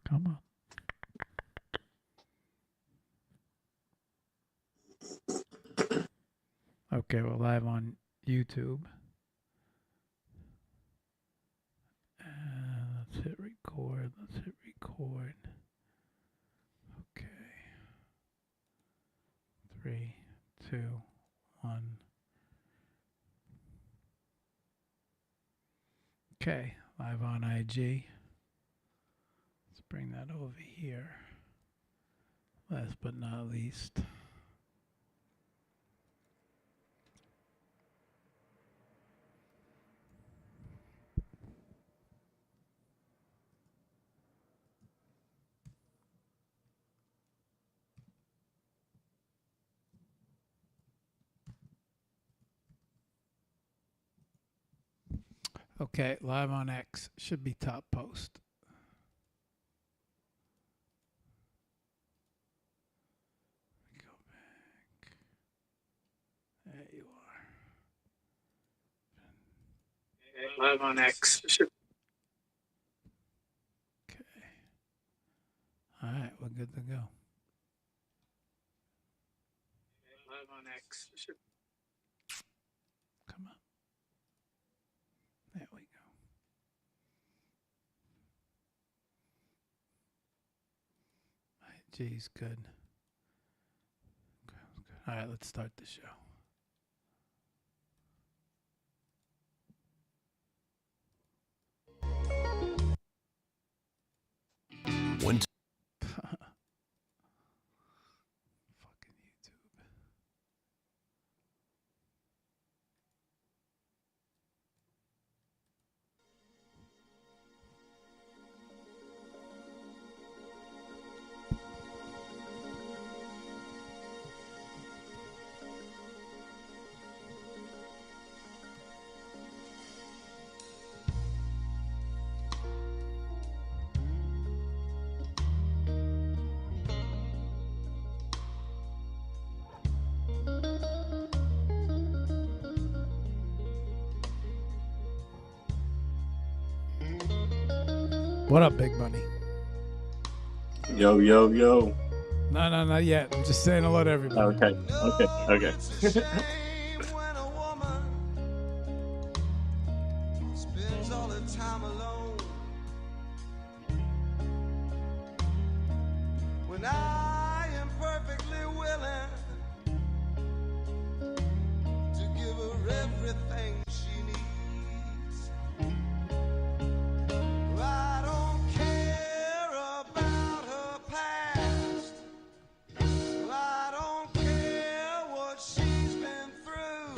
Come on. Okay, we're live on YouTube. Let's hit record. Let's hit record. Okay. 3, 2, 1. Okay, live on IG. Let's bring that over here. Last but not least. Okay, live on X. Should be top post. Go back. There you are. Live on X. Okay. All right, we're good to go. Live on X. Come on. There we go. IG's good. All right, let's start the show. One. Fucking YouTube. What up, Big Bunny? Yo, yo, yo. No, not yet. I'm just saying hello to everybody. Okay. Spends all her time alone. When I am perfectly willing to give her everything she needs. I don't care about her past. I don't care what she's been through.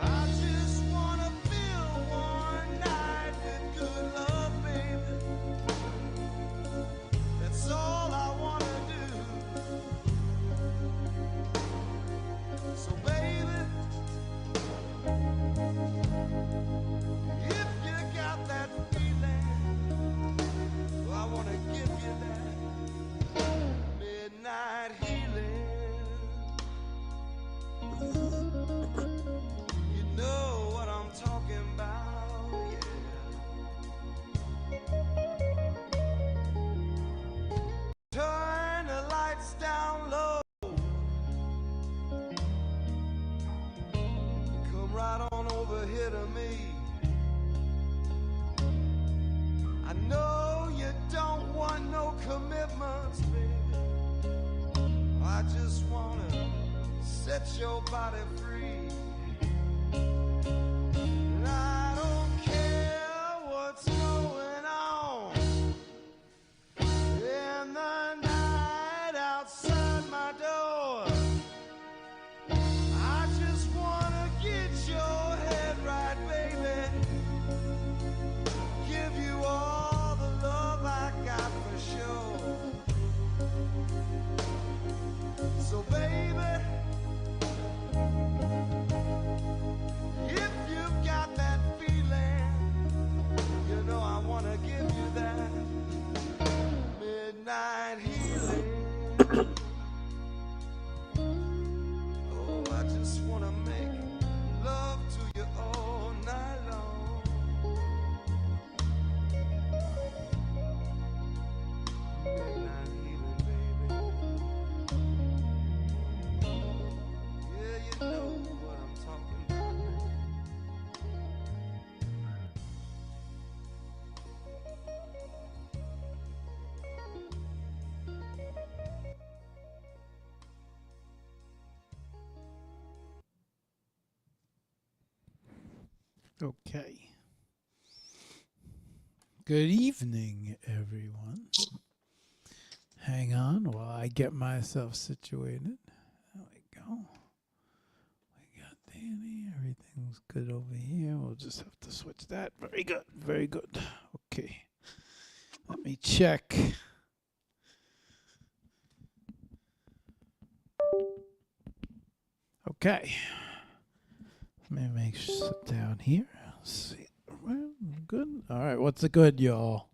I just wanna feel one night with good love, baby. That's all I wanna do. So baby, if you got that feeling, I wanna give you that midnight healing. You know what I'm talking about, yeah. Turn the lights down low. Come right on over here to me. I know you don't want no commitments, baby. I just wanna set your body free. And I don't care what's going on in the night outside my door. I just wanna get your head right, baby. Give you all the love I got for sure. So baby, Okay. Good evening, everyone. Hang on while I get myself situated. There we go. We got Danny. Everything's good over here. We'll just have to switch that. Very good. Very good. Okay. Let me check. Okay. Let me make sure sit down here. Let's see. Well, good. All right. What's the good, y'all?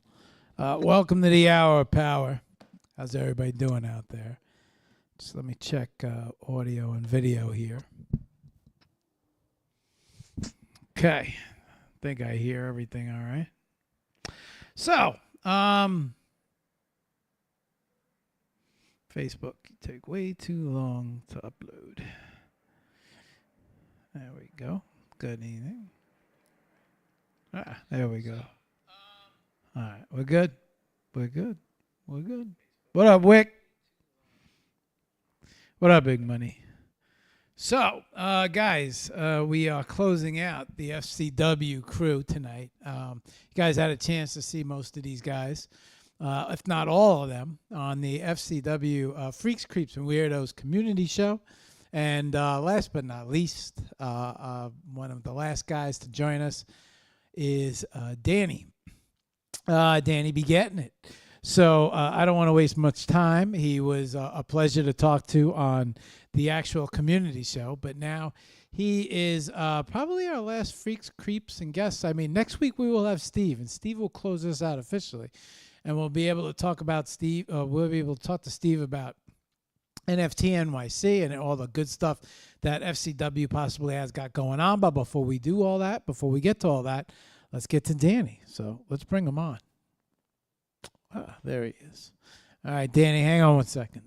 Welcome to the Hour of Power. How's everybody doing out there? Just let me check audio and video here. Okay. I think I hear everything all right. So, Facebook, you take way too long to upload. There we go. Good evening. There we go. All right. We're good. We're good. We're good. What up, Wick? What up, Big Money? So, guys, we are closing out the FCW crew tonight. You guys had a chance to see most of these guys, if not all of them, on the FCW Freaks, Creeps, and Weirdos community show. And last but not least, one of the last guys to join us is Danny. DannyBeenGettinIt. So I don't want to waste much time. He was a pleasure to talk to on the actual community show, but now he is probably our last Freaks, Creeps, and guests. I mean, next week we will have Steve, and Steve will close us out officially, and we'll be able to talk about Steve. We'll be able to talk to Steve about NFT NYC and all the good stuff that FCW possibly has got going on. But before we do all that, before we get to all that, let's get to Danny. So let's bring him on. There he is. All right, Danny, hang on one second.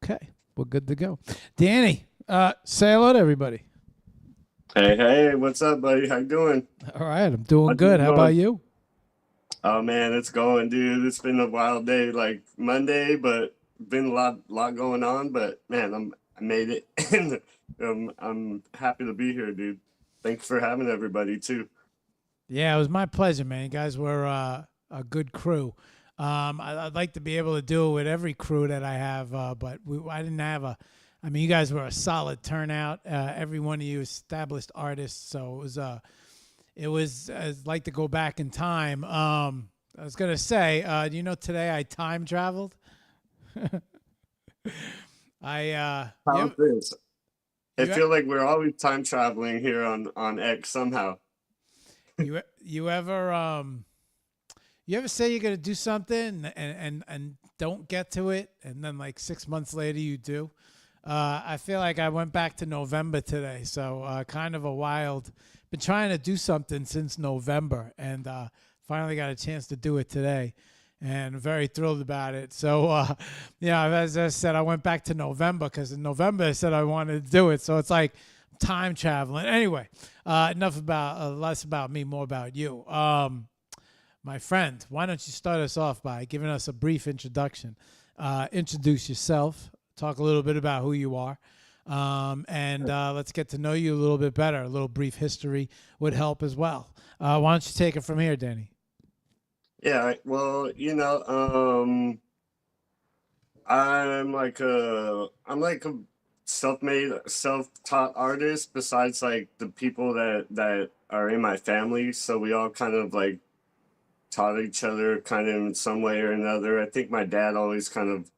Okay, we're good to go. Danny, say hello to everybody. Hey, what's up, buddy? How you doing? All right, I'm doing good. How about you? Oh man, it's going, dude. It's been a wild day, like Monday, but been a lot going on. But man, I made it, and I'm happy to be here, dude. Thanks for having everybody too. Yeah, it was my pleasure, man. You guys were a good crew. I'd like to be able to do it with every crew that I have, but I didn't have a. I mean, you guys were a solid turnout. Every one of you established artists, so it was I'd like to go back in time. I was gonna say, do you know today I time traveled? How's this? I feel like we're always time traveling here on X somehow. You ever say you're gonna do something and don't get to it, and then like 6 months later you do? I feel like I went back to November today, so kind of a wild. Been trying to do something since November, and finally got a chance to do it today, and I'm very thrilled about it. So, as I said, I went back to November because in November I said I wanted to do it. So it's like time traveling. Anyway, less about me, more about you. My friend, why don't you start us off by giving us a brief introduction? Introduce yourself, talk a little bit about who you are, and let's get to know you a little bit better. A little brief history would help as well. Why don't you take it from here, Danny? Yeah, well, I'm like a self-made, self-taught artist. Besides, like the people that are in my family, so we all kind of like taught each other, kind of in some way or another. I think my dad always kind of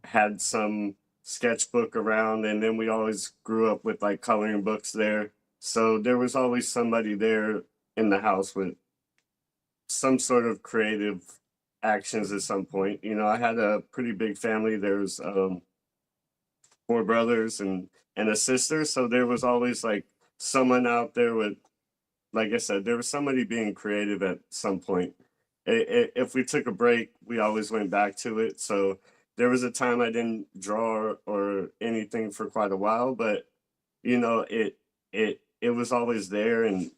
had some sketchbook around, and then we always grew up with like coloring books there. So there was always somebody there in the house with some sort of creative actions at some point. I had a pretty big family. There's 4 brothers and a sister, so there was always like someone out there with, like I said, there was somebody being creative at some point. If we took a break, we always went back to it. So there was a time I didn't draw or anything for quite a while, but it was always there. And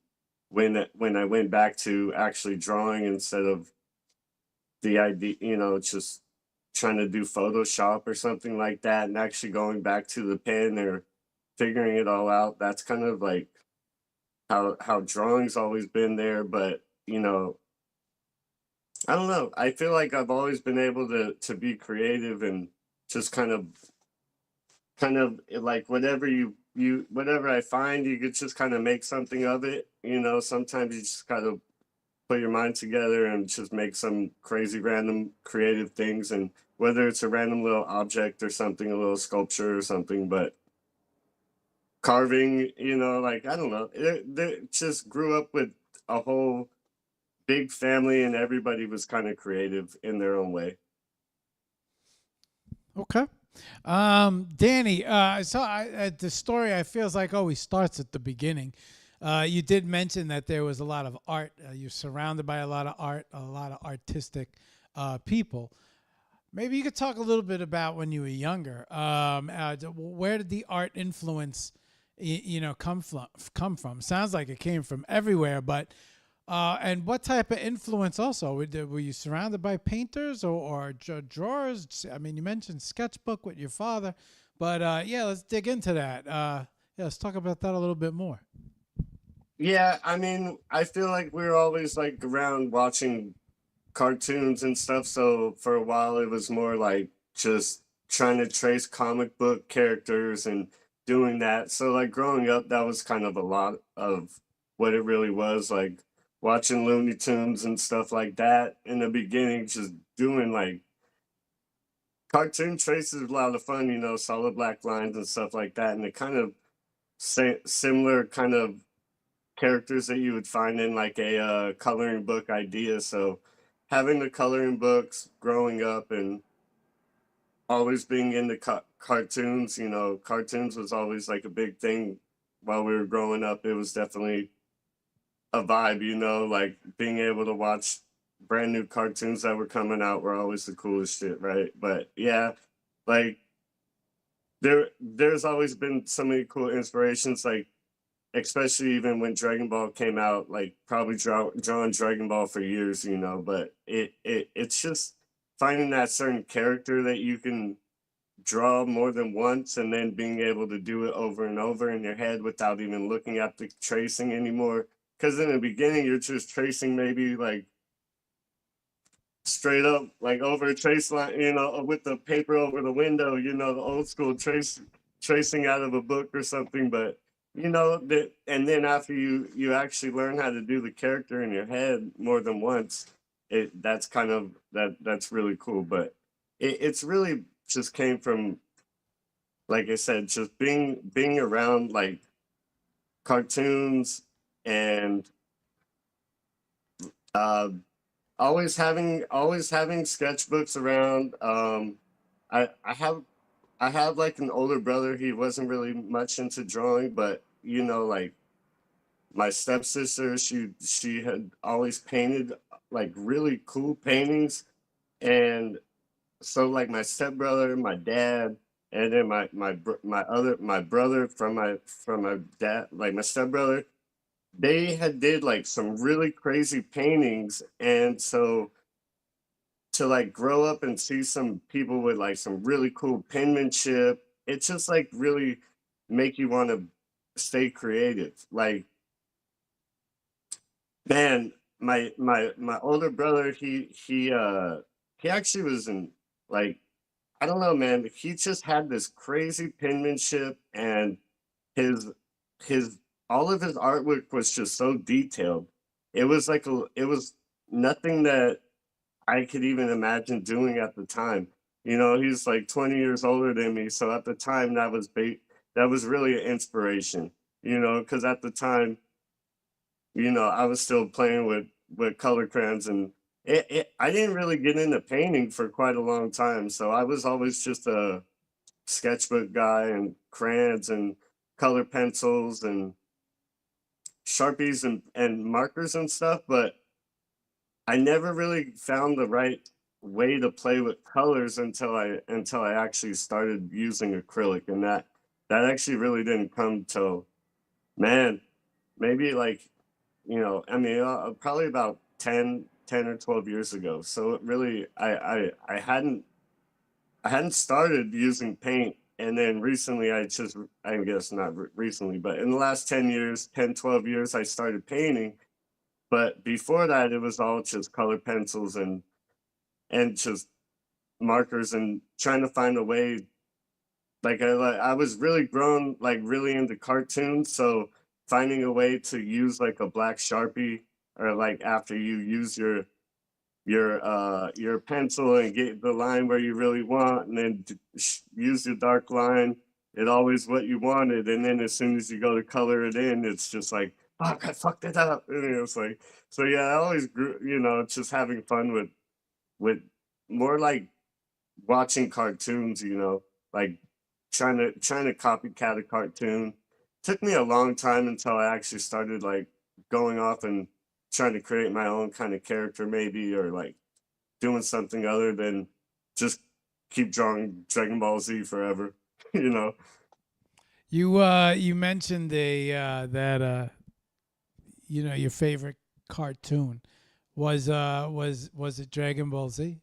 when I went back to actually drawing instead of the idea, just trying to do Photoshop or something like that and actually going back to the pen or figuring it all out. That's kind of like how drawing's always been there, but you know, I don't know. I feel like I've always been able to be creative and just kind of like whatever I find, you could just kind of make something of it. You know, sometimes you just gotta put your mind together and just make some crazy random creative things, and whether it's a random little object or something, a little sculpture or something, but carving, you know, like I don't know, it just grew up with a whole big family and everybody was kind of creative in their own way. Okay. Danny, the story I feels like always starts at the beginning. You did mention that there was a lot of art. You're surrounded by a lot of art, a lot of artistic people. Maybe you could talk a little bit about when you were younger. Where did the art influence, come from? Sounds like it came from everywhere, but and what type of influence also? Were you surrounded by painters or drawers? I mean, you mentioned sketchbook with your father, but yeah, let's dig into that. Yeah, let's talk about that a little bit more. Yeah, I mean, I feel like we were always like around watching cartoons and stuff. So for a while, it was more like just trying to trace comic book characters and doing that. So like growing up, that was kind of a lot of what it really was, like watching Looney Tunes and stuff like that in the beginning, just doing like cartoon traces is a lot of fun, you know, solid black lines and stuff like that. And it kind of similar kind of characters that you would find in like a coloring book idea. So having the coloring books growing up and always being into cartoons, you know, cartoons was always like a big thing while we were growing up. It was definitely a vibe, you know, like being able to watch brand new cartoons that were coming out were always the coolest shit, right? But yeah, like there's always been so many cool inspirations, like especially even when Dragon Ball came out, like probably drawing Dragon Ball for years, you know, but it's just finding that certain character that you can draw more than once and then being able to do it over and over in your head without even looking at the tracing anymore. Because in the beginning, you're just tracing maybe like straight up, like over a trace line, you know, with the paper over the window, you know, the old school tracing out of a book or something. But you know that, and then after you actually learn how to do the character in your head more than once, that's kind of that's really cool. But it's really just came from, like I said, just being around like cartoons and uh, always having sketchbooks around. I have like an older brother. He wasn't really much into drawing, but you know, like my stepsister, she had always painted like really cool paintings, and so like my stepbrother, my dad, and then my brother from my dad, like my stepbrother, they had did like some really crazy paintings, and so to like grow up and see some people with like some really cool penmanship, it just like really make you want to stay creative. Like, man, my older brother, he actually was in, like, I don't know, man, he just had this crazy penmanship, and his his all of his artwork was just so detailed. It was nothing that I could even imagine doing at the time. You know, he's like 20 years older than me, so at the time that was really an inspiration. You know, because at the time, you know, I was still playing with color crayons, and I didn't really get into painting for quite a long time. So I was always just a sketchbook guy and crayons and color pencils and sharpies and markers and stuff, but I never really found the right way to play with colors until I actually started using acrylic, and that actually really didn't come till, man, maybe like, you know, I mean, probably about 10 or 12 years ago. So it really, I hadn't I hadn't started using paint, and then recently I guess not recently, but in the last 10 years, 10, 12 years, I started painting. But before that, it was all just color pencils and just markers and trying to find a way. I was really grown, like really into cartoons, so finding a way to use like a black Sharpie, or like after you use your pencil and get the line where you really want, and then use your dark line. It always what you wanted, and then as soon as you go to color it in, it's just like, fuck, I fucked it up. And it's like, so yeah, I always grew, just having fun with more like watching cartoons, like trying to copycat a cartoon. Took me a long time until I actually started like going off and trying to create my own kind of character, maybe, or like doing something other than just keep drawing Dragon Ball Z forever. you know. You mentioned your favorite cartoon was it Dragon Ball Z?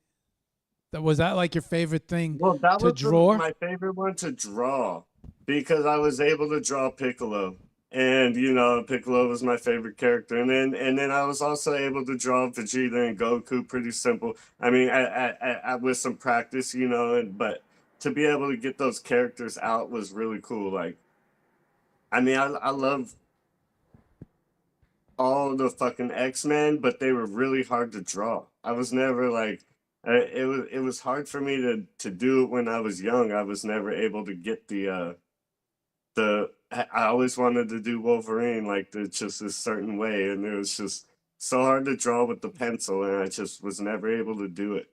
Was that like your favorite thing Well, that to was draw? my favorite one to draw because I was able to draw Piccolo. And Piccolo was my favorite character, and then I was also able to draw Vegeta and Goku. Pretty simple. I mean, I with some practice, but to be able to get those characters out was really cool. Like, I mean, I love all the fucking X-Men, but they were really hard to draw. I was never like, it was hard for me to do it when I was young. I was never able to get I always wanted to do Wolverine like just a certain way, and it was just so hard to draw with the pencil, and I just was never able to do it.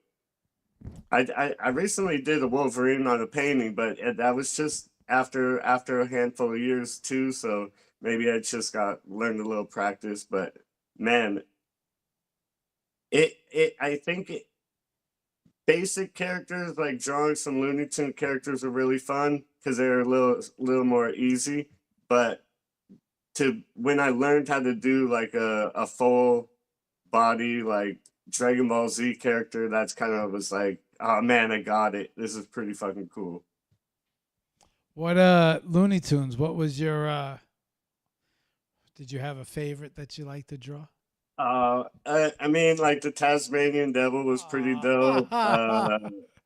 I recently did a Wolverine on a painting, but that was just after a handful of years too. So maybe I just got learned a little practice. But man, I think basic characters like drawing some Looney Tune characters are really fun because they're a little more easy. But to when I learned how to do like a full body like Dragon Ball Z character, that's kind of was like, oh man, I got it. This is pretty fucking cool. What Looney Tunes? What was your did you have a favorite that you like to draw? I mean, like the Tasmanian Devil was pretty dope. Aw.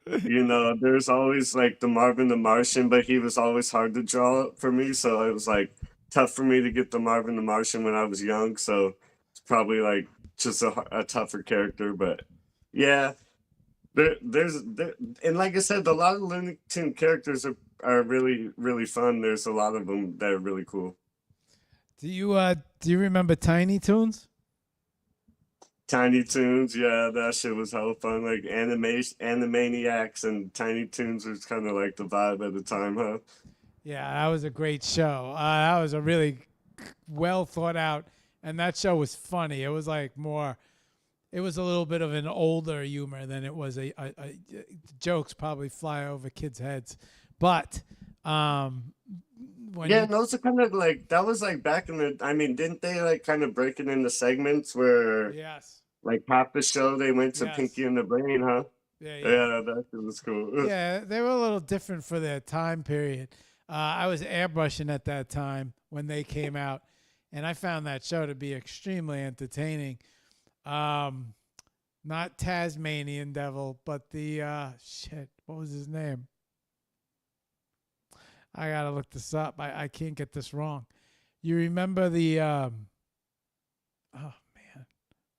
There's always like the Marvin the Martian, but he was always hard to draw for me, so it was like tough for me to get the Marvin the Martian when I was young. So it's probably like just a tougher character, but yeah, and like I said, a lot of Looney Tune characters are really really fun. There's a lot of them that are really cool. Do you remember Tiny Toons? Tiny Toons, yeah, that shit was hella fun. Like animation, Animaniacs, and Tiny Toons was kind of like the vibe at the time, huh? Yeah, that was a great show. That was a really well thought out, and that show was funny. It was like more. It was a little bit of an older humor than it was jokes probably fly over kids' heads, but when Yeah, you and those are kind of like that was like back in the. I mean, didn't they like kind of break it into segments where yes, like half the show they went to yes, Pinky and the Brain, huh? yeah. Yeah, that shit was cool. Yeah, they were a little different for their time period. I was airbrushing at that time when they came out, and I found that show to be extremely entertaining. Not Tasmanian Devil, but the shit. What was his name? I gotta look this up. I can't get this wrong. You remember the oh man,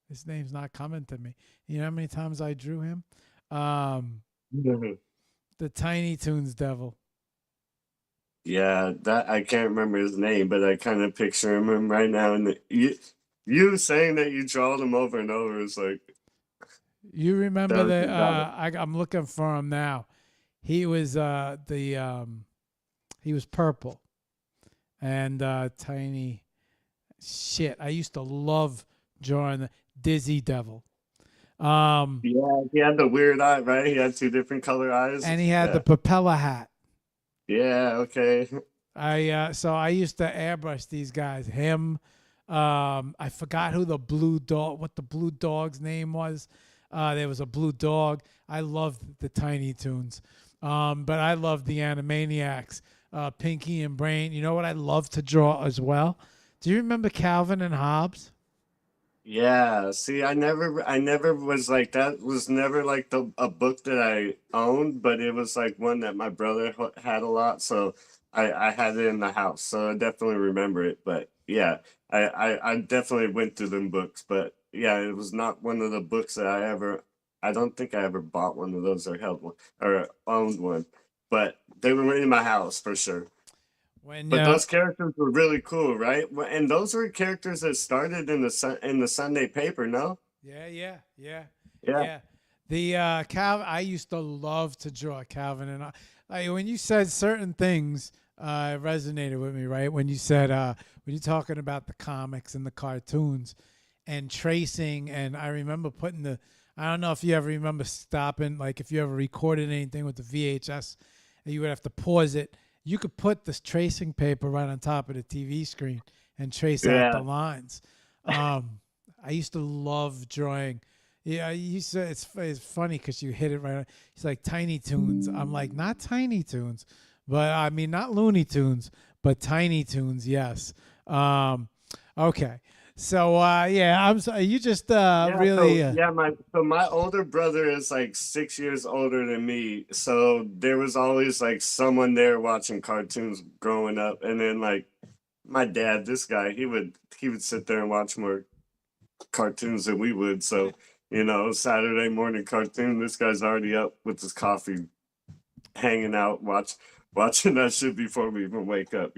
his name's not coming to me. You know how many times I drew him? Um, the Tiny Toons Devil. Yeah, that I can't remember his name, but I kind of picture him right now. And you saying that you draw them over and over is like You remember that the? was got it. I'm looking for him now. He was he was purple and tiny. Shit, I used to love drawing the Dizzy Devil. Um, Yeah, he had the weird eye, right? He had two different color eyes. and he had the Yeah. propeller hat. Yeah, okay. So I used to airbrush these guys. Him, I forgot who the blue dog, what the blue dog's name was. There was a blue dog. I loved the Tiny Toons. But I love the Animaniacs, Pinky and Brain. You know what I love to draw as well? Do you remember Calvin and Hobbes? Yeah, see, I never was like that. Was never like a book that I owned, but it was like one that my brother had a lot, so I had it in the house, so I definitely remember it. But yeah, I definitely went through them books, but yeah, it was not one of the books that I don't think I ever bought one of those or held one or owned one, but they were in my house for sure. When But those characters were really cool, right? And those were characters that started in the Sunday paper, no? Yeah. yeah. The Calvin, I used to love to draw Calvin, and when you said certain things, it resonated with me. Right when you said when you're talking about the comics and the cartoons and tracing, and I remember putting the. I don't know if you ever remember stopping, like if you ever recorded anything with the VHS, and you would have to pause it. You could put this tracing paper right on top of the TV screen and trace out the Yeah. lines. Um, I used to love drawing. Yeah, you said it's funny because you hit it right. It's like Tiny Toons. I'm like not Tiny Toons, but I mean not Looney Tunes, but Tiny Toons. Yes. Um, okay. So yeah, I'm sorry. You just Yeah, really. so yeah, my older brother is like 6 years older than me, so there was always like someone there watching cartoons growing up, and then like my dad, this guy, he would sit there and watch more cartoons than we would. So Saturday morning cartoon, this guy's already up with his coffee, hanging out, watching that shit before we even wake up.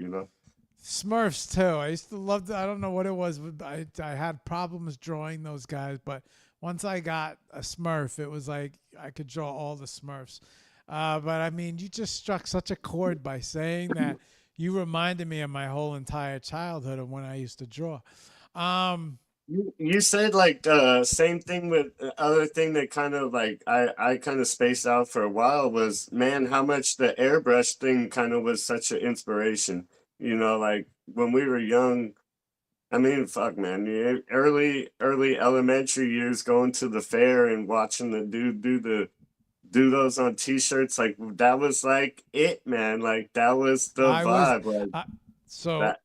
Smurfs too. I used to love. I don't know what it was, but I had problems drawing those guys. But once I got a Smurf, it was like I could draw all the Smurfs. But I mean, you just struck such a chord by saying that. You reminded me of my whole entire childhood of when I used to draw. Um, You said like same thing with other thing that kind of like I kind of spaced out for a while was, man, how much the airbrush thing kind of was such an inspiration. Like when we were young, I mean, fuck, man, early elementary years, going to the fair and watching the dude do those on t-shirts, like that was like it, man. Like that was the I was vibe. Like uh, so that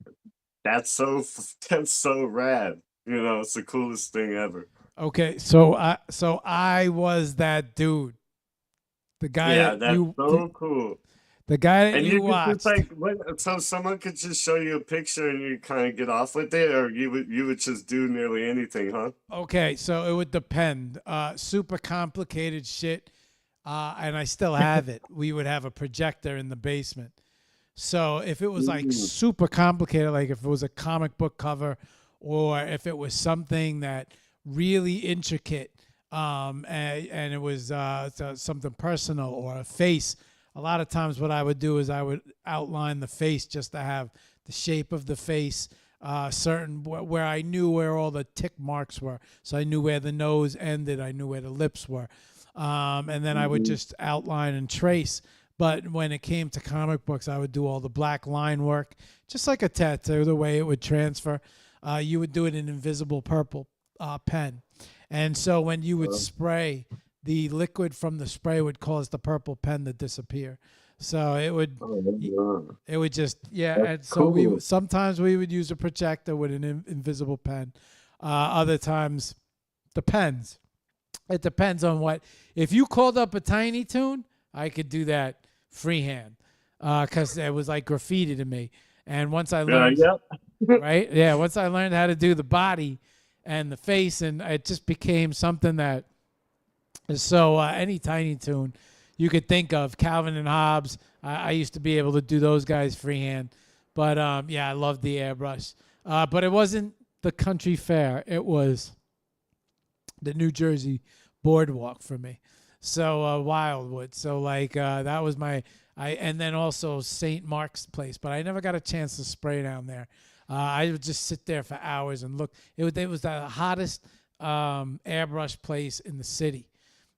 that's so that's so rad. It's the coolest thing ever. okay. So I was that dude, the guy Yeah, that that's so cool. the guy that And you you could just watched. like so someone could just show you a picture and you kind of get off with it, or you would just do nearly anything, huh? Okay, so it would depend. Super complicated shit, and I still have it. We would have a projector in the basement. So if it was like Mm. super complicated, like if it was a comic book cover, or if it was something that really intricate, and it was something personal or a face. A lot of times, what I would do is I would outline the face just to have the shape of the face, certain where I knew where all the tick marks were, so I knew where the nose ended, I knew where the lips were, and then I would Mhm. just outline and trace. But when it came to comic books, I would do all the black line work, just like a tattoo, the way it would transfer. You would do it in invisible purple pen. And so when you would spray, the liquid from the spray would cause the purple pen to disappear. So Oh, wow. it would just, yeah. That's And so cool. sometimes we would use a projector with an invisible pen. Other times, depends. It depends on what. If you called up a Tiny Toon, I could do that freehand because it was like graffiti to me. And once I learned, Yep. right, yeah, once I learned how to do the body and the face, and it just became something that is so any Tiny Toon you could think of, Calvin and Hobbes. I used to be able to do those guys freehand, but yeah, I loved the airbrush. But it wasn't the country fair; it was the New Jersey boardwalk for me. So Wildwood. So like that was my and then also St. Mark's Place, but I never got a chance to spray down there. I would just sit there for hours and look. It was the hottest airbrush place in the city.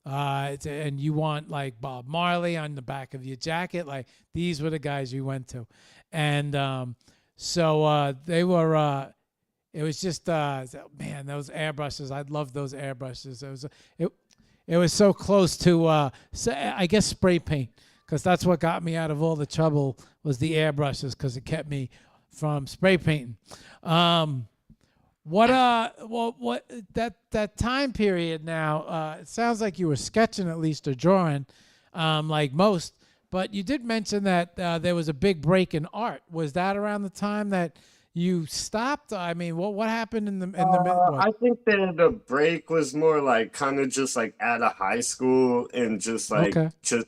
And you want like Bob Marley on the back of your jacket. Like these were the guys we went to, and so they were. It was just man, those airbrushes. I love those airbrushes. It was so close to I guess spray paint because that's what got me out of all the trouble was the airbrushes because it kept me from spray painting. What that time period now? It sounds like you were sketching at least or drawing, like most. But you did mention that there was a big break in art. Was that around the time that you stopped? I mean, what happened in the what? I think that the break was more like kind of just like out of high school and just like Okay. just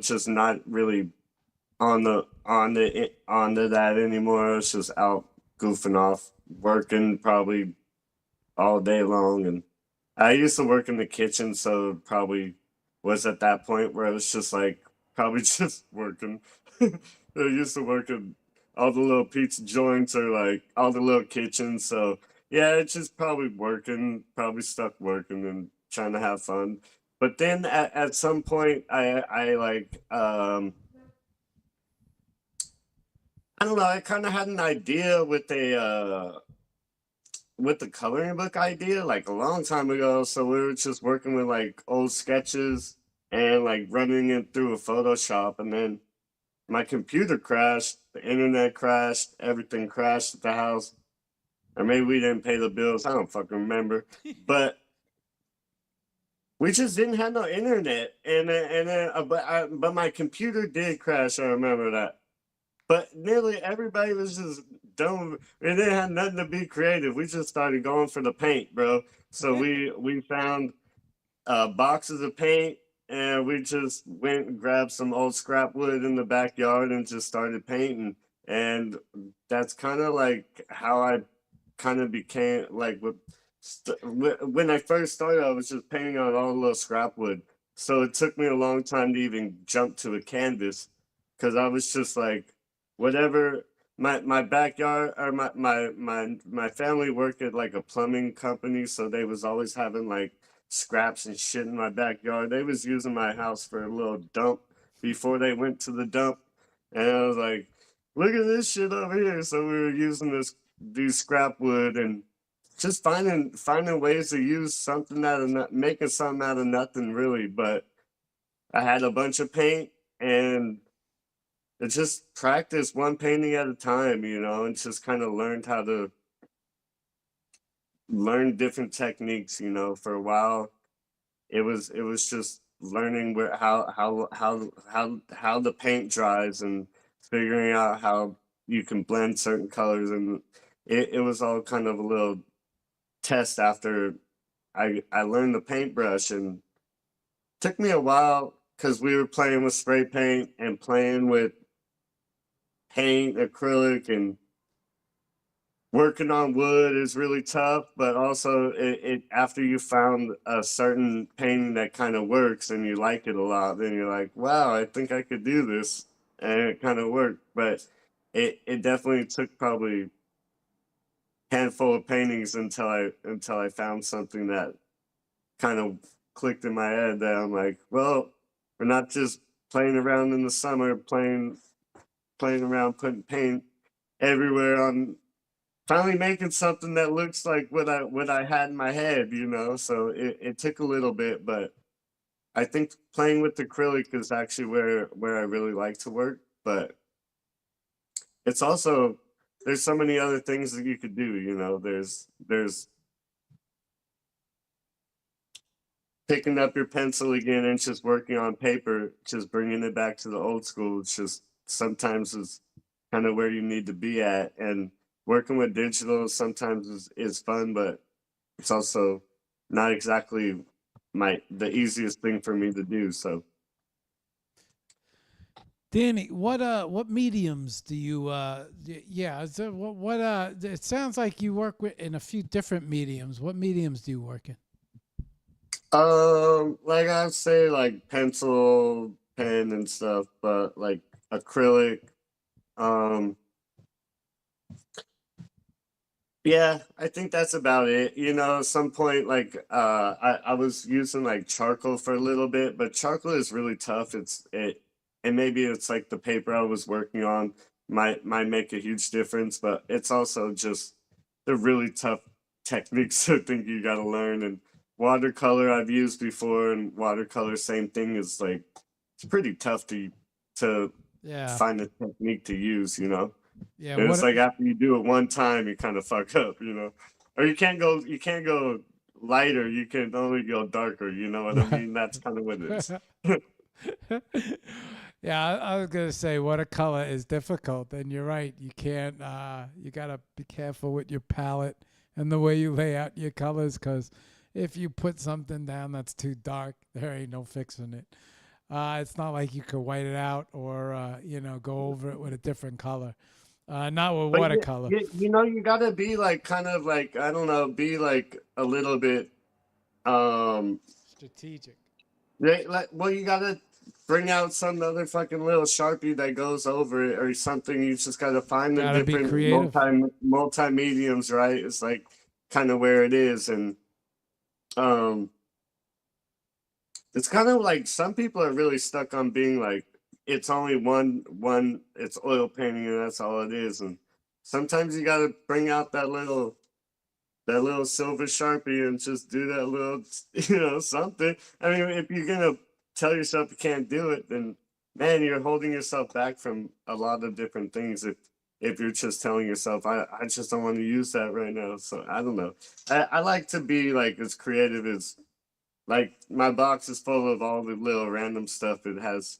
just not really onto that anymore. It's just out goofing off, working probably all day long. And I used to work in the kitchen, so it probably was at that point where it was just like probably just working. I used to work in all the little pizza joints or like all the little kitchens. So yeah, it's just probably working, probably stuck working and trying to have fun. But then at some point, I like I don't know. I kind of had an idea with the coloring book idea like a long time ago. So we were just working with like old sketches and like running it through a Photoshop, and then my computer crashed, the internet crashed, everything crashed at the house, or maybe we didn't pay the bills. I don't fucking remember, but we just didn't have no internet, but my computer did crash. I remember that. But nearly everybody was just dumb. We didn't have nothing to be creative. We just started going for the paint, bro. So we found boxes of paint, and we just went and grabbed some old scrap wood in the backyard and just started painting. And that's kind of like how I kind of became like when I first started, I was just painting on all the little scrap wood. So it took me a long time to even jump to a canvas because I was just like, whatever. My backyard or my family worked at like a plumbing company, so they was always having like scraps and shit in my backyard. They was using my house for a little dump before they went to the dump, and I was like, "Look at this shit over here." So we were using these scrap wood and just finding ways to use something out of making something out of nothing really. But I had a bunch of paint and it just practice one painting at a time, and just kind of learned how to learn different techniques, for a while. It was just learning where how the paint dries and figuring out how you can blend certain colors, and it was all kind of a little test after I learned the paintbrush, and took me a while because we were playing with spray paint and playing with paint, acrylic, and working on wood is really tough. But also, it after you found a certain painting that kind of works and you like it a lot, then you're like, wow, I think I could do this, and it kind of worked. But it definitely took probably handful of paintings until I found something that kind of clicked in my head that I'm like, well, we're not just playing around in the summer, playing around, putting paint everywhere on finally making something that looks like what I had in my head, So it took a little bit, but I think playing with acrylic is actually where I really like to work. But it's also there's so many other things that you could do, there's picking up your pencil again and just working on paper, just bringing it back to the old school. It's just sometimes is kind of where you need to be at. And working with digital sometimes is fun, but it's also not exactly the easiest thing for me to do. So Danny, what mediums do you yeah, so it sounds like you work with in a few different mediums. What mediums do you work in? like I'd say like pencil, pen and stuff, but like acrylic, um yeah, I think that's about it. At some point, like I was using like charcoal for a little bit, but charcoal is really tough. And maybe it's like the paper I was working on might make a huge difference, but it's also just the really tough techniques I think you gotta learn. And watercolor I've used before, and watercolor same thing is like it's pretty tough to Yeah. find a technique to use, you know. Yeah. And What? it's like after you do it one time, you kind of fuck up, you know. Or you can't go lighter. You can only go darker. You know what I mean? That's kind of what it is. Yeah, I was gonna say watercolor is difficult, and you're right. You can't. You gotta be careful with your palette and the way you lay out your colors, because if you put something down that's too dark, there ain't no fixing it. It's not like you could white it out or go over it with a different color. Not with But watercolor. you gotta be like kind of like I don't know, be like a little bit um Strategic. like well you gotta bring out some other fucking little sharpie that goes over it or something. You just gotta find the Gotta be different creative. multi mediums, right? It's like kind of where it is, and um it's kind of like some people are really stuck on being like it's only one it's oil painting and that's all it is, and sometimes you gotta bring out that little silver sharpie and just do that little something. I mean, if you're gonna tell yourself you can't do it, then man, you're holding yourself back from a lot of different things if you're just telling yourself I just don't want to use that right now. So I don't know. I like to be like as creative as like my box is full of all the little random stuff. It has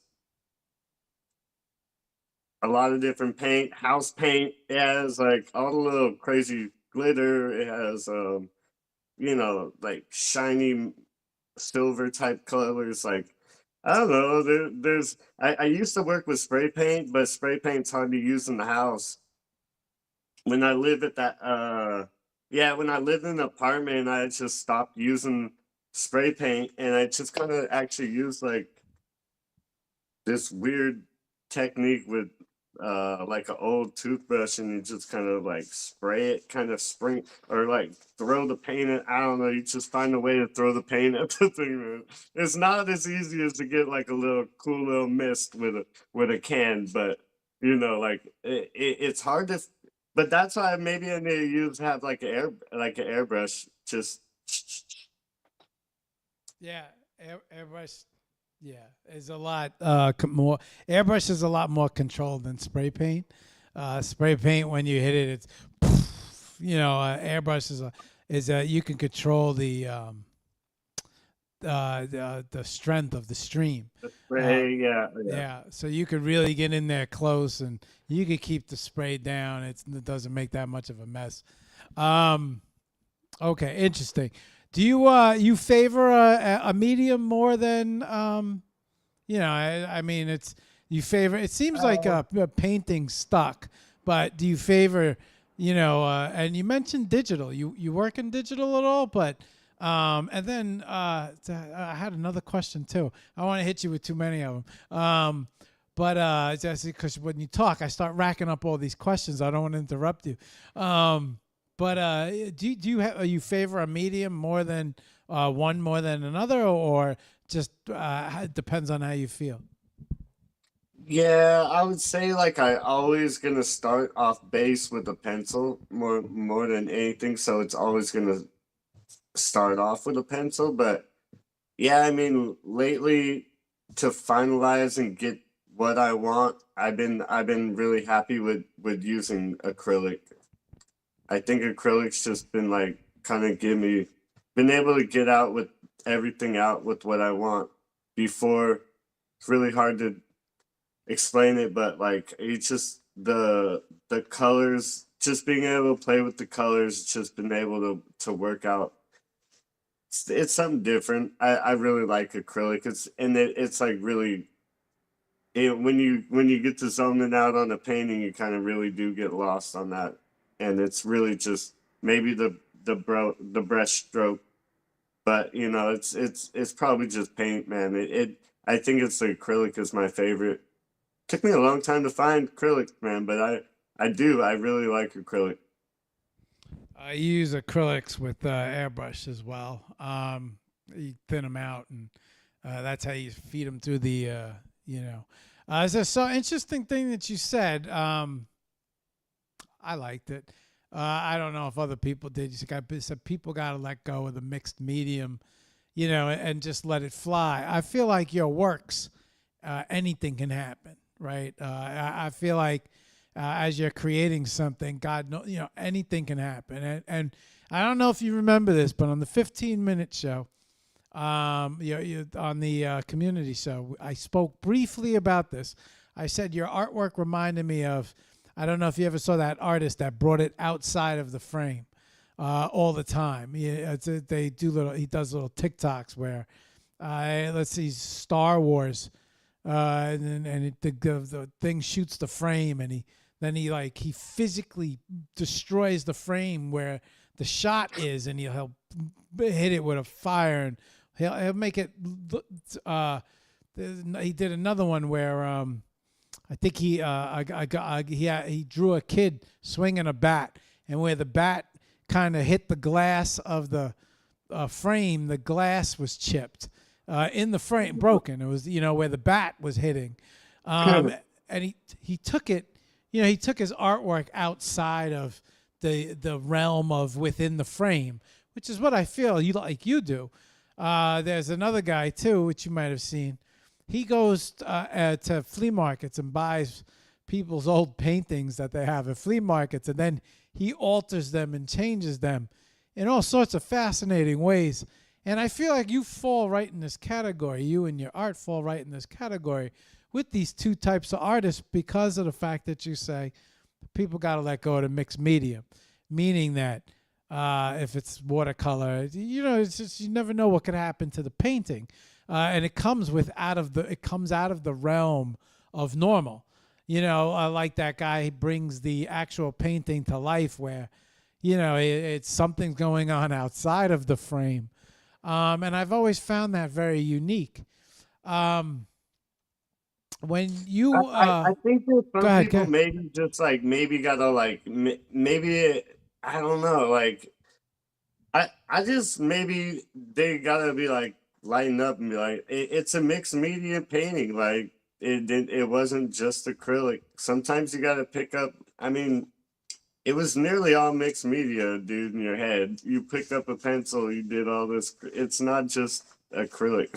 a lot of different paint, house paint. It has like all the little crazy glitter. It has like shiny silver type colors. Like I don't know. I used to work with spray paint, but spray paint's hard to use in the house. When I lived at that yeah, when I lived in an apartment, I just stopped using spray paint and I just kind of actually used like this weird technique with like an old toothbrush and you just kind of like spray it, kind of spring or like throw the paint at, I don't know, you just find a way to throw the paint at the thing, man. It's not as easy as to get like a little cool little mist with a can, but like it's hard to but that's why maybe I need to have like an airbrush just Yeah, airbrush. Yeah, is a lot more. Airbrush is a lot more controlled than spray paint. Spray paint, when you hit it, it's airbrush is you can control the strength of the stream. spray, yeah. Yeah, so you could really get in there close, and you could keep the spray down. It doesn't make that much of a mess. Okay, interesting. Do you favor a medium more than I mean it's you favor it seems like a painting stuck, but do you favor and you mentioned digital. You work in digital at all, but and then I had another question too. I want to hit you with too many of them. But just because when you talk, I start racking up all these questions. I don't want to interrupt you. But are you favor a medium more than one more than another, or just it depends on how you feel? Yeah, I would say like I always gonna start off base with a pencil more than anything, so it's always gonna start off with a pencil. But yeah, I mean lately to finalize and get what I want, I've been really happy with using acrylic. I think acrylic's just been like kind of been able to get out with everything out with what I want. Before it's really hard to explain it, but like it's just the colors, just being able to play with the colors, just been able to work out. It's something different. I really like acrylic. It's like really when you get to zoning out on a painting, you kind of really do get lost on that, and it's really just maybe the brush stroke, but it's probably just paint, man. I think it's the acrylic is my favorite. Took me a long time to find acrylic, man, but I really like acrylic. I use acrylics with airbrush as well. You thin them out, and that's how you feed them through It's a so interesting thing that you said. I liked it. I don't know if other people did. You said people got to let go of the mixed medium, and just let it fly. I feel like your works anything can happen, right? I feel like as you're creating something, God knows, anything can happen. And I don't know if you remember this, but on the 15-minute show, on the community show, I spoke briefly about this. I said your artwork reminded me of, I don't know if you ever saw that artist that brought it outside of the frame all the time. He does little TikToks where, let's see, Star Wars, the thing shoots the frame, and he physically destroys the frame where the shot is, and he'll hit it with a fire, and he'll make it. He did another one where I think he drew a kid swinging a bat, and where the bat kind of hit the glass of the frame, the glass was chipped in the frame, broken. It was where the bat was hitting, and he took it. He took his artwork outside of the realm of within the frame, which is what I feel you do. There's another guy too, which you might have seen. He goes to flea markets and buys people's old paintings that they have at flea markets, and then he alters them and changes them in all sorts of fascinating ways. And I feel like you fall right in this category. You and your art fall right in this category with these two types of artists because of the fact that you say people got to let go of the mixed medium, meaning that if it's watercolor, it's just, you never know what could happen to the painting. And it comes out of the realm of normal. Like that guy, he brings the actual painting to life where, it's something going on outside of the frame. And I've always found that very unique. When you, I think that some go ahead, people go ahead. maybe just maybe gotta maybe I don't know, I just maybe they gotta be lighten up and be it's a mixed media painting. It wasn't just acrylic. Sometimes you gotta pick up. I mean, it was nearly all mixed media, dude. In your head, you picked up a pencil, you did all this. It's not just acrylic.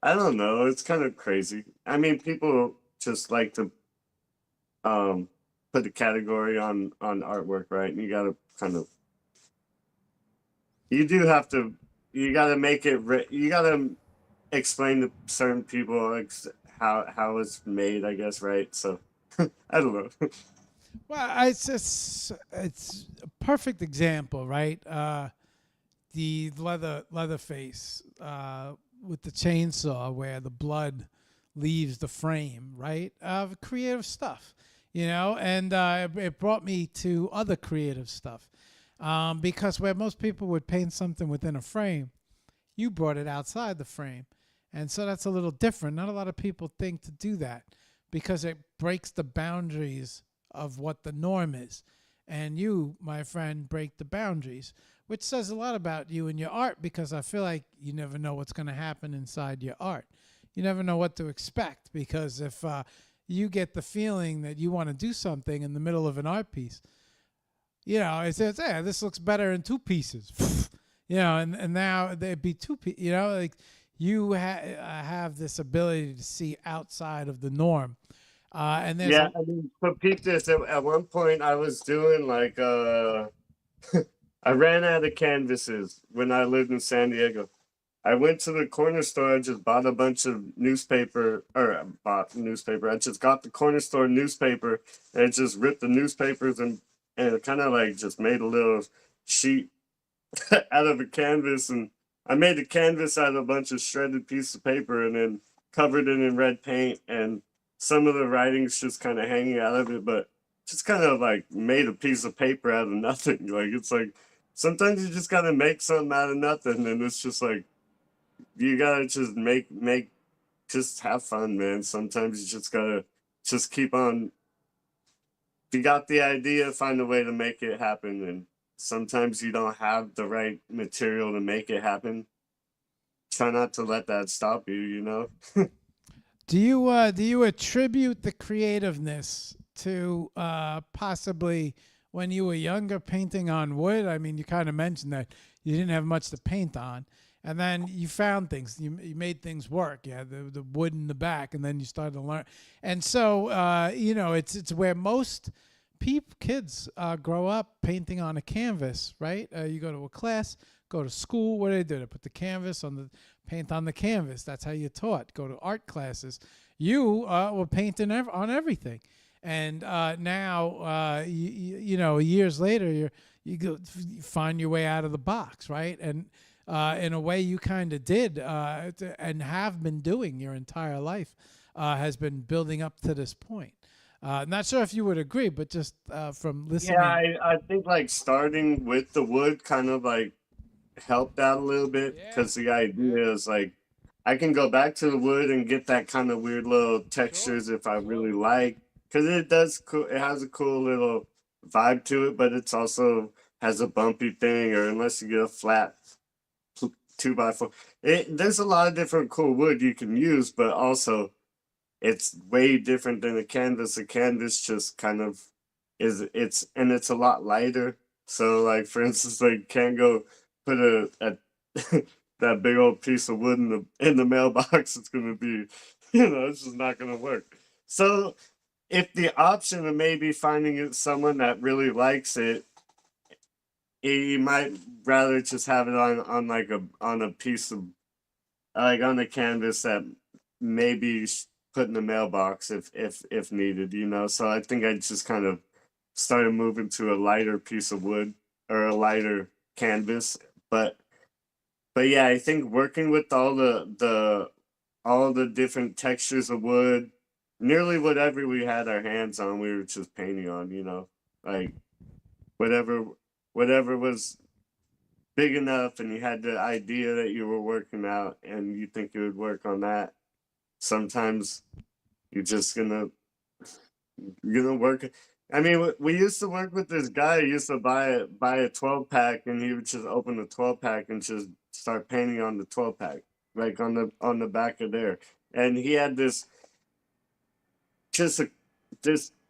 I don't know. It's kind of crazy. I mean, people just like to put a category on artwork, right? And you gotta you gotta make it. You gotta explain to certain people how it's made, I guess, right? So I don't know. Well, it's a perfect example, right? The Leatherface with the chainsaw, where the blood leaves the frame, right? Creative stuff, and it brought me to other creative stuff, because where most people would paint something within a frame, you brought it outside the frame, and so that's a little different. Not a lot of people think to do that because it breaks the boundaries of what the norm is. And you, my friend, break the boundaries, which says a lot about you and your art, because I feel like you never know what's going to happen inside your art. You never know what to expect, because if you get the feeling that you want to do something in the middle of an art piece, it says, hey, this looks better in two pieces, and now there'd be two pieces, you have this ability to see outside of the norm. And there's Yeah, so peep this. At one point, I was doing I ran out of canvases when I lived in San Diego. I went to the corner store. I just bought a bunch of newspaper, I just got the corner store newspaper, and I just ripped the newspapers and kind of just made a little sheet out of a canvas, and I made the canvas out of a bunch of shredded piece of paper, and then covered it in red paint, and some of the writing's just kind of hanging out of it, but just kind of made a piece of paper out of nothing. It's sometimes you just gotta make something out of nothing, and it's just you gotta just just have fun, man. Sometimes you just gotta just keep on. If you got the idea, find a way to make it happen, and sometimes you don't have the right material to make it happen. Try not to let that stop you, Do you attribute the creativeness to possibly when you were younger painting on wood? I mean, you kind of mentioned that you didn't have much to paint on, and then you found things. You made things work. Yeah, the wood in the back, and then you started to learn. And so it's where most kids grow up painting on a canvas, right? You go to a class, go to school. What do they do? They put the canvas on the paint on the canvas. That's how you're taught. Go to art classes. You were painting on everything, and now years later you find your way out of the box, right? And in a way, you kind of did, and have been doing your entire life, has been building up to this point. Not sure if you would agree, but just from listening. Yeah, I think like starting with the wood kind of like helped out a little bit Yeah. because the idea is like I can go back to the wood and get that kind of weird little textures if I really like, because it has a cool little vibe to it, but it's also has a bumpy thing, or unless you get a flat 2x4. There's a lot of different cool wood you can use, but also it's way different than a canvas. A canvas just kind of it's a lot lighter. So like for instance, like can't go put a that big old piece of wood in the mailbox. It's gonna be, it's just not gonna work. So if the option of maybe finding someone that really likes it, you might rather just have it on like on a piece of like on a canvas that maybe put in the mailbox if needed, So I think I just kind of started moving to a lighter piece of wood or a lighter canvas, but yeah, I think working with all the different textures of wood, nearly whatever we had our hands on, we were just painting on, like whatever was big enough and you had the idea that you were working out and you think it would work on that. Sometimes you're just gonna work. I mean, we used to work with this guy. He used to buy a 12 pack, and he would just open the 12 pack and just start painting on the 12 pack, like on the back of there. And he had this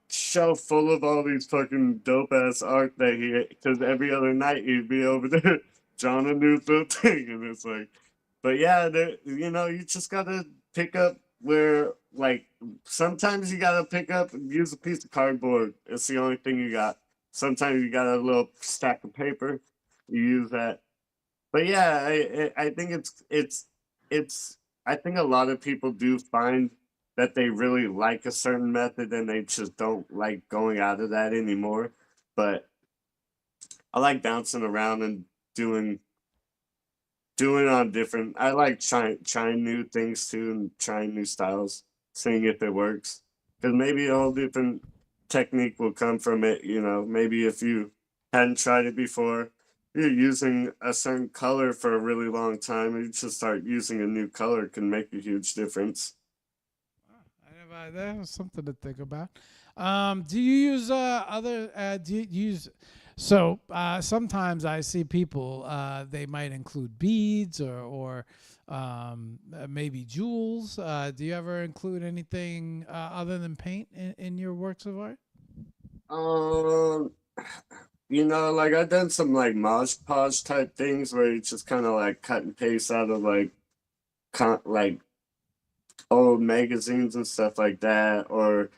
shelf full of all these fucking dope ass art that because every other night he'd be over there drawing a new little thing, and it's like, but yeah, you just gotta pick up where, like, sometimes you gotta use a piece of cardboard. It's the only thing you got. Sometimes you got a little stack of paper. You use that. But yeah, I think it's I think a lot of people do find that they really like a certain method and they just don't like going out of that anymore. But I like bouncing around and doing on different. I like trying new things too and trying new styles, seeing if it works. Because maybe a whole different technique will come from it. Maybe if you hadn't tried it before, you're using a certain color for a really long time, and you just start using a new color can make a huge difference. That was something to think about. Do you use other? Do you use? So sometimes I see people. They might include beads or maybe jewels. Do you ever include anything other than paint in your works of art? Um, like I've done some like Mosh Podge type things where you just kind of like cut and paste out of like old magazines and stuff like that. Or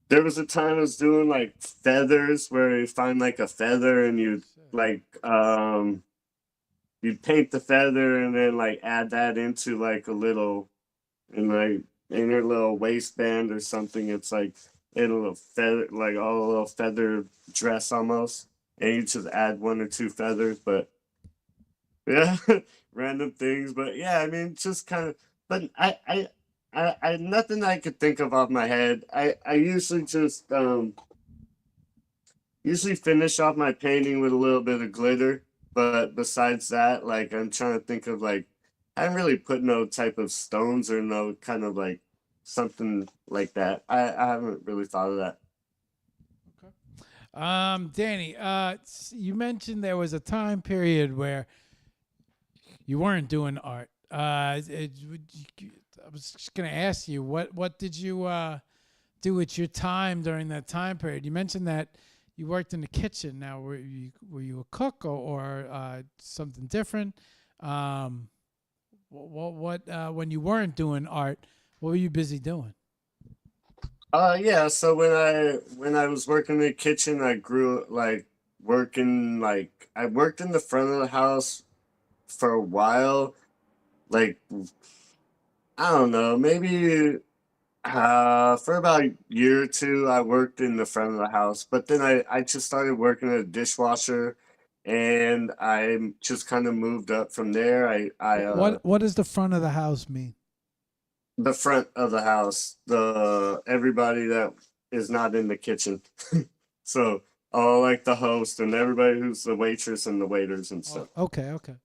there was a time I was doing like feathers where you find like a feather and you like you'd paint the feather and then like add that into like a little in your little waistband or something. It's like in a little feather, like all a little feather dress almost, and you just add one or two feathers. But yeah, random things. But yeah, I mean, just kind of. But I nothing I could think of off my head. I usually just usually finish off my painting with a little bit of glitter. But besides that, like I'm trying to think of like I haven't really put no type of stones or no kind of like something like that. I haven't really thought of that. Danny, you mentioned there was a time period where you weren't doing art. I was just gonna ask you what did you do with your time during that time period? You mentioned that you worked in the kitchen. Now, were you a cook or something different? What when you weren't doing art, what were you busy doing? Yeah, so when I was working in the kitchen, I grew like working like I worked in the front of the house for a while. Like I don't know, maybe for about a year or two, I worked in the front of the house, but then I just started working at a dishwasher, and I just kind of moved up from there. What does the front of the house mean? The front of the house, the everybody that is not in the kitchen. So all like the host and everybody who's the waitress and the waiters and Oh, stuff. okay, okay.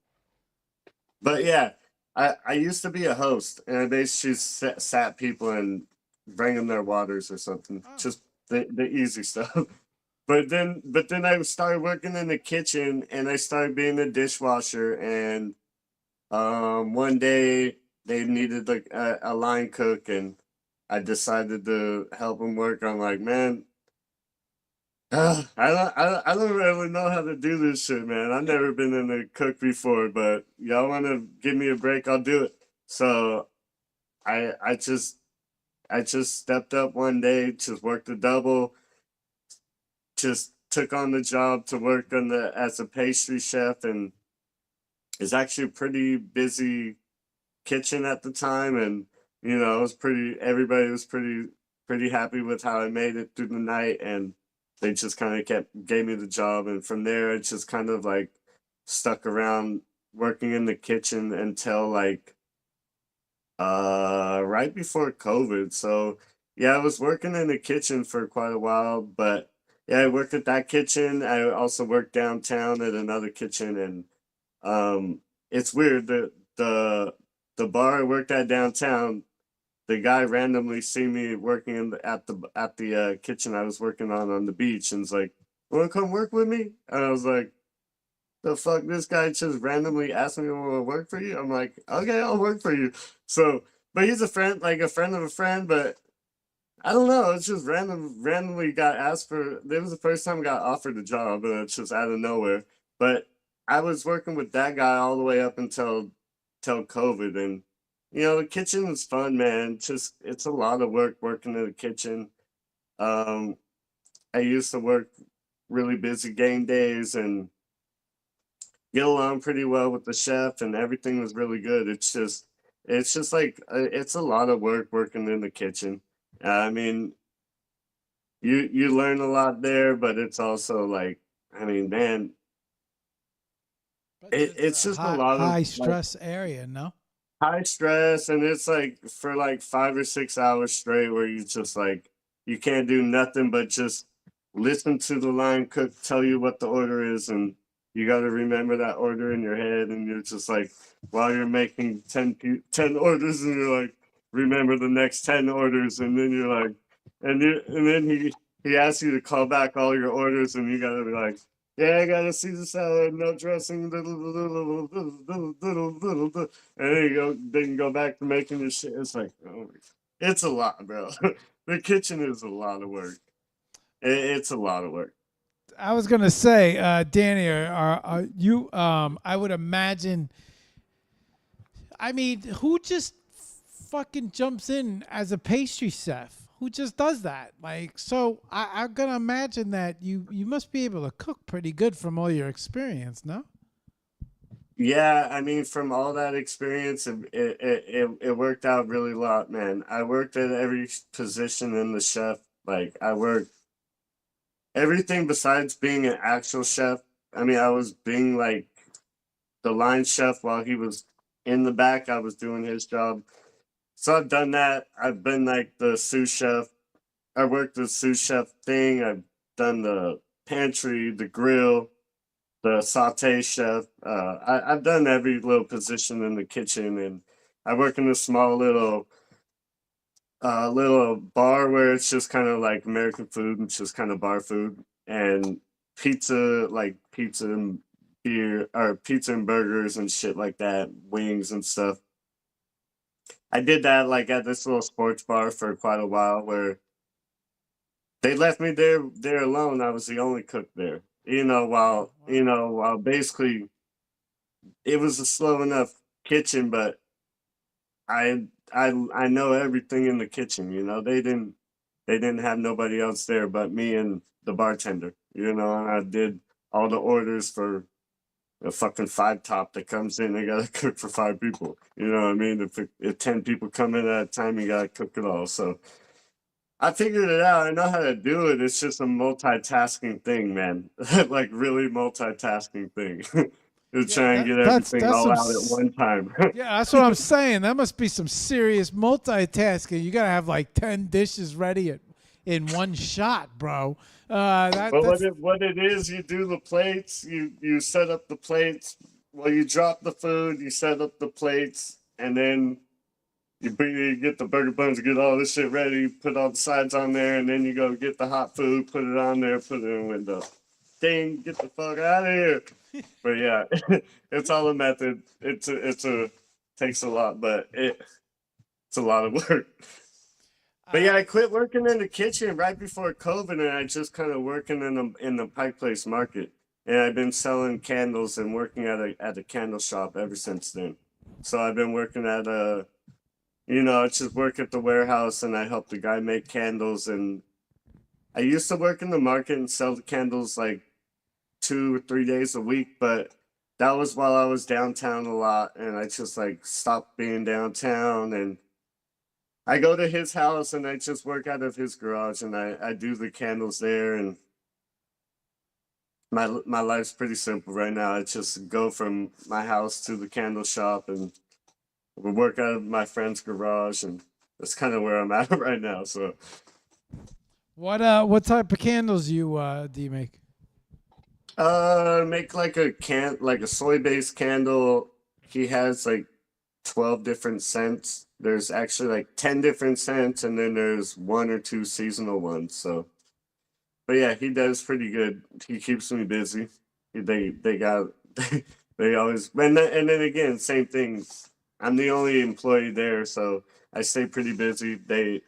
But yeah, I used to be a host, and I basically sat people and bring them their waters or something, Oh, just the easy stuff. But then I started working in the kitchen, and I started being a dishwasher. And one day they needed like a line cook, and I decided to help them work. I'm like, man, I don't really know how to do this shit, man. I've never been in a cook before, but y'all want to give me a break, I'll do it. So I just stepped up one day, just worked a double, just took on the job to work on the as a pastry chef, and it's actually a pretty busy kitchen at the time. And it was pretty everybody was pretty happy with how I made it through the night, and they just kind of kept gave me the job. And from there it just kind of like stuck around working in the kitchen until like right before COVID. So yeah, I was working in the kitchen for quite a while. But yeah, I worked at that kitchen. I also worked downtown at another kitchen. And it's weird that the bar I worked at downtown, the guy randomly see me working at the kitchen I was working on the beach, and was like, "Want to come work with me?" And I was like, "The fuck, this guy just randomly asked me to work for you." I'm like, "Okay, I'll work for you." So, but he's a friend, like a friend of a friend. But I don't know, it's just randomly got asked for. It was the first time I got offered a job, and it's just out of nowhere. But I was working with that guy all the way up until till COVID. And the kitchen is fun, man. Just it's a lot of work working in the kitchen. Um, I used to work really busy game days and get along pretty well with the chef, and everything was really good. It's just like it's a lot of work working in the kitchen. I mean, you learn a lot there, but it's also like, I mean, man, But it, it's it's a just a high lot of high like stress area, no? high stress. And it's like for like 5 or 6 hours straight where you just like you can't do nothing but just listen to the line cook tell you what the order is, and you got to remember that order in your head. And you're just like, while you're making 10 orders, and you're like, remember the next 10 orders. And then you're like, and then he asks you to call back all your orders, and you got to be like, yeah, I gotta see the salad, no dressing, and then you go back to making your shit. It's like, oh, it's a lot, bro. The kitchen is a lot of work. It's a lot of work. I was gonna say, Danny, are you? I would imagine. I mean, who just fucking jumps in as a pastry chef? Who just does that? Like, so I'm gonna imagine that you must be able to cook pretty good from all your experience, no? Yeah, I mean, from all that experience, it worked out really a lot, man. I worked at every position in the chef. Like, I worked everything besides being an actual chef. I mean, I was being like the line chef while he was in the back. I was doing his job. So I've done that. I've been like the sous chef. I worked the sous chef thing. I've done the pantry, the grill, the saute chef. I've done every little position in the kitchen. And I work in a small little bar where it's just kind of like American food. It's just kind of bar food and pizza, like pizza and beer, or pizza and burgers and shit like that, wings and stuff. I did that like at this little sports bar for quite a while, where they left me there alone. I was the only cook there. While Wow. basically it was a slow enough kitchen, but I know everything in the kitchen. You know, they didn't have nobody else there but me and the bartender. You know, and I did all the orders for a fucking five top that comes in. They gotta cook for five people. You know what I mean? If 10 people come in at a time, you gotta cook it all. So I figured it out. I know how to do it. It's just a multitasking thing, man. Like really multitasking thing. To Yeah, try and get everything that's all some. out at one time. Yeah, that's what I'm saying. That must be some serious multitasking. You gotta have like 10 dishes ready in one shot, bro. But That's what it is, you do the plates, you set up the plates. Well, you drop the food, you set up the plates, and then you get the burger buns, get all this shit ready, put all the sides on there, and then you go get the hot food, put it on there, put it in the window. Dang, get the fuck out of here! But yeah, it's all a method. It's a takes a lot, but it's a lot of work. But yeah, I quit working in the kitchen right before COVID, and I just kind of working in the Pike Place Market, and I've been selling candles and working at a candle shop ever since then. So I've been working at I just work at the warehouse, and I help the guy make candles. And I used to work in the market and sell the candles like 2 or 3 days a week, but that was while I was downtown a lot, and I just like stopped being downtown and I go to his house and I just work out of his garage and I do the candles there and my life's pretty simple right now. I just go from my house to the candle shop and we work out of my friend's garage and that's kind of where I'm at right now. So what type of candles do you make? make like a soy based candle. He has like 12 different scents. There's actually like 10 different scents and then there's one or two seasonal ones. So but yeah, he does pretty good. He keeps me busy. They got they always and then again same thing. I'm the only employee there, so I stay pretty busy.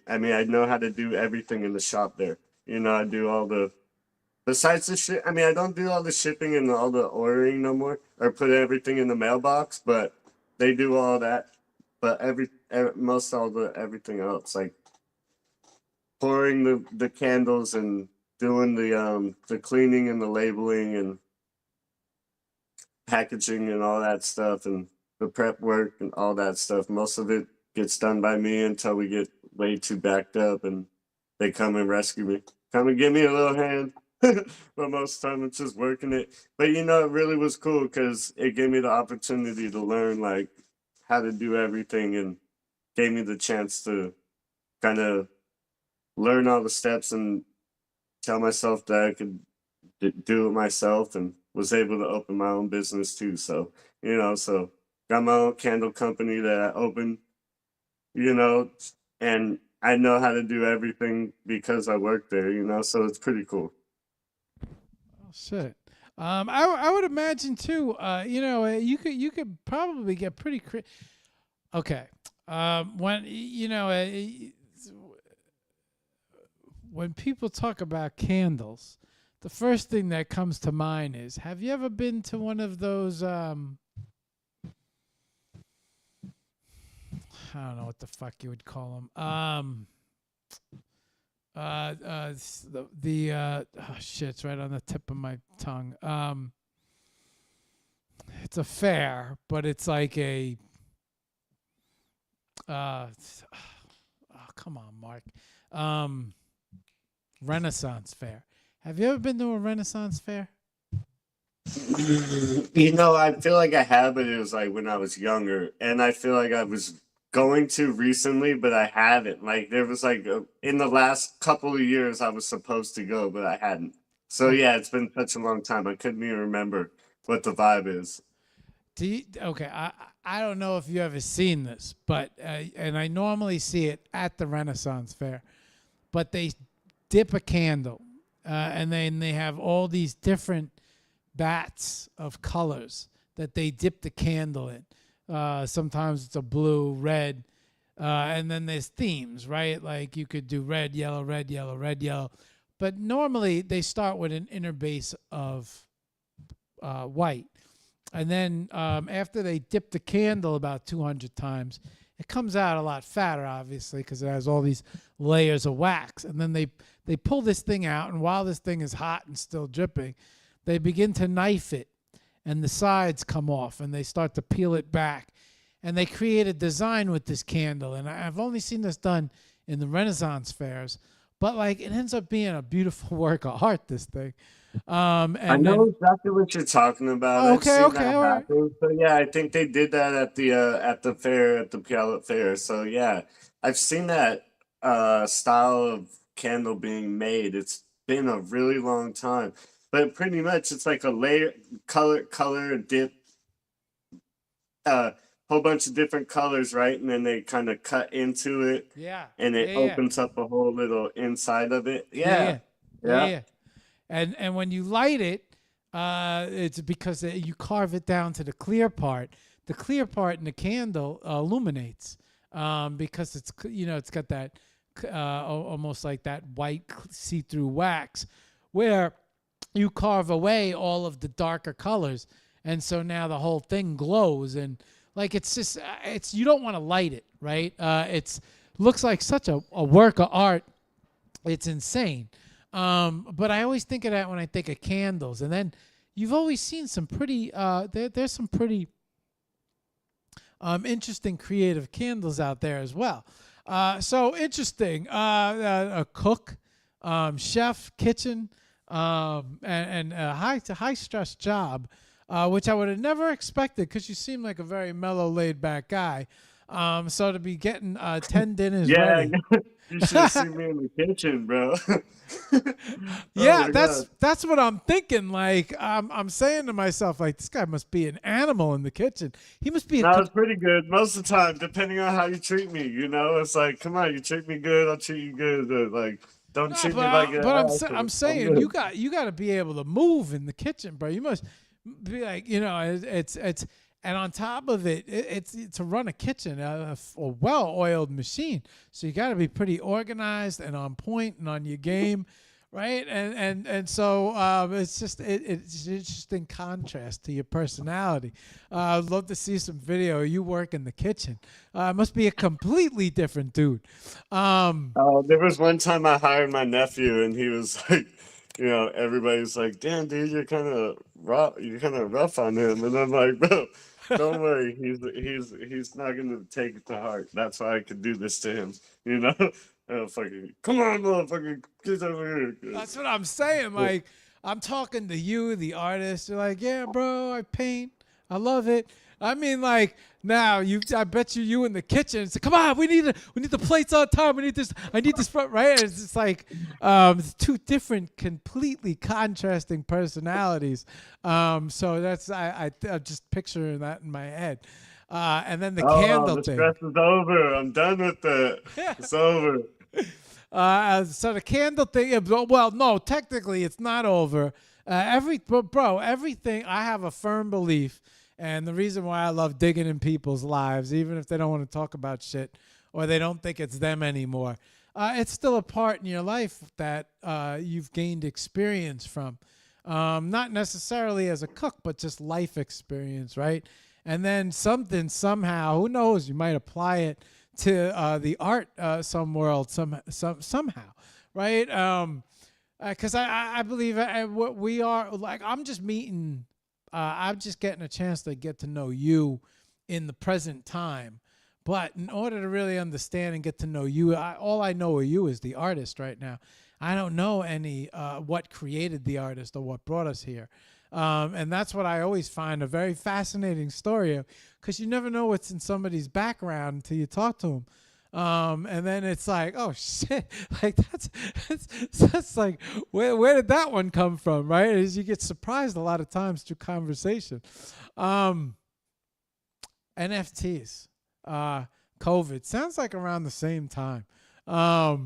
I mean, I know how to do everything in the shop there. You know, I do all the besides the shit. I mean, I don't do all the shipping and all the ordering no more, or put everything in the mailbox, but they do all that. But most all the everything else, like pouring the candles and doing the cleaning and the labeling and packaging and all that stuff and the prep work and all that stuff. Most of it gets done by me until we get way too backed up and they come and rescue me. Come and give me a little hand. But most of the time it's just working it. But you know, it really was cool because it gave me the opportunity to learn like how to do everything and gave me the chance to kind of learn all the steps and tell myself that I could do it myself and was able to open my own business too. So, so got my own candle company that I opened, you know, and I know how to do everything because I work there, so it's pretty cool. Oh shit. I would imagine too. You could probably get pretty. Okay. When when people talk about candles, the first thing that comes to mind is: have you ever been to one of those? I don't know what the fuck you would call them. Oh shit, it's right on the tip of my tongue. It's a fair, but it's like a oh, come on, Mark. Renaissance fair. Have you ever been to a Renaissance fair? I feel like I have, but it was like when I was younger, and I feel like I was going to recently, but I haven't. Like there was like in the last couple of years, I was supposed to go, but I hadn't. So Okay. yeah, it's been such a long time. I couldn't even remember what the vibe is. Okay, I don't know if you ever seen this, but and I normally see it at the Renaissance fair, but they dip a candle, and then they have all these different bats of colors that they dip the candle in. Sometimes it's a blue, red, and then there's themes, right? Like you could do red, yellow, red, yellow, red, yellow. But normally they start with an inner base of white. And then after they dip the candle about 200 times, it comes out a lot fatter, obviously, because it has all these layers of wax. And then they pull this thing out, and while this thing is hot and still dripping, they begin to knife it, and the sides come off, and they start to peel it back. And they create a design with this candle. And I've only seen this done in the Renaissance fairs, but like it ends up being a beautiful work of art, this thing. And I know exactly what you're talking about. Oh, I've okay, seen okay, that all right. happen. So yeah, I think they did that at the fair, at the Puyallup Fair. So yeah, I've seen that style of candle being made. It's been a really long time, but pretty much it's like a layer, color dip, whole bunch of different colors, right? And then they kind of cut into it, Yeah, and it yeah, yeah, opens up a whole little inside of it. yeah, Yeah, yeah, yeah, yeah. yeah. And when you light it, it's because you carve it down to the clear part. The clear part in the candle illuminates because it's got that almost like that white see-through wax where you carve away all of the darker colors, and so now the whole thing glows. And like it's just it's you don't want to light it, right? It's looks like such a work of art. It's insane. But I always think of that when I think of candles. And then you've always seen some pretty there's some pretty interesting creative candles out there as well. So interesting. A cook, chef, kitchen, and a high stress job, which I would have never expected because you seem like a very mellow, laid back guy. So to be getting 10 dinners Yeah, ready. you should have seen me in the kitchen, bro. Oh Yeah, my god. that's what I'm thinking. Like I'm saying to myself, like this guy must be an animal in the kitchen. He must be a No, it's pretty good most of the time, depending on how you treat me. You know, it's like, come on, you treat me good, I'll treat you good. Like, don't no, treat me like an ass. I'm I'm saying good. you got to be able to move in the kitchen, bro. You must be like it's and on top of it, it's to run a kitchen, a well-oiled machine. So you got to be pretty organized and on point and on your game, right? And so it's just it's just in contrast to your personality. I'd love to see some video of you work in the kitchen. Must be a completely different dude. There was one time I hired my nephew, and he was like, everybody's like, "Damn, dude, you're kind of rough on him," and I'm like, "Bro, don't worry, he's not gonna take it to heart. That's why I could do this to him, you know." Fucking, come on, motherfucker, get over here. That's what I'm saying. Like, I'm talking to you, the artist. You're like, yeah, bro, I paint. I love it. I mean, like, now I bet you in the kitchen. It's like, come on, we need the plates on time. We need this. I need this front, right? And it's just like it's two different, completely contrasting personalities. So that's I'm just picturing that in my head. And then the candle The thing. stress is over. I'm done with it. It's over. So the candle thing, well, no, technically it's not over. Everything, I have a firm belief, and the reason why I love digging in people's lives, even if they don't want to talk about shit or they don't think it's them anymore, it's still a part in your life that you've gained experience from. Not necessarily as a cook, but just life experience, right? And then something, somehow, who knows, you might apply it to the art somehow, right? Because I believe what we are, like, I'm just getting a chance to get to know you in the present time. But in order to really understand and get to know you, all I know of you is the artist right now. I don't know what created the artist or what brought us here. And that's what I always find a very fascinating story of, because you never know what's in somebody's background until you talk to them. And then it's like, oh shit, like that's like, where did that one come from, right? As you get surprised a lot of times through conversation. NFTs, COVID sounds like around the same time. How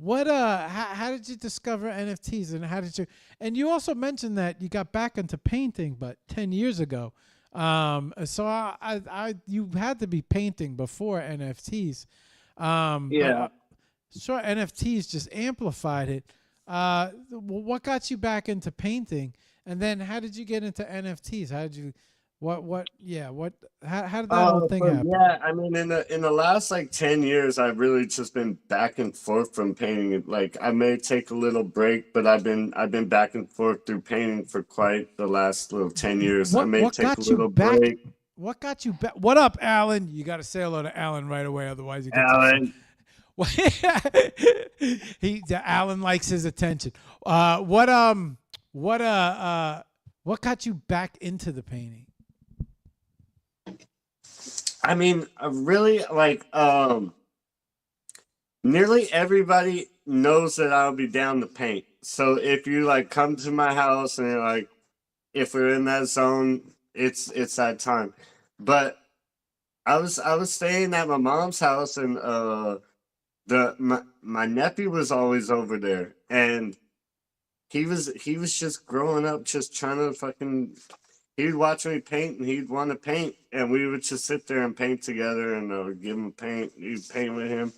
did you discover NFTs, and you also mentioned that you got back into painting, but 10 years ago. So you had to be painting before NFTs. Yeah. Sure, NFTs just amplified it. What got you back into painting, and then how did you get into NFTs? How did you Yeah, how did that whole thing So happen? yeah, I mean, in the last like 10 years, I've really just been back and forth from painting. Like I may take a little break, but I've been back and forth through painting for quite the last little 10 years. I may What take a got you little back? break. What got you back? What up, Alan? You got to say hello to Alan right away, otherwise he gets upset. Alan, Alan likes his attention. What what got you back into the painting? I mean, really, like, nearly everybody knows that I'll be down to paint. So if you like come to my house and you're like, if we're in that zone, it's that time. But I was staying at my mom's house and my nephew was always over there and he was just growing up just trying to fucking he'd watch me paint and he'd want to paint and we would just sit there and paint together and give him paint, he'd paint with him.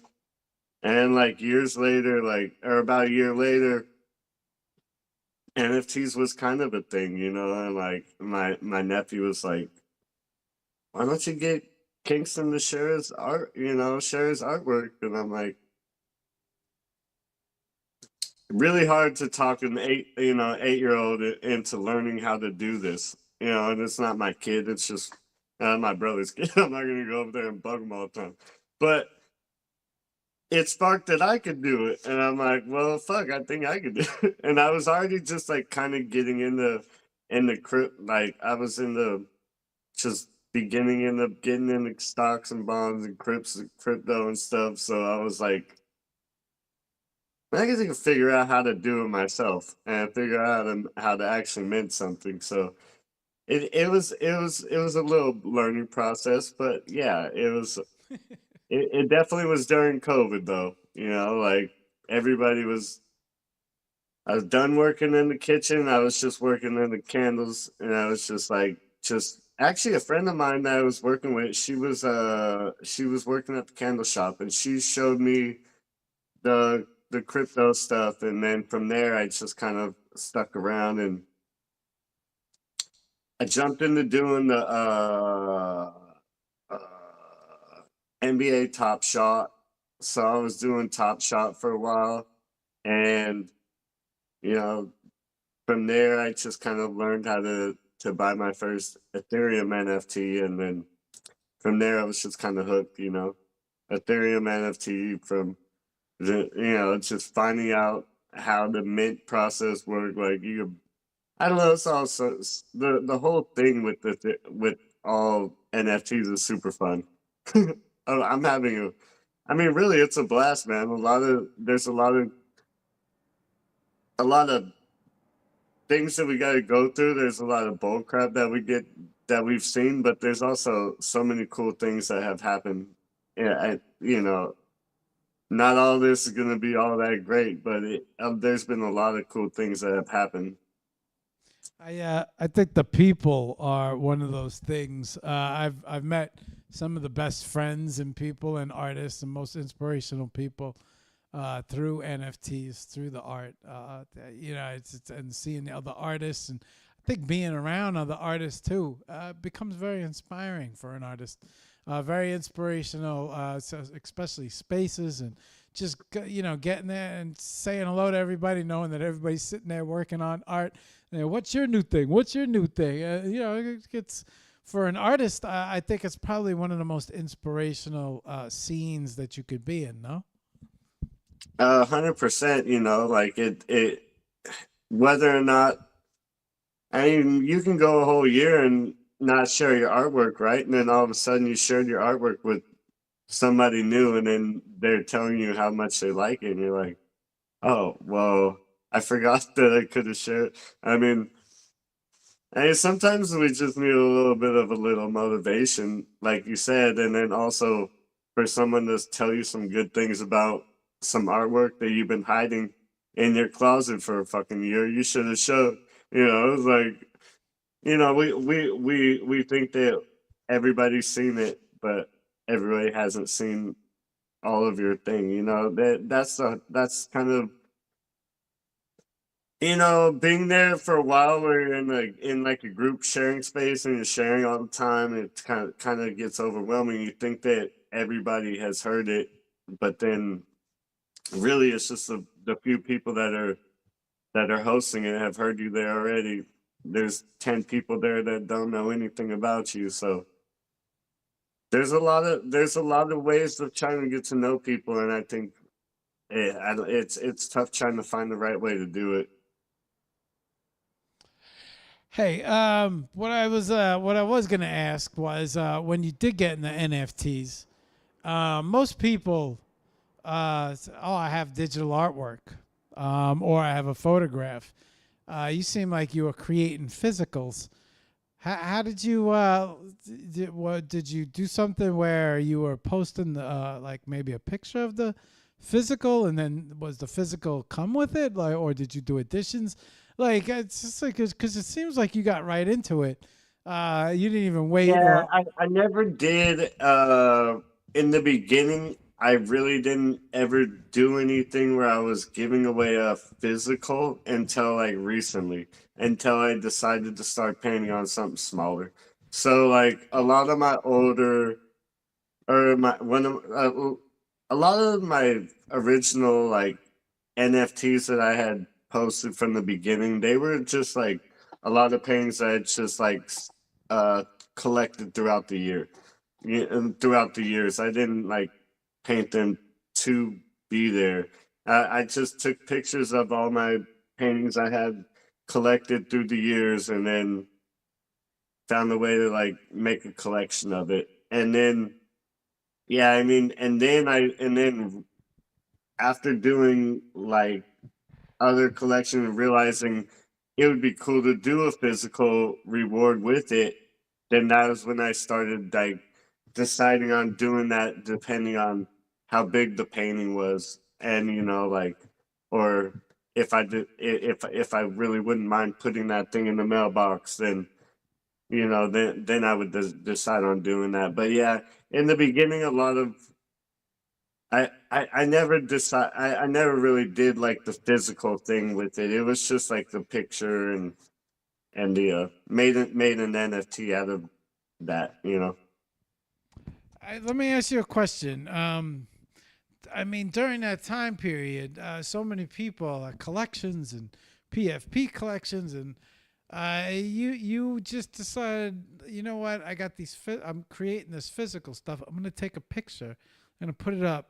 And like years later, like or about a year later, NFTs was kind of a thing, and like my nephew was like, why don't you get Kingston to share his art, share his artwork? And I'm like, really hard to talk an 8-year old into learning how to do this, and it's not my kid, it's just my brother's kid. I'm not gonna go over there and bug him all the time. But it sparked that I could do it. And I'm like, well, fuck, I think I could do it. And I was already just like kind of getting in the crypt, like I was in the just beginning into getting into stocks and bonds and crypto and stuff. So I was like, I guess I could figure out how to do it myself and figure out how to actually mint something. So it was a little learning process, but yeah, it definitely was during COVID though. Like everybody was. I was done working in the kitchen. I was just working in the candles, and I was just actually a friend of mine that I was working with. She was working at the candle shop, and she showed me the crypto stuff, and then from there I just kind of stuck around, and I jumped into doing the uh, NBA Top Shot. So I was doing Top Shot for a while, and you know, from there, I just kind of learned how to buy my first Ethereum NFT, and then from there, I was just kind of hooked. Ethereum NFT from just finding out how the mint process worked. Like I don't know. It's also the whole thing with all NFTs is super fun. I'm having I mean, really, it's a blast, man. There's a lot of things that we got to go through. There's a lot of bull crap that we've seen, but there's also so many cool things that have happened. Yeah, not all this is gonna be all that great, but there's been a lot of cool things that have happened. I think the people are one of those things. I've met some of the best friends and people and artists and most inspirational people through NFTs, through the art. It's and seeing the other artists, and I think being around other artists too becomes very inspiring for an artist. Very inspirational, so especially spaces and just getting there and saying hello to everybody, knowing that everybody's sitting there working on art. What's your new thing? What's your new thing? It's for an artist. I think it's probably one of the most inspirational scenes that you could be in. No. 100%. Like whether or not, I mean, you can go a whole year and not share your artwork, right? And then all of a sudden you shared your artwork with somebody new, and then they're telling you how much they like it, and you're like, oh, well, I forgot that I could have shared. I mean, sometimes we just need a little motivation, like you said, and then also for someone to tell you some good things about some artwork that you've been hiding in your closet for a fucking year. You should have showed. It's like we think that everybody's seen it, but everybody hasn't seen all of your thing. That's kind of Being there for a while where you're in like a group sharing space and you're sharing all the time, it kind of gets overwhelming. You think that everybody has heard it, but then really it's just the few people that are hosting it have heard you there already. There's 10 people there that don't know anything about you, so there's a lot of ways of trying to get to know people, and I think it's tough trying to find the right way to do it. Hey, what I was gonna ask was when you did get in the NFTs, most people, oh, I have digital artwork, or I have a photograph. You seem like you were creating physicals. How did you did you do something where you were posting like maybe a picture of the physical, and then was the physical come with it, like, or did you do additions? Like, it's just like because it seems like you got right into it. You didn't even wait, Yeah, or I never did. In the beginning, I really didn't ever do anything where I was giving away a physical until like recently, until I decided to start painting on something smaller. So like a lot of my older or my one of a lot of my original like NFTs that I had posted from the beginning, they were just like a lot of paintings that I just like uh collected throughout the year. Yeah, and throughout the years, I didn't like paint them to be there. I just took pictures of all my paintings I had collected through the years, and then found a way to like make a collection of it. And then, yeah, I mean, and then after doing like other collection and realizing it would be cool to do a physical reward with it, then that was when I started like deciding on doing that depending on how big the painting was, and like, or if I did if I really wouldn't mind putting that thing in the mailbox, then then I would decide on doing that. But yeah, in the beginning, a lot of I never decide I never really did like the physical thing with it. It was just like the picture, and the made an NFT out of that. let me ask you a question. I mean, during that time period, so many people collections and PFP collections, and you just decided, you know what? I got these. I'm creating this physical stuff. I'm gonna take a picture. I'm gonna put it up,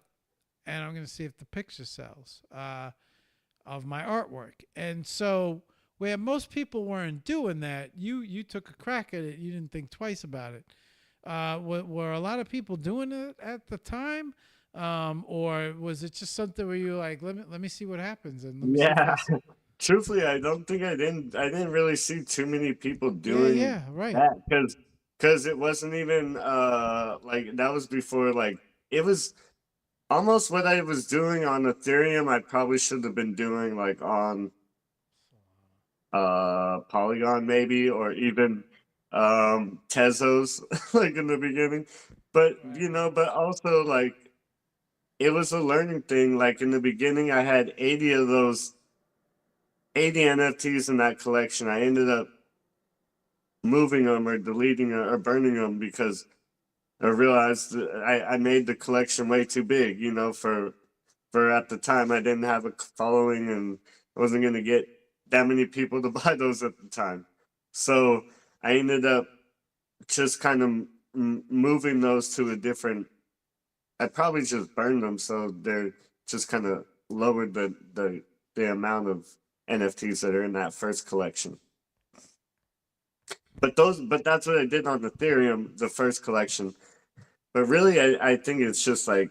and I'm gonna see if the picture sells of my artwork. And so, where most people weren't doing that, you took a crack at it. You didn't think twice about it. Were a lot of people doing it at the time, or was it just something where you like, let me see what happens, and let me see if Yeah. this. Truthfully, I don't think I didn't really see too many people Yeah, doing yeah, right. that, because it wasn't even like that was before, like, it was almost what I was doing on Ethereum. I probably should have been doing like on Polygon, maybe, or even Tezos like in the beginning. But Right. but also like it was a learning thing. Like in the beginning I had 80 of those 80 NFTs in that collection. I ended up moving them or deleting or burning them because I realized that I made the collection way too big, for at the time I didn't have a following, and I wasn't going to get that many people to buy those at the time. So I ended up just kind of moving those to a different. I probably just burned them, so they're just kind of lowered the amount of NFTs that are in that first collection. But that's what I did on Ethereum, the first collection. But really, I think it's just like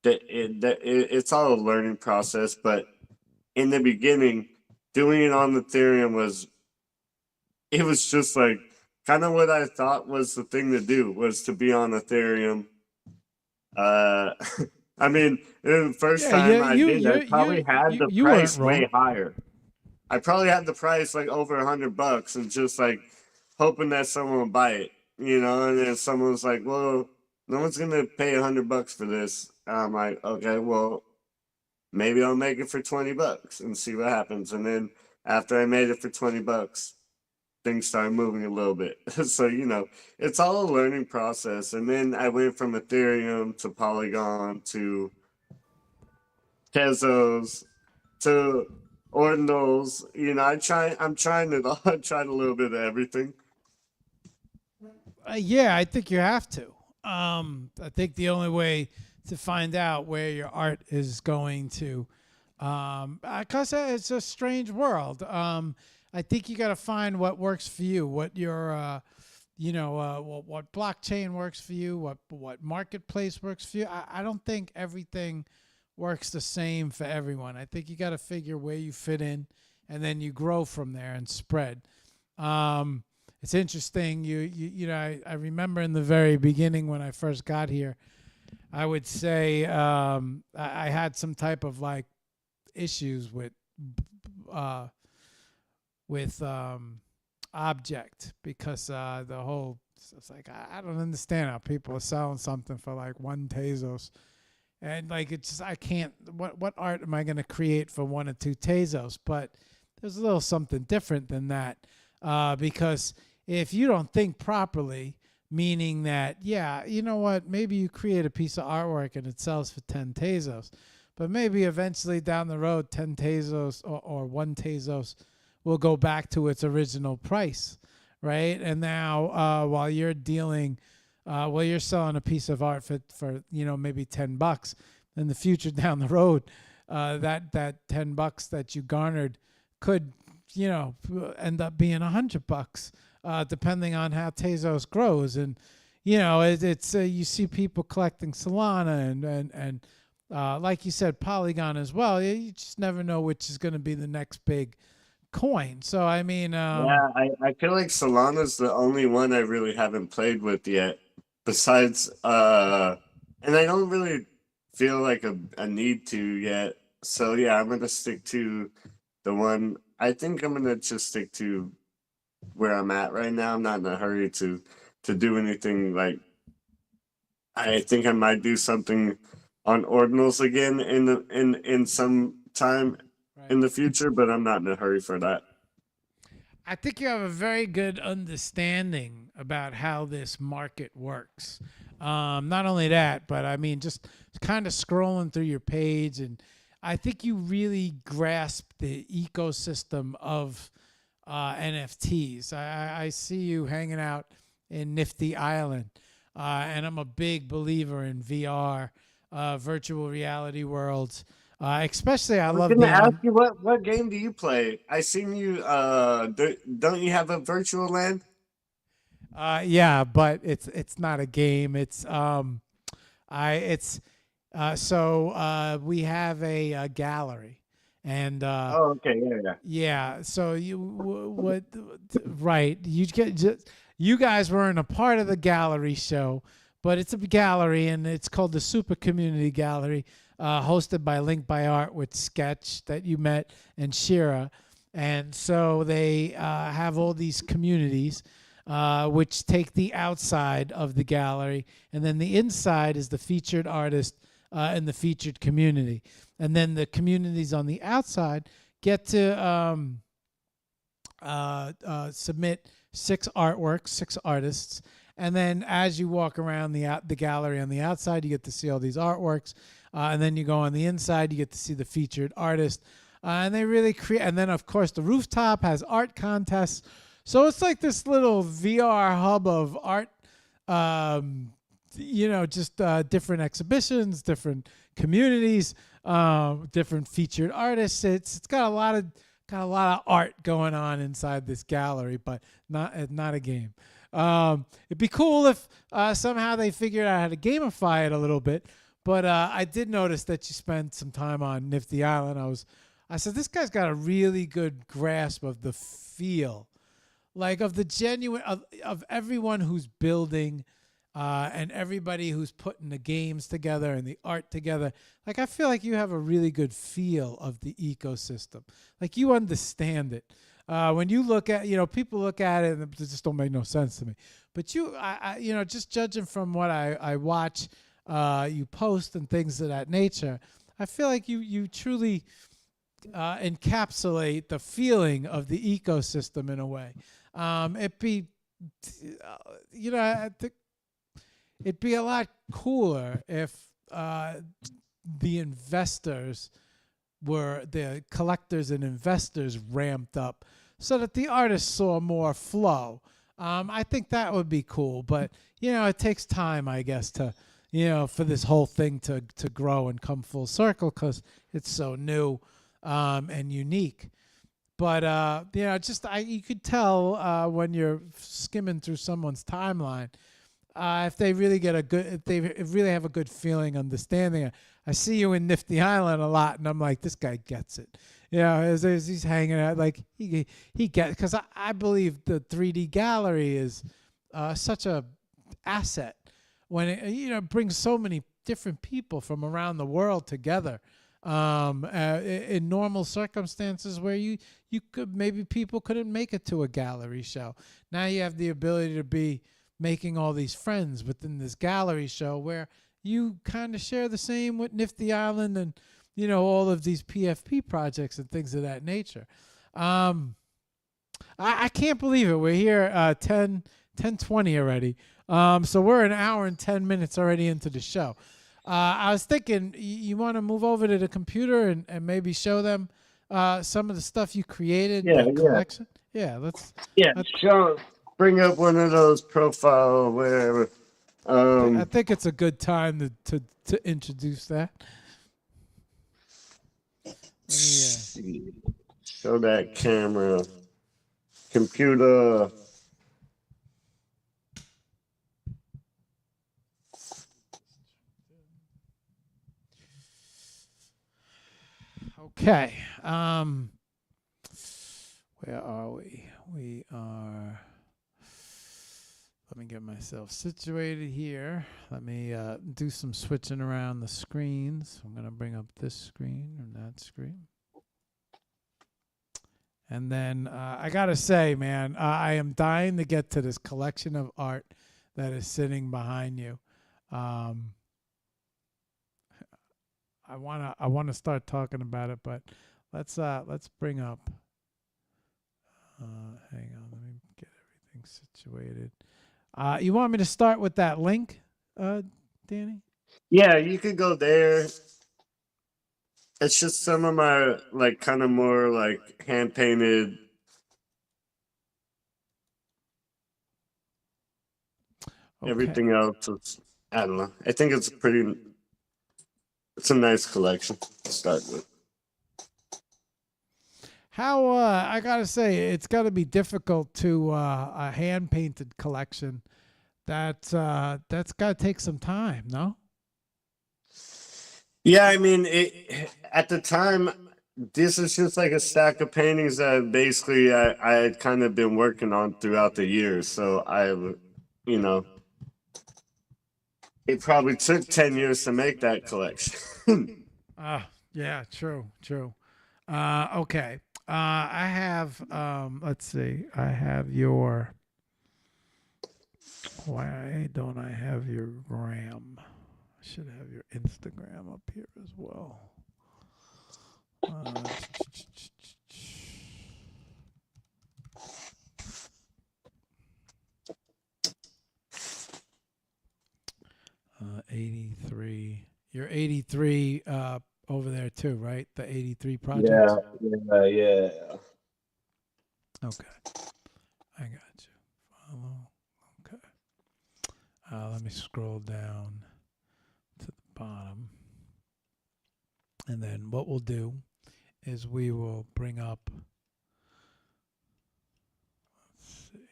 it's all a learning process. But in the beginning, doing it on Ethereum was just like kind of what I thought was the thing to do, was to be on Ethereum. Uh, I mean, the first Yeah, yeah. time I You did, I you probably you had you the you weren't price wrong. way higher. I probably had the price like over $100, and just like hoping that someone would buy it. And then someone was like, "Well, no one's gonna pay $100 for this." And I'm like, "Okay, well, maybe I'll make it for $20 and see what happens." And then After I made it for $20, things started moving a little bit. So, it's all a learning process. And then I went from Ethereum to Polygon to Tezos to Ordinals. I'm trying it all. I tried a little bit of everything. Yeah, I think you have to. I think the only way to find out where your art is going to, because it's a strange world. I think you got to find what works for you, what your, what blockchain works for you, what marketplace works for you. I don't think everything works the same for everyone. I think you got to figure where you fit in, and then you grow from there and spread. It's interesting. I remember in the very beginning when I first got here, I would say I had some type of like issues with object, because the whole, it's like I don't understand how people are selling something for like 1 Tezos. And like, it's just, I can't, what art am I going to create for 1 or 2 Tezos? But there's a little something different than that, because if you don't think properly, meaning that, yeah, you know what, maybe you create a piece of artwork and it sells for 10 Tezos, but maybe eventually down the road, 10 Tezos or 1 Tezos will go back to its original price, right? And now while you're dealing, you're selling a piece of art for maybe $10, in the future down the road, that $10 that you garnered could end up being $100, depending on how Tezos grows. And it's you see people collecting Solana and like you said, Polygon as well. You just never know which is going to be the next big coin. So I mean, Yeah, I feel like Solana's the only one I really haven't played with yet. Besides, and I don't really feel like a need to yet. So yeah, I'm gonna stick to the one. I think I'm gonna just stick to where I'm at right now. I'm not in a hurry to do anything. Like, I think I might do something on ordinals again in some time in the future, but I'm not in a hurry for that. I think you have a very good understanding about how this market works. Not only that, but I mean, just kind of scrolling through your page, and I think you really grasp the ecosystem of NFTs. I see you hanging out in Nifty Island, and I'm a big believer in VR, virtual reality worlds. Especially, I I was love gonna the ask you what game do you play? I seen you. Don't you have a virtual land? yeah, but it's not a game. It's we have a gallery, and Oh, okay, yeah, yeah. yeah. So what? Right? You guys weren't a part of the gallery show, but it's a gallery, and it's called the Super Community Gallery, hosted by Link by Art with Sketch that you met and Shira, and so they have all these communities. Which take the outside of the gallery, and then the inside is the featured artist and the featured community. And then the communities on the outside get to submit 6 artworks, 6 artists. And then as you walk around the gallery on the outside, you get to see all these artworks. And then you go on the inside, you get to see the featured artist. And they really create. And then, of course, the rooftop has art contests. So it's like this little VR hub of art, just different exhibitions, different communities, different featured artists. It's got a lot of art going on inside this gallery, but not a game. It'd be cool if somehow they figured out how to gamify it a little bit. But I did notice that you spent some time on Nifty Island. I said, this guy's got a really good grasp of the feel. Like of the genuine of everyone who's building and everybody who's putting the games together and the art together. Like, I feel like you have a really good feel of the ecosystem. Like, you understand it. When you look at, people look at it and it just don't make no sense to me. But just judging from what I watch, you post and things of that nature, I feel like you truly encapsulate the feeling of the ecosystem in a way. It'd be, I think it'd be a lot cooler if the investors the collectors and investors ramped up so that the artists saw more flow. I think that would be cool, but it takes time, I guess, to for this whole thing to grow and come full circle because it's so new and unique. But you could tell when you're skimming through someone's timeline if they really if they really have a good feeling, understanding. I see you in Nifty Island a lot, and I'm like, this guy gets it. As he's hanging out, like he gets, because I believe the 3D gallery is such a asset when it brings so many different people from around the world together. In normal circumstances where you could, maybe people couldn't make it to a gallery show. Now you have the ability to be making all these friends within this gallery show where you kind of share the same with Nifty Island and all of these PFP projects and things of that nature. I can't believe it. We're here 10:20 already. So we're an hour and 10 minutes already into the show. I was thinking you want to move over to the computer and maybe show them some of the stuff you created, the collection. Yeah, let's show. Bring up one of those profile where. I think it's a good time to introduce that. Show that camera. Computer. Okay. Where are we? We are. Let me get myself situated here. Let me do some switching around the screens. I'm going to bring up this screen and that screen. And then I got to say, man, I am dying to get to this collection of art that is sitting behind you. I want to start talking about it, but let's bring up. Hang on, let me get everything situated. You want me to start with that link, Danny? Yeah, you could go there. It's just some of my kind of more hand painted. Okay. Everything else is, I don't know. I think it's a nice collection to start with. How I gotta say, it's got to be difficult to a hand painted collection. That's got to take some time, no? Yeah, I mean, at the time, this is just like a stack of paintings that basically I had kind of been working on throughout the years. So it probably took 10 years to make that collection. Yeah, true. Okay. I have, let's see, I have your, why don't I have your gram? I should have your Instagram up here as well. 83. You're 83 over there too, right? The 83 project. Yeah. Okay, I got you. Follow. Okay. Let me scroll down to the bottom, and then what we'll do is we will bring up. Let's see.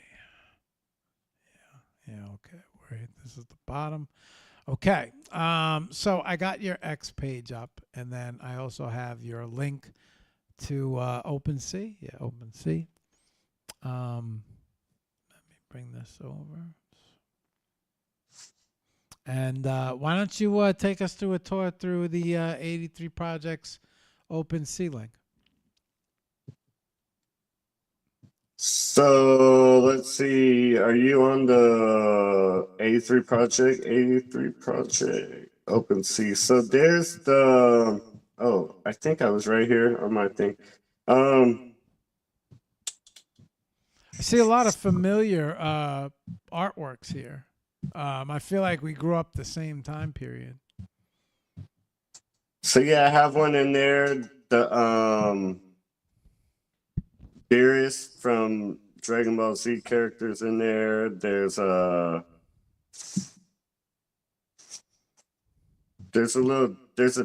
Yeah. Okay. Wait. This is the bottom. Okay, so I got your X page up, and then I also have your link to OpenSea. Yeah, OpenSea. Let me bring this over. And why don't you take us through a tour through the 83 Projects OpenSea link? So let's see. Are you on the 83 project? 83 project OpenSea. So there's the Oh, I think I was right here on my thing. Um, I see a lot of familiar artworks here. I feel like we grew up the same time period. so yeah, I have one in there. The Beerus from Dragon Ball Z characters in there. There's a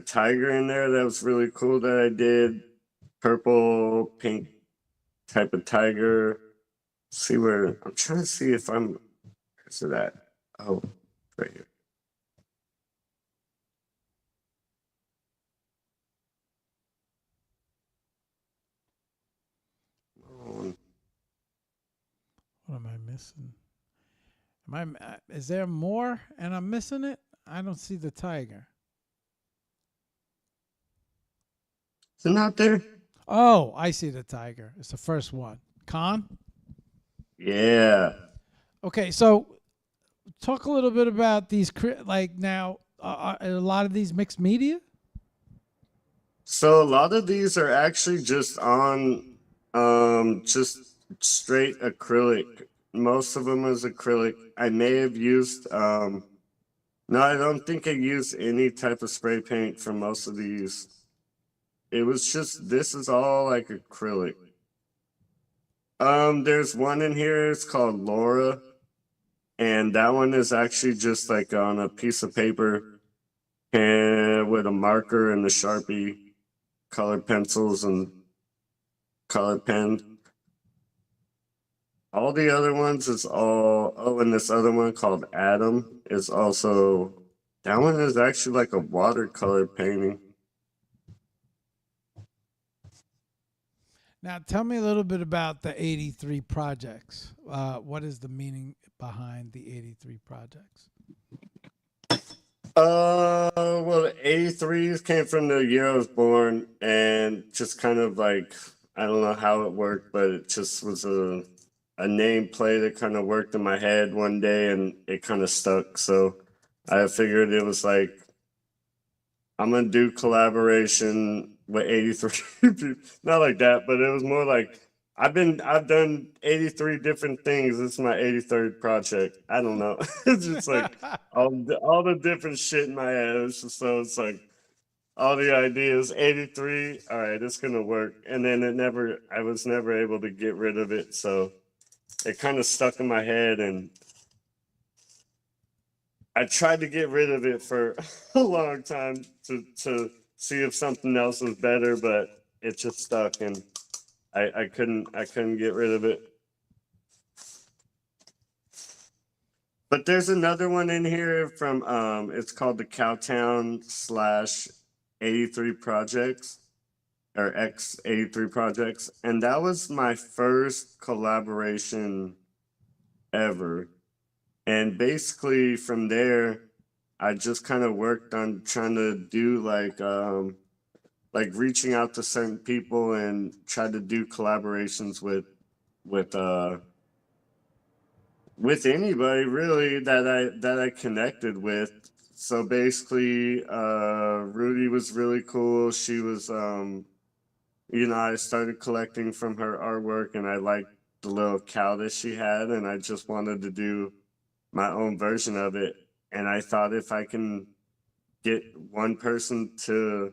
tiger in there that was really cool that I did. Purple, pink type of tiger. See where I'm trying to see if I'm where's it at? Oh, right here. What am I missing? Is there more and I'm missing it? I don't see the tiger. Is it not there? Oh, I see the tiger. It's the first one. Khan? Yeah. Okay, so talk a little bit about these, like now, are a lot of these mixed media? So a lot of these are actually just on just straight acrylic. Most of them is acrylic. I may have used no, I don't think I used any type of spray paint for most of these. It was just this is all like acrylic. There's one in here, it's called Laura, and that one is actually just like on a piece of paper and with a marker and a Sharpie, colored pencils and colored pen. All the other ones is all and this other one called Adam is also that one is actually like a watercolor painting. Now, tell me a little bit about the 83 projects. What is the meaning behind the 83 projects? Well, the 83s came from the year I was born, and just kind of like I don't know how it worked, but it just was a name play that kind of worked in my head one day, and it kind of stuck. So I figured it was like I'm gonna do collaboration with 83 people. Not like that, but it was more like I've done 83 different things. This is my 83rd project. I don't know. It's just like all the different shit in my head. It's just so it's like all the ideas. 83. All right, it's gonna work. And then I was never able to get rid of it. So it kind of stuck in my head, and I tried to get rid of it for a long time to see if something else was better, but it just stuck, and I couldn't get rid of it. But there's another one in here from it's called the Cowtown / 83 projects or X 83 projects, and that was my first collaboration ever. And basically from there, I just kind of worked on trying to do like reaching out to certain people and try to do collaborations with with anybody really that I connected with. So basically, Rudy was really cool. She was I started collecting from her artwork, and I liked the little cow that she had, and I just wanted to do my own version of it. And I thought if I can get one person to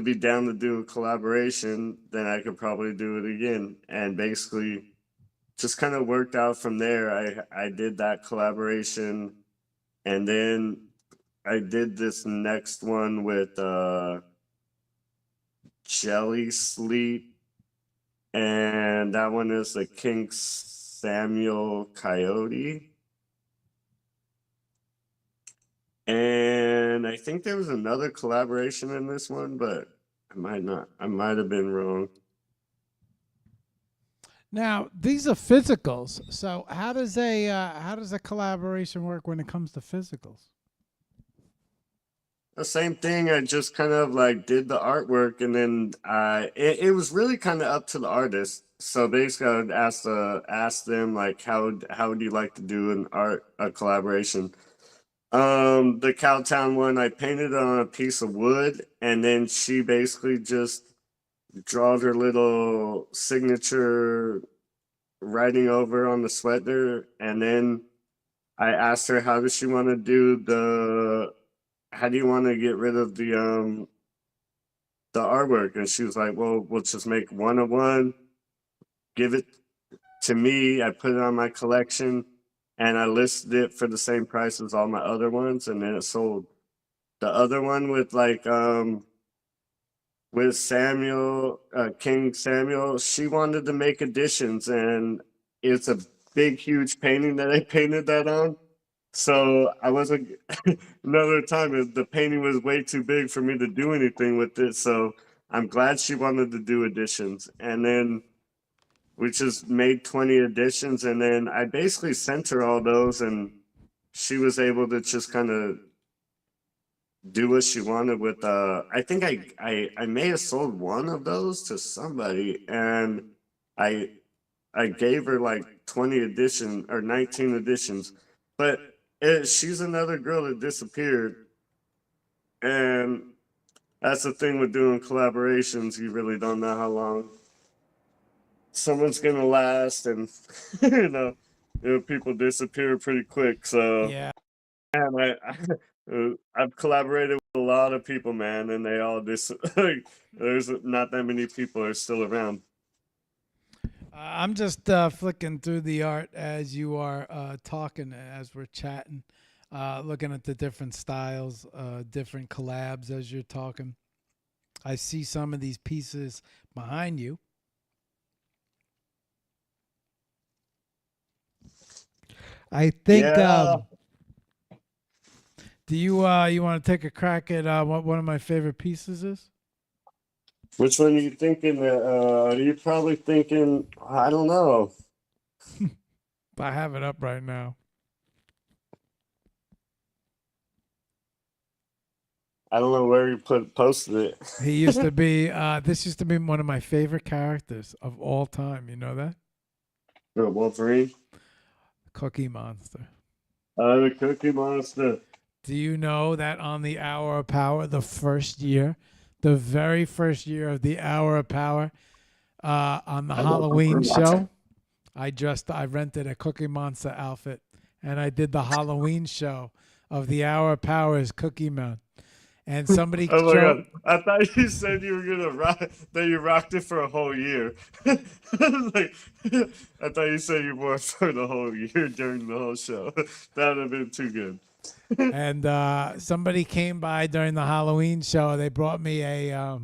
be down to do a collaboration, then I could probably do it again. And basically just kind of worked out from there. I did that collaboration, and then I did this next one with Jelly Sleep, and that one is the King Samuel Coyote. And I think there was another collaboration in this one, but I might have been wrong. Now, these are physicals. So how does a collaboration work when it comes to physicals? The same thing. I just kind of like did the artwork, and then it was really kind of up to the artist. So basically, I would ask them like, how would you like to do a collaboration? The Cowtown one, I painted it on a piece of wood, and then she basically just drawed her little signature writing over on the sweater, and then I asked her how does she want to do how do you want to get rid of the artwork, and she was like, well, we'll just make one of one, give it to me. I put it on my collection, and I listed it for the same price as all my other ones, and then it sold. The other one with Samuel, King Samuel, she wanted to make additions, and it's a big, huge painting that I painted that on. So I wasn't, another time, the painting was way too big for me to do anything with it. So I'm glad she wanted to do additions. And then we just made 20 additions, and then I basically sent her all those, and she was able to just kind of do what she wanted with I think I may have sold one of those to somebody, and I I gave her like 20 edition or 19 editions, but she's another girl that disappeared, and that's the thing with doing collaborations. You really don't know how long someone's gonna last, and people disappear pretty quick. So Yeah. man, I've collaborated with a lot of people, man, and they all like, there's not that many people are still around. I'm just flicking through the art as you are talking, as we're chatting, looking at the different styles, different collabs as you're talking. I see some of these pieces behind you. I think. Yeah. Do you want to take a crack at what one of my favorite pieces is? Which one are you thinking? Are you probably thinking? I don't know. I have it up right now. I don't know where you posted it. He used to be. This used to be one of my favorite characters of all time. You know that? Wolverine. Cookie Monster. The Cookie Monster. Do you know that on the Hour of Power, the very first year of the Hour of Power, on the Halloween show, I rented a Cookie Monster outfit, and I did the Halloween show of the Hour of Power as Cookie Man. And somebody Oh my god! I thought you said you were gonna rock that you rocked it for a whole year. Like, I thought you said you wore it for the whole year during the whole show. That would have been too good. And somebody came by during the Halloween show. They brought me a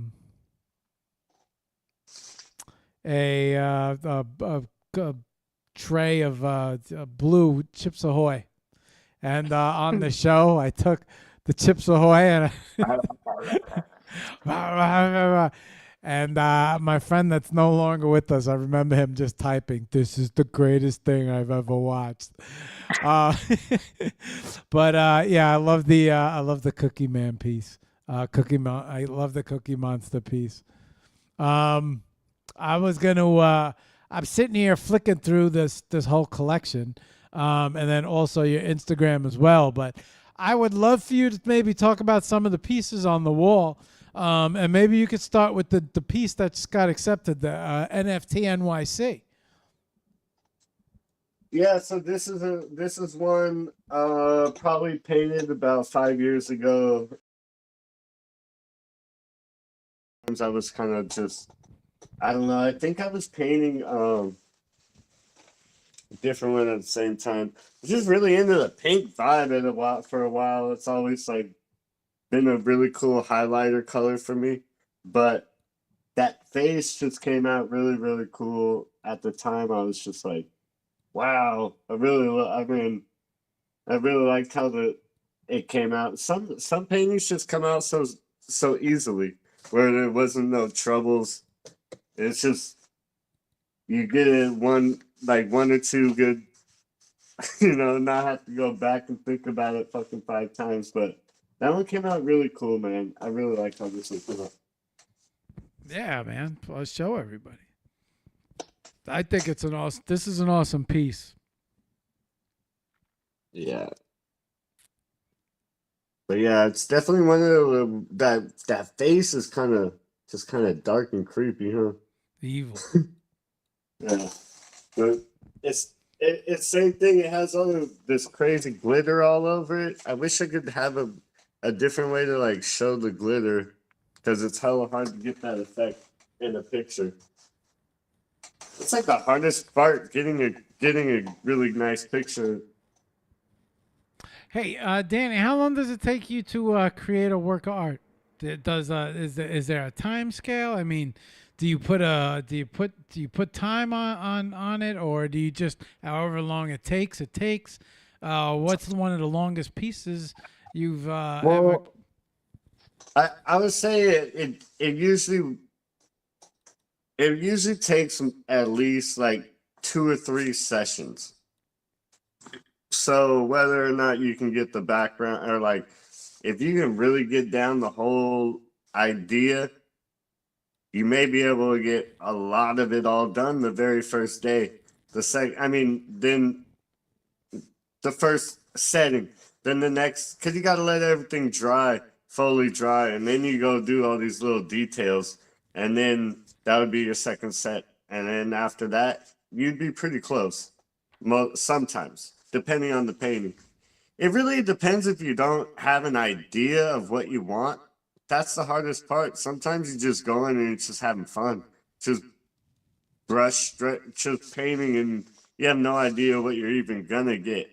tray of blue Chips Ahoy, and on the show I took the Chips Ahoy and and my friend that's no longer with us, I remember him just typing, "This is the greatest thing I've ever watched." But yeah, I love the Cookie Man piece. I love the Cookie Monster piece. I'm sitting here flicking through this whole collection, and then also your Instagram as well. But I would love for you to maybe talk about some of the pieces on the wall, and maybe you could start with the piece that just got accepted, the NFT NYC. Yeah, so this is one probably painted about 5 years ago. I was kind of just, I don't know. I think I was painting a different one at the same time. I was just really into the pink vibe for a while. It's always like been a really cool highlighter color for me. But that face just came out really, really cool. At the time, I was just like, wow, I really liked how it came out. Some paintings just come out so easily, where there wasn't no troubles. It's just you get it one or two good, not have to go back and think about it fucking 5 times. But that one came out really cool, man. I really like how this one came out. Yeah, man. I'll show everybody. I think this is an awesome piece. Yeah. But yeah, it's definitely one of that face is kind of just kind of dark and creepy, huh? Evil. Yeah, but it's same thing. It has all of this crazy glitter all over it. I wish I could have a different way to like show the glitter because it's hella hard to get that effect in a picture. It's like the hardest part getting a really nice picture. Hey, Danny, how long does it take you to create a work of art? Does is there a time scale? I mean, do you put time on it, or do you just however long it takes it takes? What's one of the longest pieces you've ever? Well, I would say it usually takes at least like 2 or 3 sessions. So whether or not you can get the background or like if you can really get down the whole idea, you may be able to get a lot of it all done the very first day. Then the first setting, then the next, because you got to let everything dry, fully dry, and then you go do all these little details, and then that would be your second set, and then after that, you'd be pretty close. Sometimes, depending on the painting. It really depends if you don't have an idea of what you want. That's the hardest part. Sometimes you just go in and you're just having fun. Just just painting, and you have no idea what you're even gonna get.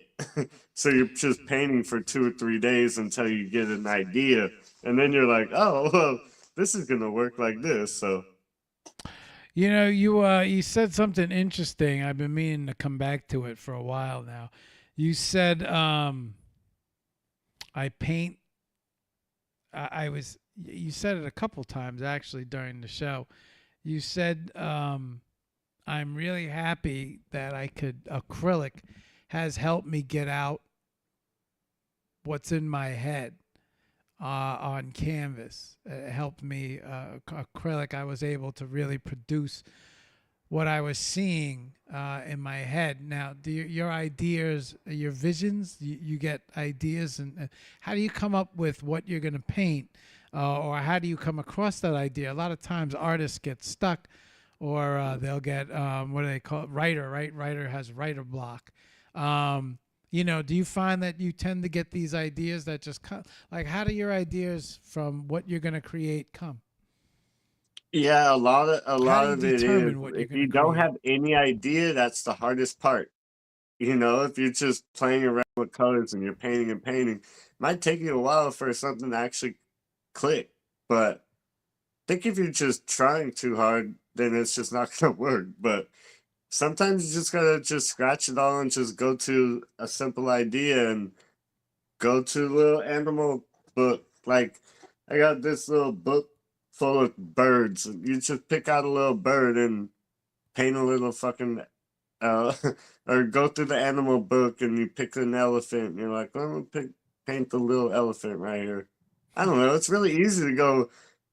So you're just painting for 2 or 3 days until you get an idea, and then you're like, oh, well, this is gonna work like this. So You know, you said something interesting. I've been meaning to come back to it for a while now. You said I paint. I was. You said it a couple times actually during the show. You said I'm really happy that I could acrylic has helped me get out what's in my head on canvas. It helped me acrylic. I was able to really produce what I was seeing in my head. Now, your ideas, your visions, you get ideas, and how do you come up with what you're going to paint, or how do you come across that idea? A lot of times, artists get stuck, or they'll get what do they call it? Writer, right? Writer has writer block. Do you find that you tend to get these ideas that just come? Like, how do your ideas from what you're going to create come? yeah, a How lot do you of it is determine what you're if going to you don't create? have any idea, that's the hardest part. If you're just playing around with colors and you're painting and painting, it might take you a while for something to actually click. But I think if you're just trying too hard, then it's just not gonna work. But sometimes you just gotta just scratch it all and just go to a simple idea and go to a little animal book. Like I got this little book full of birds. You just pick out a little bird and paint a little fucking uh, or go through the animal book and you pick an elephant and you're like, I'm gonna paint the little elephant right here. I don't know. It's really easy to go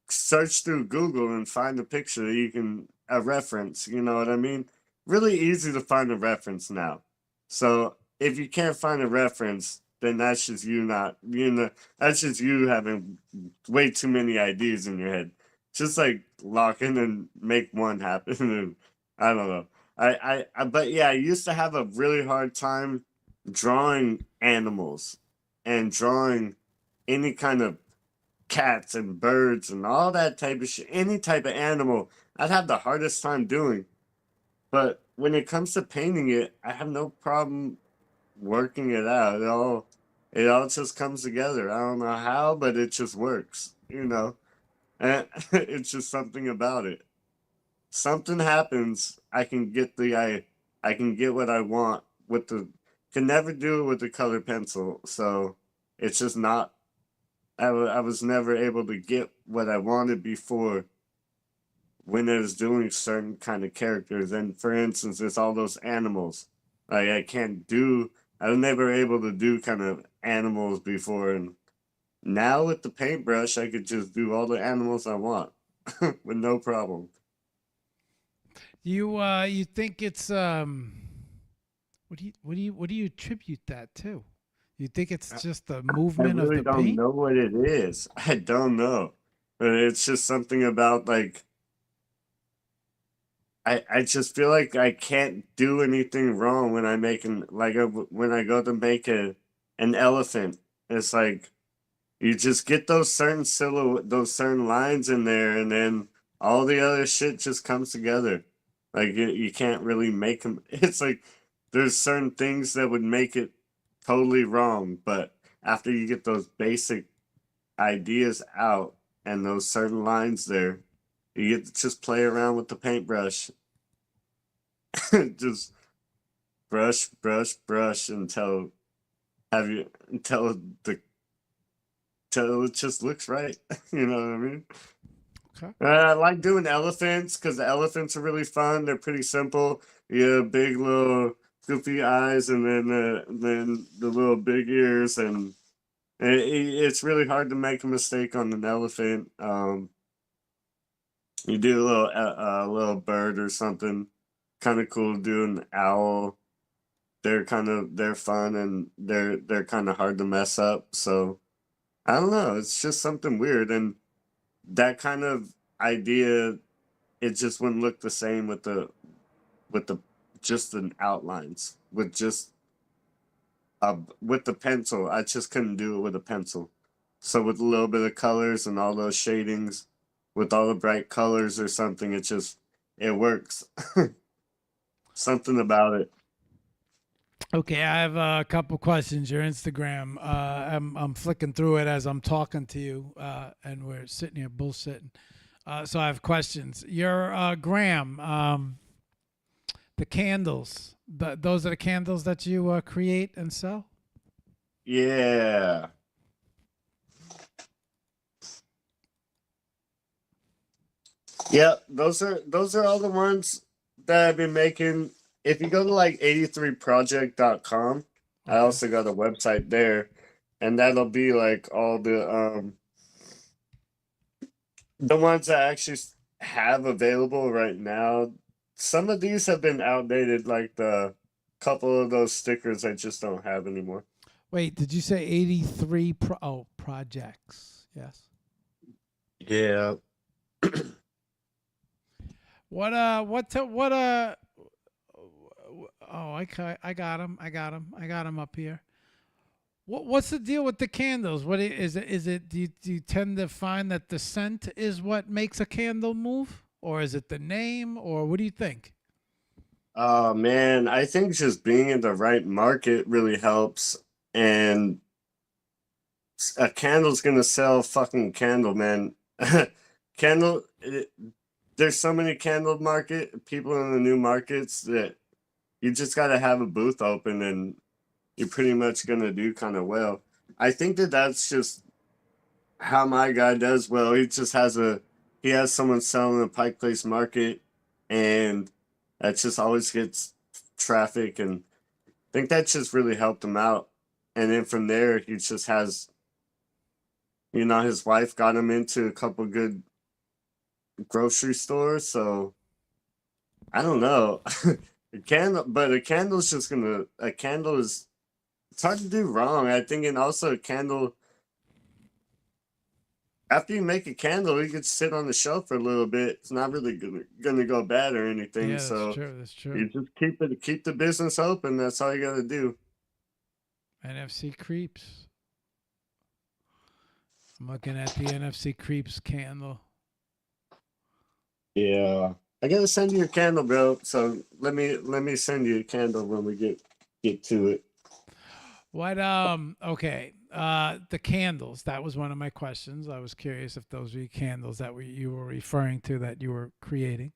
search through Google and find a picture that you can a reference. You know what I mean? Really easy to find a reference now. So if you can't find a reference, then that's just you not that's just you having way too many ideas in your head. Just like lock in and make one happen. And I don't know. But yeah, I used to have a really hard time drawing animals and drawing any kind of cats and birds and all that type of shit, any type of animal. I'd have the hardest time doing. But when it comes to painting it, I have no problem working it out. It all just comes together. I don't know how, but it just works. And it's just something about it. Something happens, I can get what I want with the can never do it with the colored pencil. So it's just not I was never able to get what I wanted before when I was doing certain kind of characters. And for instance, there's all those animals. Like I was never able to do kind of animals before, and now with the paintbrush I could just do all the animals I want with no problem. You think it's what do you attribute that to? You think it's just the I movement of really the don't paint? know what it is. I don't know. But it's just something about like I just feel like I can't do anything wrong when I make when I go to make an elephant. It's like you just get those certain silhouette, those certain lines in there, and then all the other shit just comes together. Like you can't really make them. It's like there's certain things that would make it totally wrong, but after you get those basic ideas out and those certain lines there, you get to just play around with the paintbrush, just brush, brush, brush until the till it just looks right. You know what I mean? Okay. I like doing elephants because the elephants are really fun. They're pretty simple. You have big little goofy eyes, and then the little big ears, and it's really hard to make a mistake on an elephant. You do a little bird or something, kind of cool. Do an owl. They're fun, and they're kind of hard to mess up. So I don't know. It's just something weird, and that kind of idea, it just wouldn't look the same with the just the outlines with the pencil. I just couldn't do it with a pencil. So with a little bit of colors and all those shadings, with all the bright colors or something, it works. Something about it. Okay, I have a couple questions. Your Instagram. I'm flicking through it as I'm talking to you, and we're sitting here bullshitting. So I have questions. Your gram, the candles. Those are the candles that you create and sell. Yeah. Yep, those are all the ones that I've been making. If you go to like 83project.com, I Okay. also got a website there, and that'll be like all the ones I actually have available right now. Some of these have been outdated, like the couple of those stickers I just don't have anymore. Wait, did you say 83 projects? Yes. Yeah. Oh, I got him. I got him up here. What's the deal with the candles? What is it? Do you tend to find that the scent is what makes a candle move, or is it the name, or what do you think? Oh man, I think just being in the right market really helps. And a candle's gonna sell a fucking candle, man. Candle, there's so many candle market people in the new markets that you just gotta have a booth open, and you're pretty much gonna do kind of well. I think that that's just how my guy does well. He has someone selling a Pike Place Market, and that just always gets traffic, and I think that just really helped him out. And then from there, he just has, his wife got him into a couple good grocery stores. So I don't know. A candle is, it's hard to do wrong. I think, and also a candle, after you make a candle, you can sit on the shelf for a little bit. It's not really gonna go bad or anything. Yeah, that's So true. That's you true. just keep the business open. That's all you gotta do. NFC creeps. I'm looking at the NFC creeps candle. Yeah. I gotta send you a candle, bro. So let me send you a candle when we get to it. What okay. The candles. That was one of my questions. I was curious if those were candles that you were referring to that you were creating.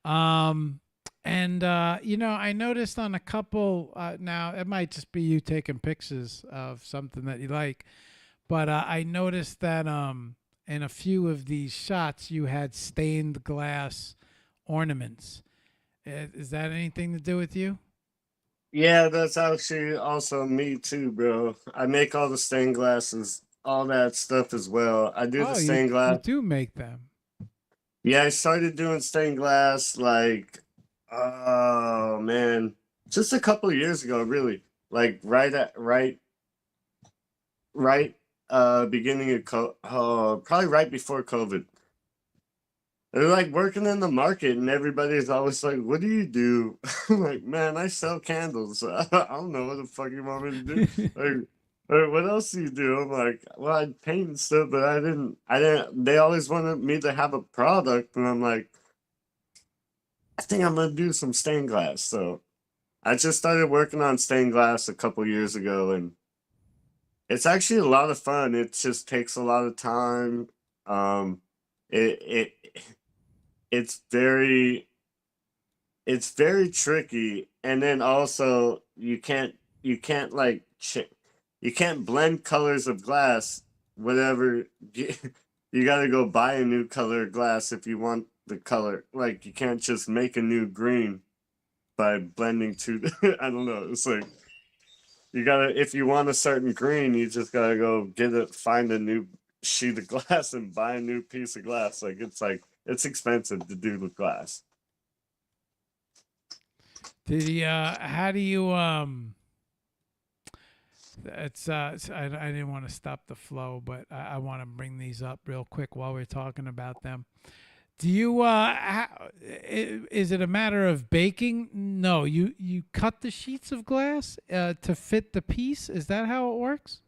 And I noticed on a couple now it might just be you taking pictures of something that you like, but I noticed that in a few of these shots you had stained glass ornaments. Is that anything to do with you? Yeah, that's actually also me too, bro. I make all the stained glasses, all that stuff as well. I do the Oh, you stained you glass. do make them. Yeah, I started doing stained glass like, oh man, just a couple of years ago, really. Like right right beginning of probably right before COVID. They're like working in the market, and everybody's always like, "What do you do?" I'm like, "Man, I sell candles. I don't know what the fuck you want me to do. Like, what else do you do?" I'm like, "Well, I paint and stuff, but I didn't. I didn't. They always wanted me to have a product, and I'm like, I think I'm gonna do some stained glass." So I just started working on stained glass a couple years ago, and it's actually a lot of fun. It just takes a lot of time. Um, it it's very it's very tricky, and then also you can't like you can't blend colors of glass. Whatever you, you got to go buy a new color of glass if you want the color. Like you can't just make a new green by blending two. I don't know. It's like you gotta if you want a certain green, you just gotta go get it, find a new sheet of glass, and buy a new piece of glass. Like it's expensive to do with glass. Did he? How do you? I didn't want to stop the flow, but I want to bring these up real quick while we're talking about them. Do you? Is it a matter of baking? No, you cut the sheets of glass to fit the piece. Is that how it works?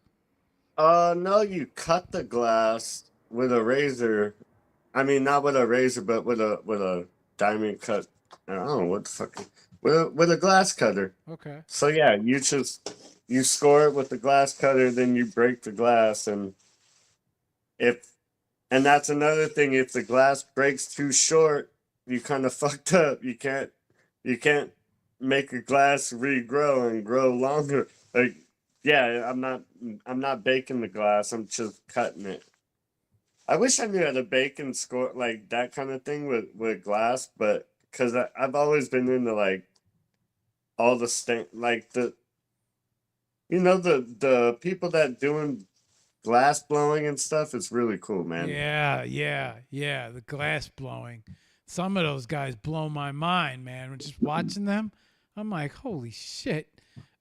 No, you cut the glass with a razor. I mean, not with a razor, but with a diamond cut. I don't know what the fuck. With a glass cutter. Okay. So yeah, you score it with the glass cutter, then you break the glass, if and that's another thing. If the glass breaks too short, you kind of fucked up. You can't make a glass regrow and grow longer. Like yeah, I'm not baking the glass. I'm just cutting it. I wish I knew how to bake and score like that kind of thing with glass, but because I've always been into like all the stain, like the people that doing glass blowing and stuff is really cool, man. Yeah. The glass blowing. Some of those guys blow my mind, man. When just watching them, I'm like, holy shit.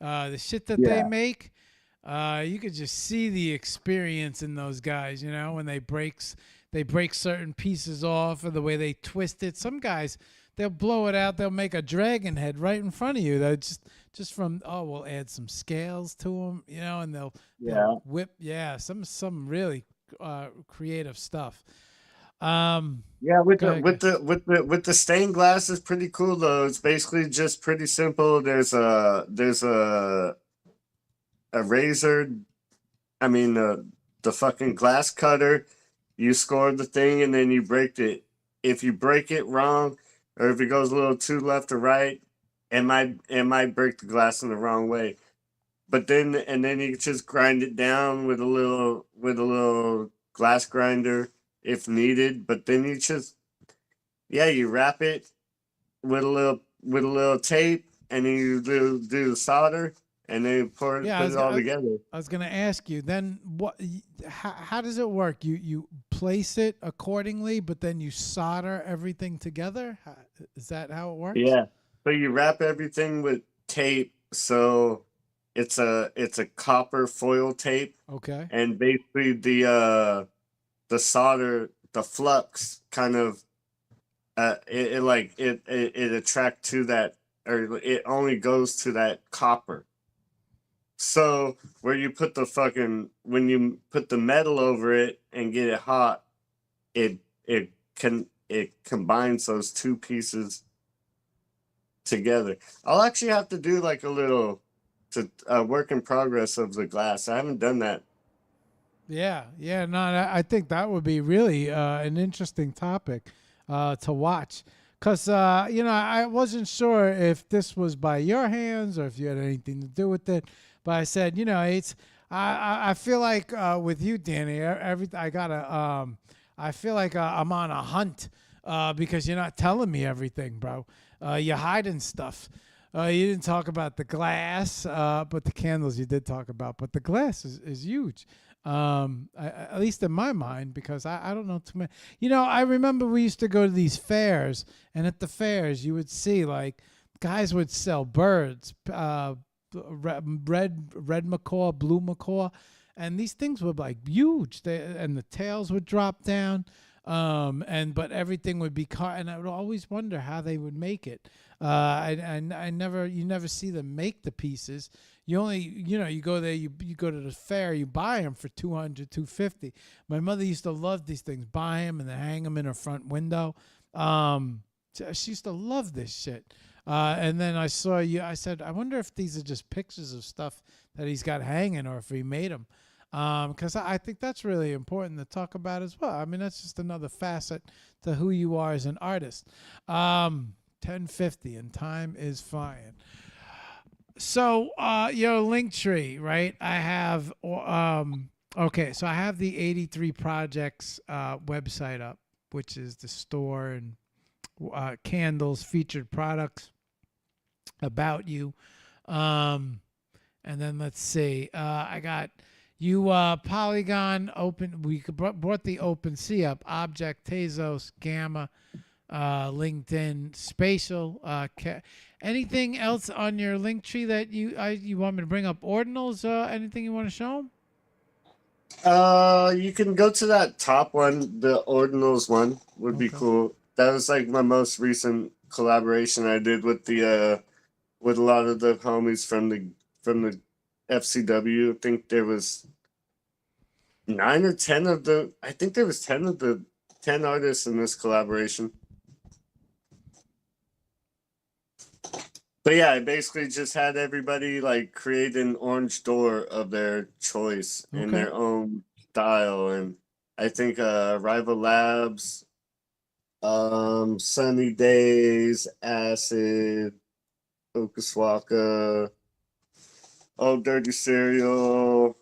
The shit that they Yeah, make, you could just see the experience in those guys, when they break certain pieces off or the way they twist it. Some guys, they'll blow it out, they'll make a dragon head right in front of you. That just from we'll add some scales to them, and they'll yeah, whip, some really creative stuff. Um, yeah. With go the ahead, with guys. the with the with the stained glass is pretty cool though. It's basically just pretty simple. There's a razor. I mean the fucking glass cutter. You score the thing and then you break it. If you break it wrong, or if it goes a little too left or right, it might break the glass in the wrong way. But then you just grind it down with a little glass grinder if needed. But then you wrap it with a little tape, and then you do the solder, and then you Yeah, put it all together. I was gonna ask you. Then how does it work? You place it accordingly, but then you solder everything together. Is that how it works? Yeah. So you wrap everything with tape. So it's a copper foil tape, Okay. and basically the solder, the flux kind of it attract to that, or it only goes to that copper. So where you put the fucking when you put the metal over it and get it hot, it combines those two pieces together. I'll actually have to do like a work in progress of the glass. I haven't done that. Yeah. No, I think that would be really an interesting topic to watch. Because, I wasn't sure if this was by your hands or if you had anything to do with it. But I said, I feel like with you, Danny, I feel like I'm on a hunt because you're not telling me everything, bro. You're hiding stuff. You didn't talk about the glass, but the candles you did talk about. But the glass is huge, at least in my mind, because I don't know too many. I remember we used to go to these fairs, and at the fairs you would see like guys would sell birds, red macaw, blue macaw, and these things were like huge. And the tails would drop down, but everything would be car. And I would always wonder how they would make it. I never, you never see them make the pieces. You only, you go there, you go to the fair, you buy them for $200, $250. My mother used to love these things, buy them and then hang them in her front window. She used to love this shit. And then I saw you. I said, I wonder if these are just pictures of stuff that he's got hanging, or if he made them. Because I think that's really important to talk about as well. I mean, that's just another facet to who you are as an artist. 10:50 and time is flying. So, your link tree, right? I have, okay, so I have the 83 Projects website up, which is the store and candles, featured products, about you. And then let's see, I got you, Polygon, Open, we brought the OpenSea up, Object, Tezos, Gamma, LinkedIn, Spatial, anything else on your link tree that you want me to bring up? Ordinals, anything you want to show them? You can go to that top one, the Ordinals one would be cool. That was like my most recent collaboration I did with the with a lot of the homies from the FCW. I think there was 9 or 10 of the. I think there was 10 of the 10 artists in this collaboration. But yeah, I basically just had everybody like create an orange door of their choice in their own style, and I think Rival Labs, Sunny Days, Acid, Okaswaka, Old Dirty Cereal,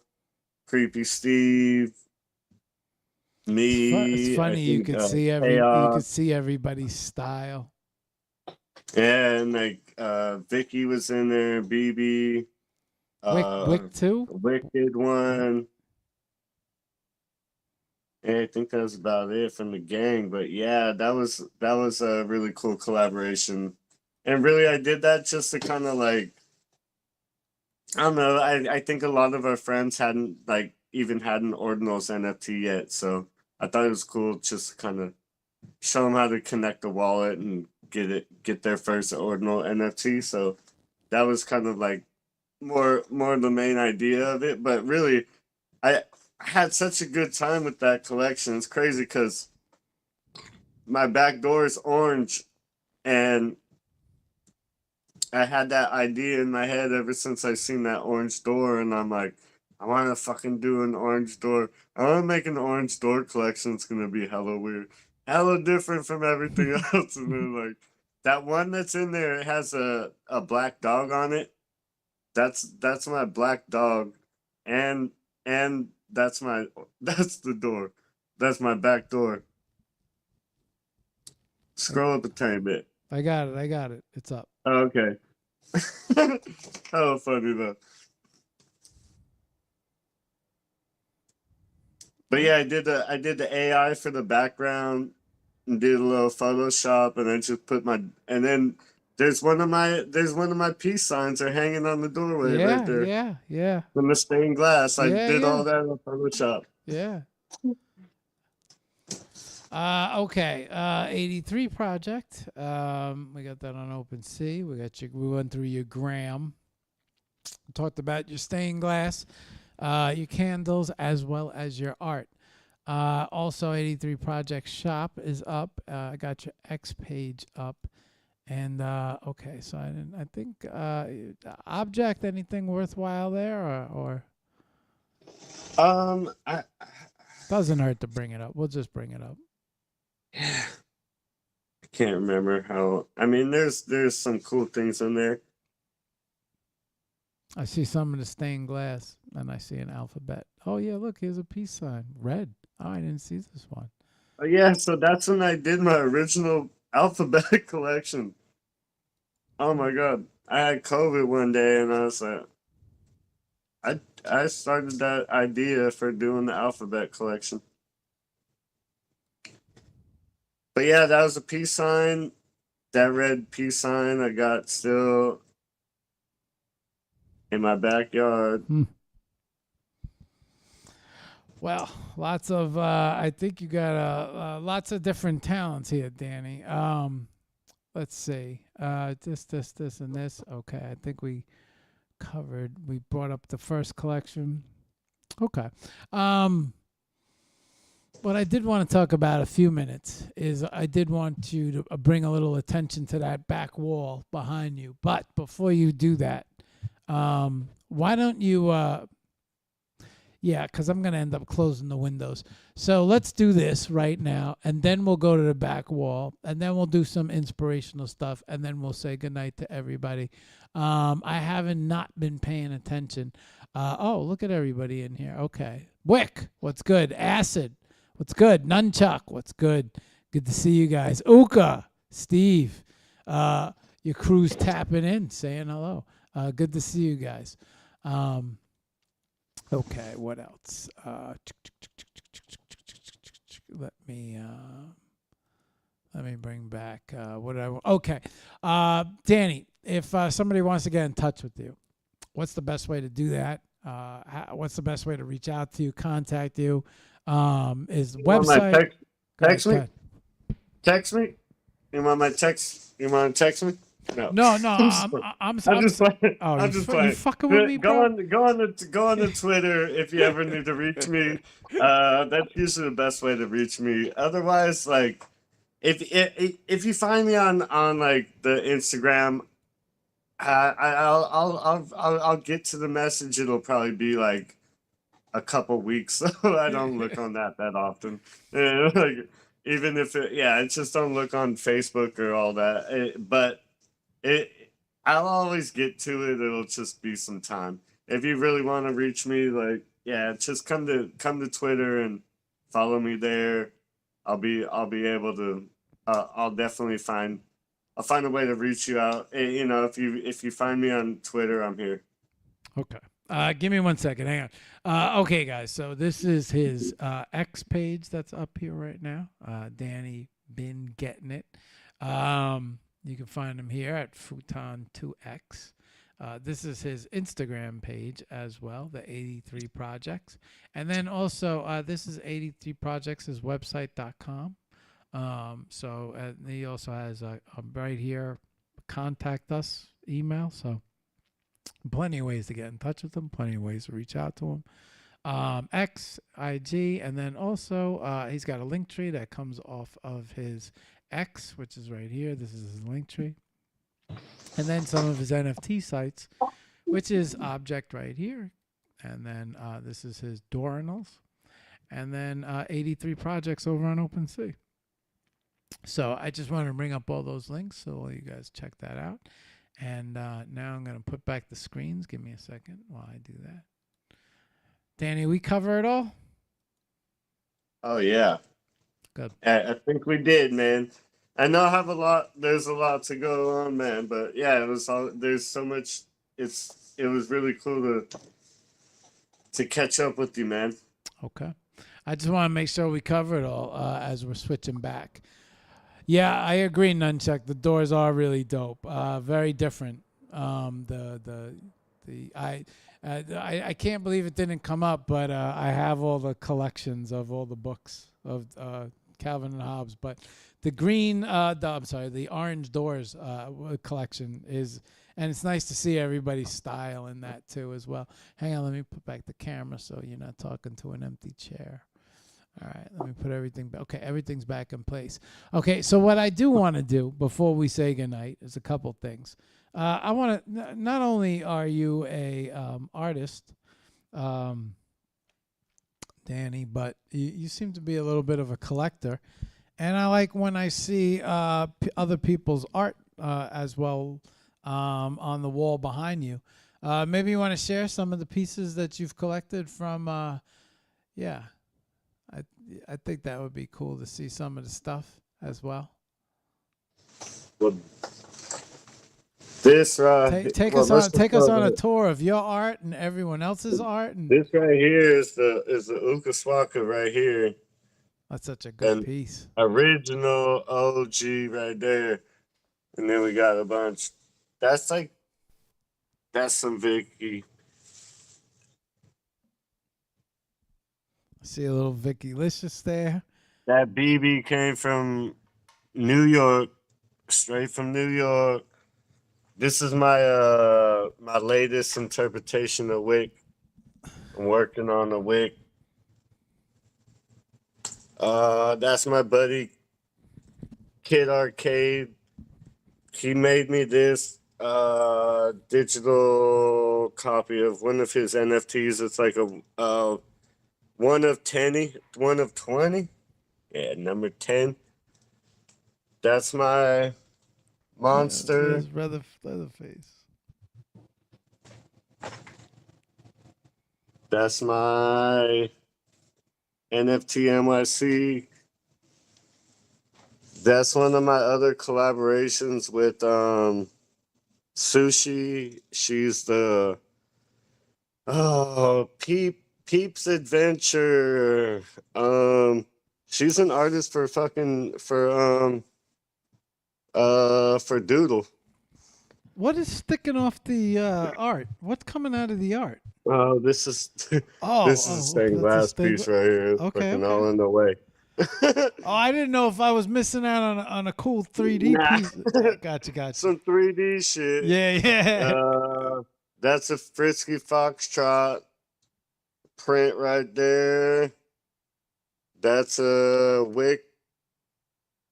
Creepy Steve, me. It's funny, you could see you could see everybody's style. Yeah, and like Vicky was in there, BB, Wick too? Wicked one. And I think that was about it from the gang. But yeah, that was a really cool collaboration. And really I did that just to kind of like, I don't know, I think a lot of our friends hadn't like even had an Ordinals NFT yet. So I thought it was cool just to kind of show them how to connect the wallet and get their first Ordinal NFT. So that was kind of like more the main idea of it. But really, I had such a good time with that collection. It's crazy because my back door is orange, and I had that idea in my head ever since I seen that orange door, and I'm like, I want to fucking do an orange door. I want to make an orange door collection. It's gonna be hella weird, hella different from everything else. And then like that one that's in there, it has a black dog on it. That's my black dog, and that's the door. That's my back door. Scroll up a tiny bit. I got it. It's up. Oh, okay. Oh, funny though. But yeah, I did the AI for the background and did a little Photoshop, and then just put and then there's one of my peace signs are hanging on the doorway right there. Yeah. From the stained glass. I did all that in Photoshop. Yeah. Okay. 83 Project. We got that on OpenSea. We went through your gram. Talked about your stained glass, your candles, as well as your art. Also, 83 Project shop is up. I got your X page up. And okay, so I think object, anything worthwhile there, or I doesn't hurt to bring it up. We'll just bring it up. I can't remember how. I mean, there's some cool things in there. I see some of the stained glass, and I see an alphabet. Oh yeah, look, here's a peace sign, red. Oh, I didn't see this one. Oh yeah, so that's when I did my original alphabet collection. Oh my god, I had COVID one day, and I was like, I started that idea for doing the alphabet collection. But yeah, that was a peace sign. That red peace sign I got still in my backyard. Well, lots of I think you got lots of different talents here, Danny. Let's see. This, and this. Okay, I think we covered. We brought up the first collection. Okay. What I did want to talk about a few minutes is I did want you to bring a little attention to that back wall behind you. But before you do that, why don't you? Yeah, because I'm going to end up closing the windows. So let's do this right now, and then we'll go to the back wall, and then we'll do some inspirational stuff, and then we'll say goodnight to everybody. I haven't not been paying attention. Oh, look at everybody in here. Okay. Wick, what's good? Acid, what's good? Nunchuck, what's good? Good to see you guys. Uka, Steve, your crew's tapping in, saying hello. Good to see you guys. Okay, what else? Let me bring back what I want. Okay, Danny, if somebody wants to get in touch with you, what's the best way to do that? What's the best way to reach out to you, contact you? Is website? Text me. Text me. You want my text? You want to text me? No. No, I'm just playing. Oh, I'm just playing. You fucking with me, go bro? go on the Twitter if you ever need to reach me. That's usually the best way to reach me. Otherwise, like if you find me on like the Instagram, I'll get to the message. It'll probably be like a couple weeks, so I don't look on that often. Like even if it's just don't look on Facebook or all that. But I'll always get to it. It'll just be some time. If you really want to reach me, like just come to Twitter and follow me there. I'll be able to. I'll definitely find a way to reach you out. If you find me on Twitter, I'm here. Okay. Give me 1 second. Hang on. Okay, guys. So this is his X page that's up here right now. DannyBeenGettinIt. You can find him here at Phuton2X. This is his Instagram page as well, the 83 Projects. And then also, this is 83 Projects, his website.com. So he also has right here, contact us email. So plenty of ways to get in touch with him, plenty of ways to reach out to him. X, IG, and then also he's got a link tree that comes off of his X, which is right here. This is his link tree. And then some of his NFT sites, which is Object right here. And then this is his Dorinals. And then 83 Projects over on OpenSea. So I just wanted to bring up all those links so you guys check that out. And now I'm going to put back the screens. Give me a second while I do that. Danny, we cover it all? Oh, yeah. Good. I think we did, man. I know I have there's a lot to go on, man. But yeah, there's so much. It was really cool to catch up with you, man. Okay. I just want to make sure we cover it all as we're switching back. Yeah, I agree, Nunchuck. The doors are really dope. Very different. I can't believe it didn't come up, but I have all the collections of all the books of Calvin and Hobbes. But the green, the orange doors collection is, and it's nice to see everybody's style in that too as well. Hang on, let me put back the camera so you're not talking to an empty chair. All right, let me put everything back. Okay, everything's back in place. Okay, so what I do want to do before we say goodnight is a couple things. I want to, not only are you a artist, Danny, but you seem to be a little bit of a collector. And I like when I see other people's art as well on the wall behind you. Maybe you want to share some of the pieces that you've collected from, yeah. I think that would be cool to see some of the stuff as well. Well, this take us on a tour of your art and everyone else's art. And this right here is the Ukaswaka right here. That's such a good piece. Original OG right there, and then we got a bunch. That's some Vicky. See a little Vicky Licious there. That BB came from New York, straight from New York. This is my latest interpretation of Wick. I'm working on a Wick. That's my buddy Kid Arcade. He made me this digital copy of one of his NFTs. It's like a one of 10, one of 20. Yeah, number 10. That's my monster. There's Leatherface. That's my NFT NYC. That's one of my other collaborations with Sushi. She's the Peeps Adventure. She's an artist for Doodle. What is sticking off the art? What's coming out of the art? Oh, this is Oh, this is a stained that's a glass stained piece right here. It's Okay, fucking okay. all in the way. Oh, I didn't know if I was missing out on a cool 3D Nah. piece. Gotcha. Some 3D shit. Yeah. That's a Frisky Foxtrot print right there. That's a Wick.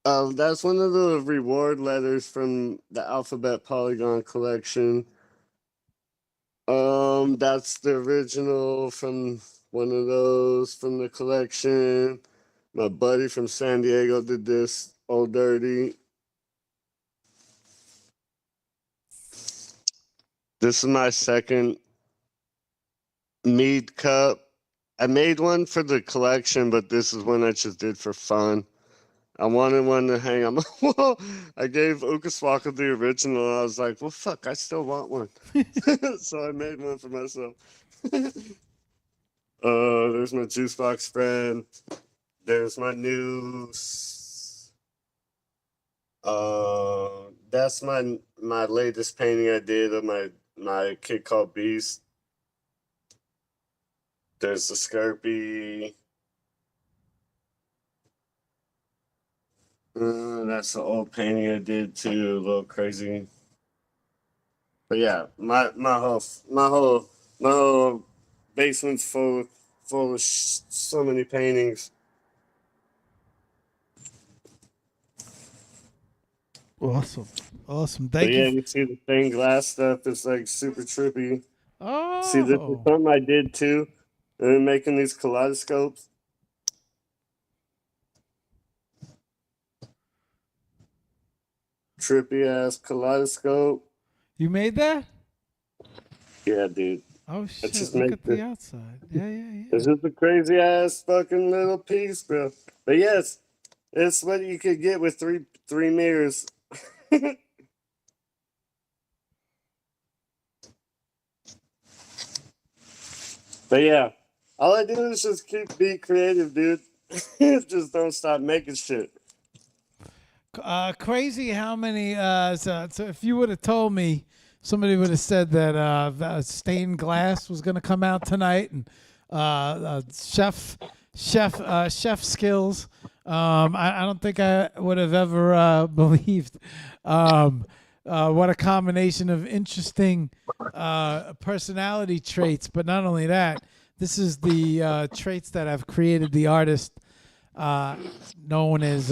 That's one of the reward letters from the Alphabet Polygon collection. That's the original from one of those from the collection. My buddy from San Diego did this, Old Dirty. This is my second mead cup. I made one for the collection, but this is one I just did for fun. I wanted one to hang on my wall. I gave Ukaswaka the original. I was like, well, fuck, I still want one. So I made one for myself. There's my juice box friend. There's my news. That's my latest painting I did of my kid called Beast. There's the Scarpy. That's the old painting I did too, a little crazy. But yeah, my whole basement's full of so many paintings. Awesome. But Thank yeah, you. you see the stained glass stuff is like super trippy. Oh. See, this is something I did too. Making these kaleidoscopes. Trippy ass kaleidoscope. You made that? Yeah, dude. Oh shit! just Look make at the outside. Yeah. This is a crazy ass fucking little piece, bro. But yes, it's what you could get with three mirrors. But yeah, all I do is just be creative, dude. Just don't stop making shit. Crazy how many. So if you would have told me, somebody would have said that stained glass was going to come out tonight, and chef skills. I don't think I would have ever believed. What a combination of interesting personality traits, but not only that, this is the traits that have created the artist known as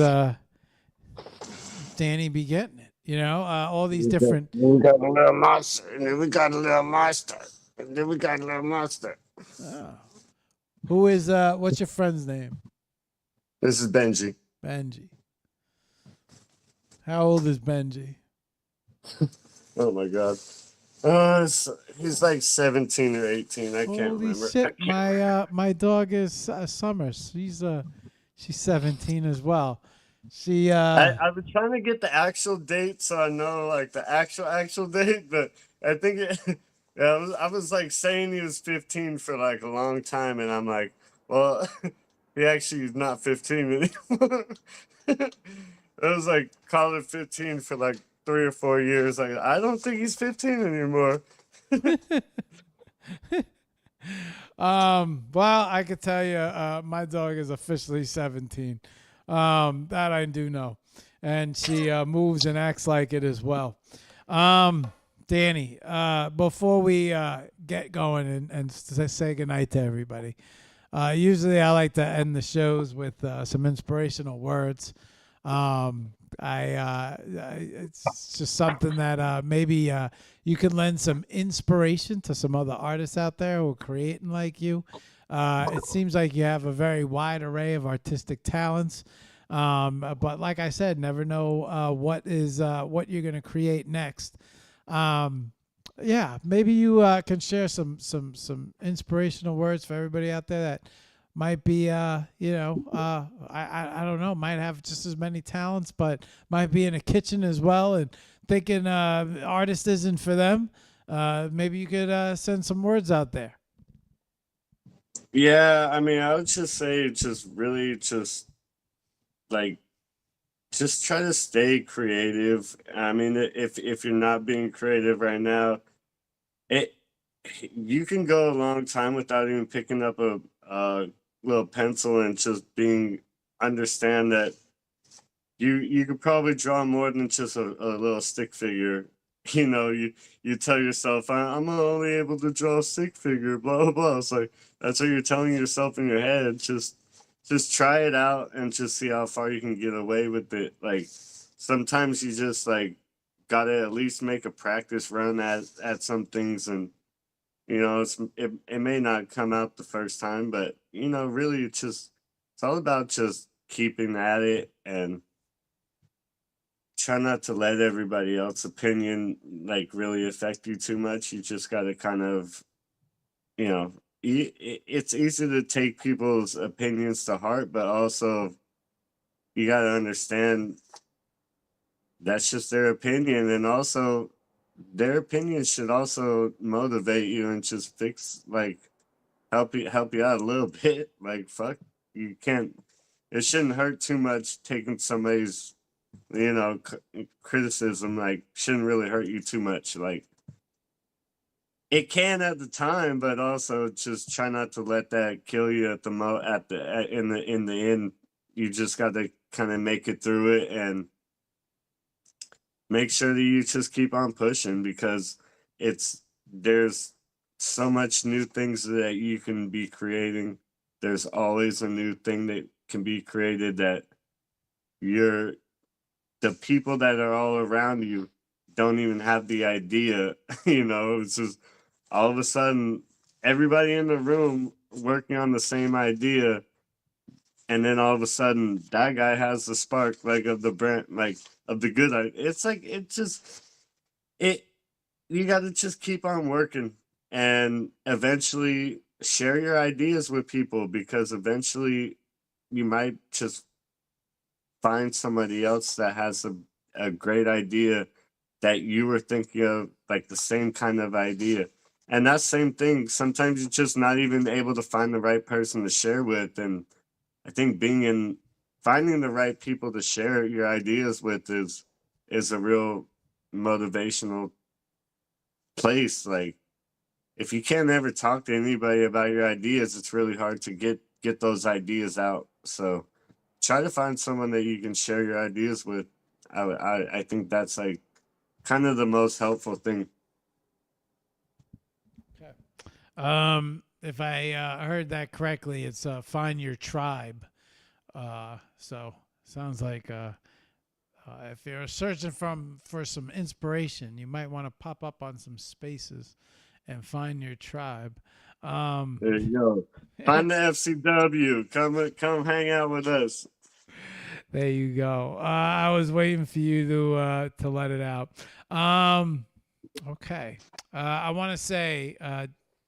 DannyBeenGettinIt. You know, all these different. We got a little monster, and then we got a little monster, and then we got a little monster. Oh. Who is? What's your friend's name? This is Benji. Benji. How old is Benji? Oh my god. He's like 17 or 18. I can't Holy remember. shit! My dog is Summer. She's 17 as well. She I was trying to get the actual date so I know like the actual date, but I think I was like saying he was 15 for like a long time, and I'm like, well, he actually is not 15 anymore. I was like calling 15 for like 3 or 4 years. Like, I don't think he's 15 anymore. Well, I could tell you, my dog is officially 17. That I do know, and she moves and acts like it as well. Um, Danny, before we get going and say goodnight to everybody, usually I like to end the shows with some inspirational words. It's just something that maybe you can lend some inspiration to some other artists out there who are creating like you. It seems like you have a very wide array of artistic talents. But like I said, never know what you're gonna create next. Um, yeah, maybe you can share some inspirational words for everybody out there that might be I don't know, might have just as many talents, but might be in a kitchen as well and thinking artist isn't for them. Maybe you could send some words out there. Yeah, I mean, I would just say just really just like just try to stay creative. I mean, if you're not being creative right now, it you can go a long time without even picking up a little pencil and just being understand that you could probably draw more than just a little stick figure. You tell yourself, I'm only able to draw a stick figure, blah blah blah. It's like that's what you're telling yourself in your head. Just try it out and just see how far you can get away with it. Like sometimes you just like gotta at least make a practice run at some things, and it may not come out the first time, but really it's all about just keeping at it and try not to let everybody else's opinion like really affect you too much. You just got to kind of, you know, it's easy to take people's opinions to heart, but also you got to understand that's just their opinion. And also, their opinion should also motivate you and just help you out a little bit. Like, fuck, you can't, it shouldn't hurt too much taking somebody's criticism. Like shouldn't really hurt you too much. Like it can at the time, but also just try not to let that kill you at the in the end. You just got to kind of make it through it and make sure that you just keep on pushing, because there's so much new things that you can be creating. There's always a new thing that can be created that you're the people that are all around you don't even have the idea. It's just all of a sudden everybody in the room working on the same idea, and then all of a sudden that guy has the spark like of the brand, like of the good idea. It's like it you got to just keep on working and eventually share your ideas with people, because eventually you might just find somebody else that has a great idea that you were thinking of, like the same kind of idea. And that same thing, sometimes you're just not even able to find the right person to share with. And I think finding the right people to share your ideas with is a real motivational place. Like if you can't ever talk to anybody about your ideas, it's really hard to get those ideas out. So try to find someone that you can share your ideas with. I think that's like kind of the most helpful thing. Okay. If I heard that correctly, it's find your tribe. So sounds like if you're searching for some inspiration, you might want to pop up on some spaces and find your tribe. There you go. Find the FCW. Come hang out with us. There you go. I was waiting for you to let it out. Okay. I want to say,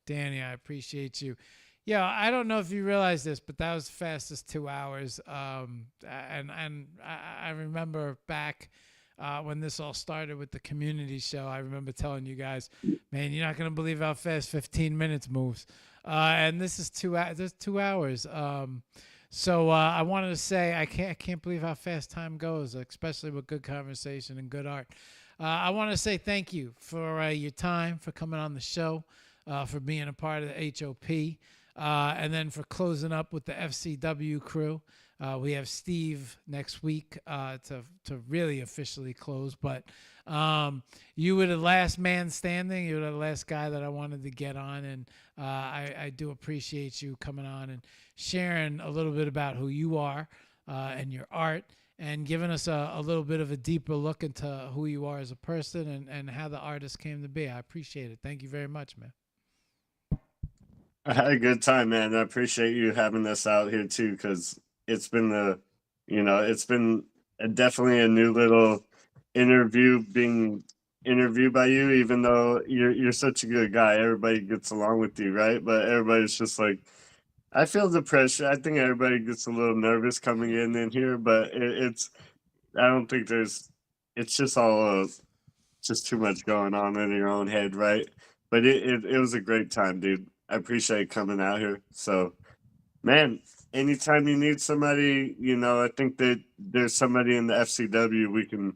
Danny, I appreciate you. Yeah, I don't know if you realize this, but that was the fastest 2 hours. And I remember back when this all started with the community show. I remember telling you guys, man, you're not gonna believe how fast 15 minutes moves. And this is 2 hours. So I wanted to say I can't believe how fast time goes, especially with good conversation and good art. I want to say thank you for your time, for coming on the show. for being a part of the HOP. And then for closing up with the FCW crew, we have Steve next week to really officially close. But you were the last man standing. You were the last guy that I wanted to get on. And I do appreciate you coming on and sharing a little bit about who you are and your art, and giving us a little bit of a deeper look into who you are as a person and how the artist came to be. I appreciate it. Thank you very much, man. I had a good time, man. I appreciate you having us out here too, because it's been it's been definitely a new little interview being interviewed by you. Even though you're such a good guy, everybody gets along with you, right? But everybody's just like, I feel the pressure. I think everybody gets a little nervous coming in here, but it's I don't think it's just all just too much going on in your own head, right? But it was a great time, dude. I appreciate coming out here. So, man, anytime you need somebody, I think that there's somebody in the FCW we can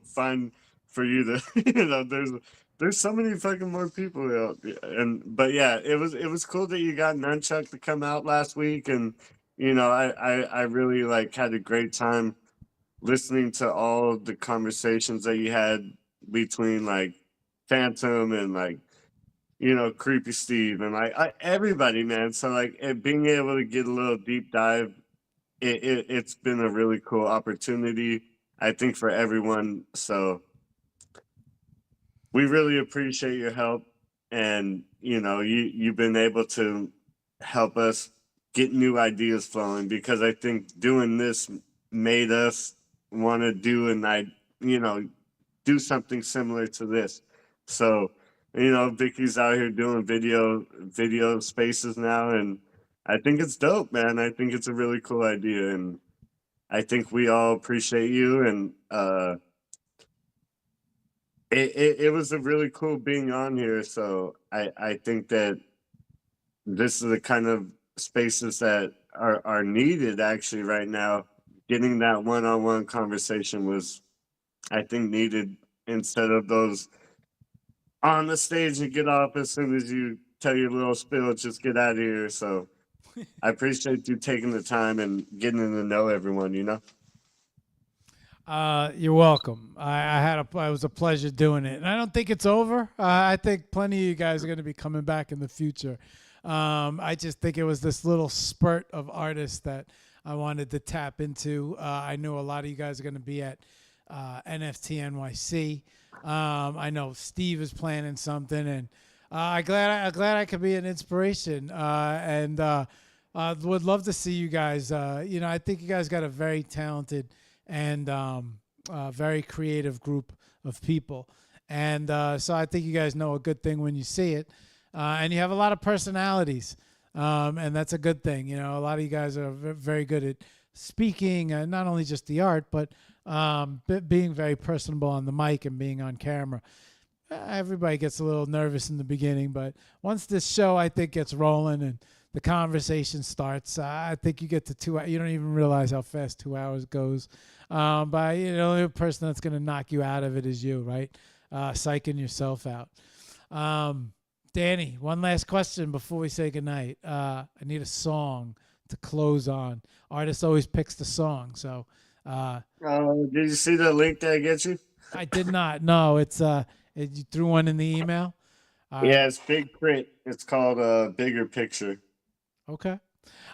find for you to, there's so many fucking more people out there. But yeah, it was cool that you got Nunchuck to come out last week, and I really like had a great time listening to all the conversations that you had between like Phantom and like Creepy Steve and like everybody, man. So like being able to get a little deep dive, it's been a really cool opportunity, I think, for everyone. So we really appreciate your help, and you've been able to help us get new ideas flowing, because I think doing this made us want to do something similar to this. So Vicky's out here doing video spaces now, and I think it's dope, man. I think it's a really cool idea, and I think we all appreciate you. And it was a really cool being on here. So I think that this is the kind of spaces that are needed actually right now. Getting that one-on-one conversation was, I think, needed, instead of those on the stage and get off as soon as you tell your little spill, just get out of here. So I appreciate you taking the time and getting to know everyone, You're welcome. It was a pleasure doing it, and I don't think it's over. I think plenty of you guys are going to be coming back in the future. I just think it was this little spurt of artists that I wanted to tap into. I knew a lot of you guys are going to be at NFT NYC. I know Steve is planning something, and I'm glad I could be an inspiration. And would love to see you guys. I think you guys got a very talented and very creative group of people, and so I think you guys know a good thing when you see it. And you have a lot of personalities, and that's a good thing. A lot of you guys are very good at speaking, not only just the art, but being very personable on the mic and being on camera. Everybody gets a little nervous in the beginning, but once this show, I think, gets rolling and the conversation starts, I think you get to 2 hours. You don't even realize how fast 2 hours goes. But the only person that's going to knock you out of it is you, right? Psyching yourself out. Danny, one last question before we say goodnight. I need a song to close on. Artist always picks the song, so. Did you see the link that I get you? I did not. No, it's you threw one in the email. Yeah, it's big print. It's called Bigger Picture. Okay.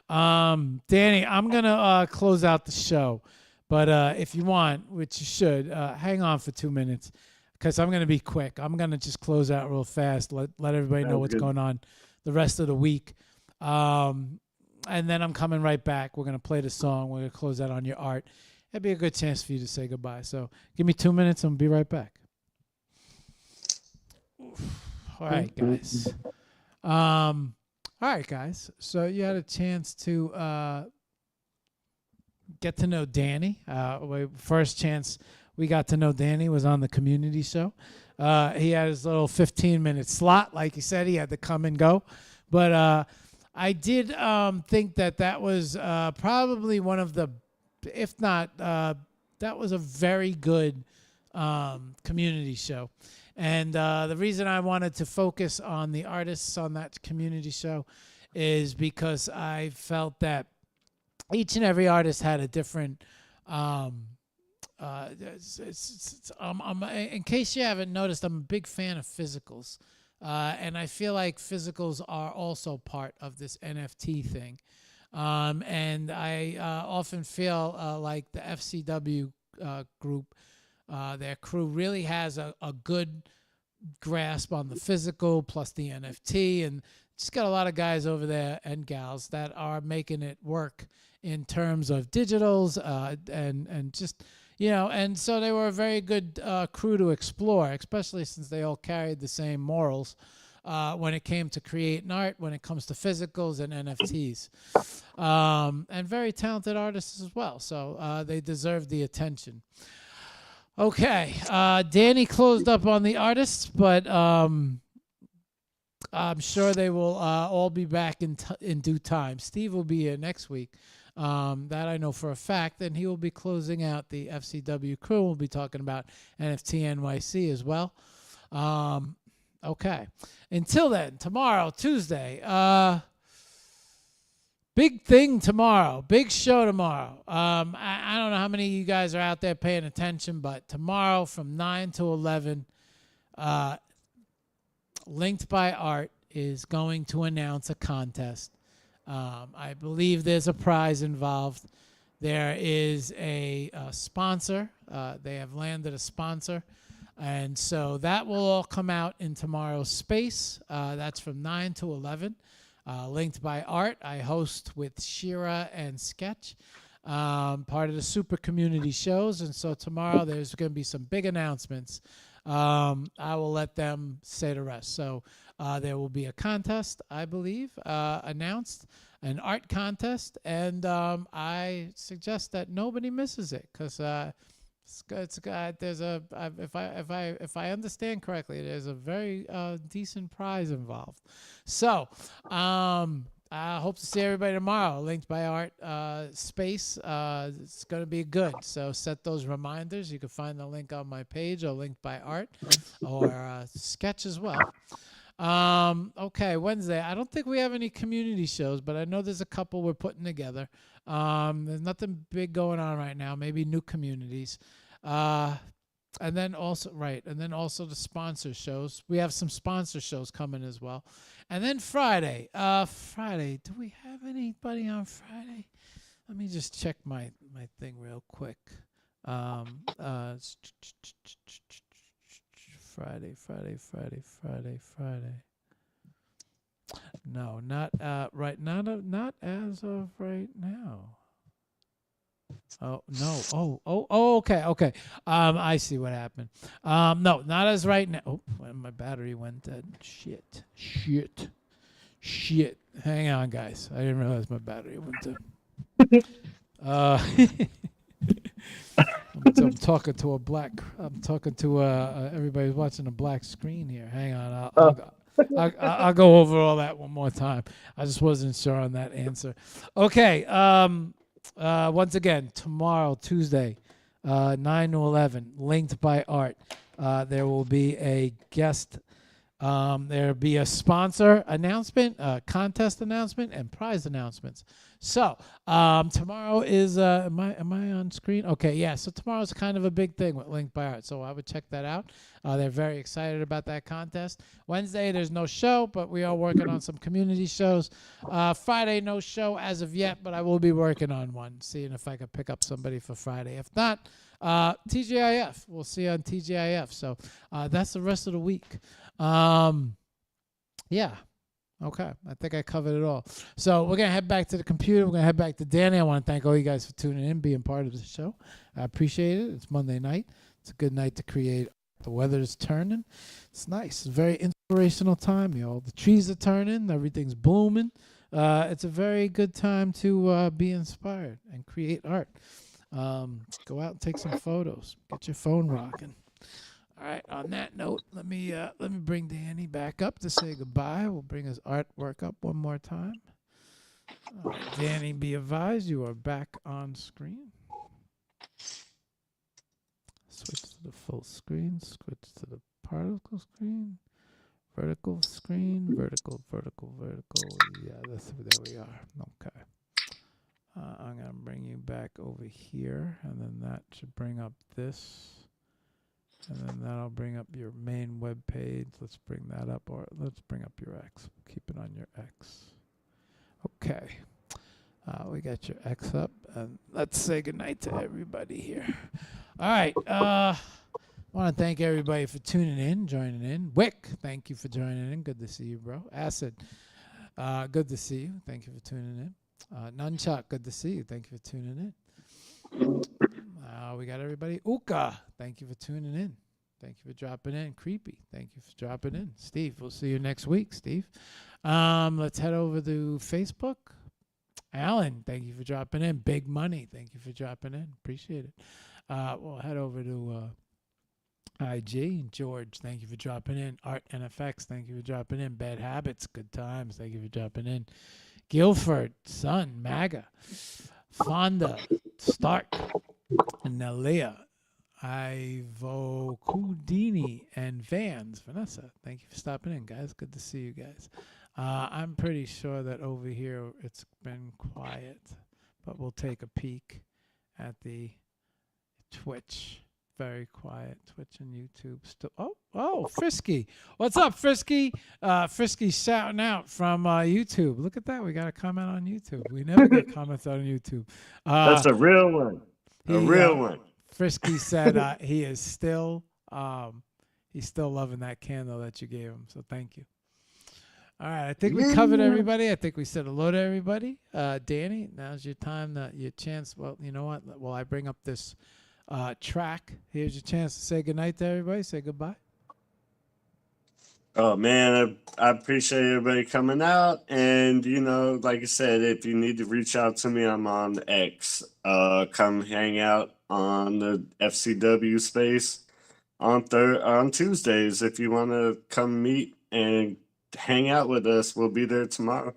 Danny, I'm gonna close out the show, but if you want, which you should, hang on for 2 minutes, because I'm gonna be quick. I'm gonna just close out real fast. Let everybody know what's going on the rest of the week. And then I'm coming right back. We're gonna play the song. We're gonna close out on your art. That'd be a good chance for you to say goodbye. So give me 2 minutes and I'll be right back. All right, guys. All right, guys. So you had a chance to get to know Danny. First chance we got to know Danny was on the community show. He had his little 15-minute slot. Like he said, he had to come and go. But I did think that was probably one of the, if not, that was a very good community show. And the reason I wanted to focus on the artists on that community show is because I felt that each and every artist had a different. In case you haven't noticed, I'm a big fan of physicals, and I feel like physicals are also part of this NFT thing. And I often feel like the FCW group, their crew really has a good grasp on the physical plus the NFT, and just got a lot of guys over there and gals that are making it work in terms of digitals and just, and so they were a very good crew to explore, especially since they all carried the same morals when it came to creating art, when it comes to physicals and NFTs. And very talented artists as well, so they deserve the attention. Okay, Danny closed up on the artists, but I'm sure they will all be back in due time. Steve will be here next week. That I know for a fact, and he will be closing out the FCW crew. We'll be talking about NFT NYC as well. Okay. Until then, tomorrow, Tuesday, big thing tomorrow, big show tomorrow. I don't know how many of you guys are out there paying attention, but tomorrow from 9 to 11, Linked by Art is going to announce a contest. I believe there's a prize involved. There is a sponsor. They have landed a sponsor. And so that will all come out in tomorrow's space. That's from 9 to 11. Linked by Art. I host with Shira and Sketch, part of the Super Community shows. And so tomorrow there's going to be some big announcements. I will let them say the rest. So there will be a contest, I believe, announced, an art contest, and I suggest that nobody misses it because there's a if I understand correctly, there's a very decent prize involved. So I hope to see everybody tomorrow. Linked by Art space. It's going to be good. So set those reminders. You can find the link on my page or Linked by Art or Sketch as well. Okay, Wednesday. I don't think we have any community shows, but I know there's a couple we're putting together. There's nothing big going on right now. Maybe new communities. And then also the sponsor shows. We have some sponsor shows coming as well. And then Friday. Friday. Do we have anybody on Friday? Let me just check my thing real quick. Friday. No, not right. Not as of right now. Oh no. Oh. Okay. I see what happened. No, not as right now. Oh, my battery went dead. Shit. Hang on, guys. I didn't realize my battery went dead. I'm talking to everybody's watching a black screen here. Hang on, I'll go over all that one more time. I just wasn't sure on that answer. Okay. Once again, tomorrow, Tuesday, 9 to 11, Linked by Art. There will be a guest. There will be a sponsor announcement, a contest announcement, and prize announcements. So tomorrow is am I on screen? Okay, yeah. So tomorrow's kind of a big thing with Linked by Art. So I would check that out. They're very excited about that contest. Wednesday there's no show, but we are working on some community shows. Friday no show as of yet, but I will be working on one, seeing if I can pick up somebody for Friday. If not, TGIF. We'll see you on TGIF. So that's the rest of the week. Yeah. Okay. I think I covered it all. So we're going to head back to the computer. We're going to head back to Danny. I want to thank all you guys for tuning in, being part of the show. I appreciate it. It's Monday night. It's a good night to create. The weather is turning. It's nice. It's a very inspirational time. The trees are turning. Everything's blooming. It's a very good time to be inspired and create art. Go out and take some photos. Get your phone rocking. All right. On that note, let me bring Danny back up to say goodbye. We'll bring his artwork up one more time. All right, Danny, be advised, you are back on screen. Switch to the full screen. Switch to the Particle screen. Vertical screen. Vertical. Yeah, there we are. Okay. I'm going to bring you back over here, and then that should bring up this. And then that'll bring up your main web page. Let's bring that up, or let's bring up your X. Keep it on your X. Okay. We got your X up, and let's say goodnight to everybody here. All right. I want to thank everybody for tuning in, joining in. Wick, thank you for joining in. Good to see you, bro. Acid, good to see you. Thank you for tuning in. Nunchuck, good to see you. Thank you for tuning in. We got everybody. Uka, thank you for tuning in. Thank you for dropping in. Creepy, thank you for dropping in. Steve, we'll see you next week, Steve. Let's head over to Facebook. Alan, thank you for dropping in. Big Money, thank you for dropping in. Appreciate it. We'll head over to IG. George, thank you for dropping in. Art NFX, thank you for dropping in. Bad Habits, good times, thank you for dropping in. Guilford, Son, MAGA, Fonda, Stark, Nalia, Ivo Kudini, and Vans. Vanessa, thank you for stopping in, guys. Good to see you guys. I'm pretty sure that over here it's been quiet, but we'll take a peek at the Twitch. Very quiet. Twitch and YouTube still. Oh, Frisky. What's up, Frisky? Frisky shouting out from YouTube. Look at that. We got a comment on YouTube. We never get comments on YouTube. That's a real one. A real one. Frisky said he is still he's still loving that candle that you gave him. So thank you. All right, I think we covered everybody. I think we said hello to everybody. Danny, now's your time, your chance. Well, you know what? While I bring up this track, here's your chance to say goodnight to everybody. Say goodbye. Oh man, I appreciate everybody coming out, and like I said, if you need to reach out to me, I'm on X. Come hang out on the FCW space on Tuesdays. If you want to come meet and hang out with us, we'll be there tomorrow.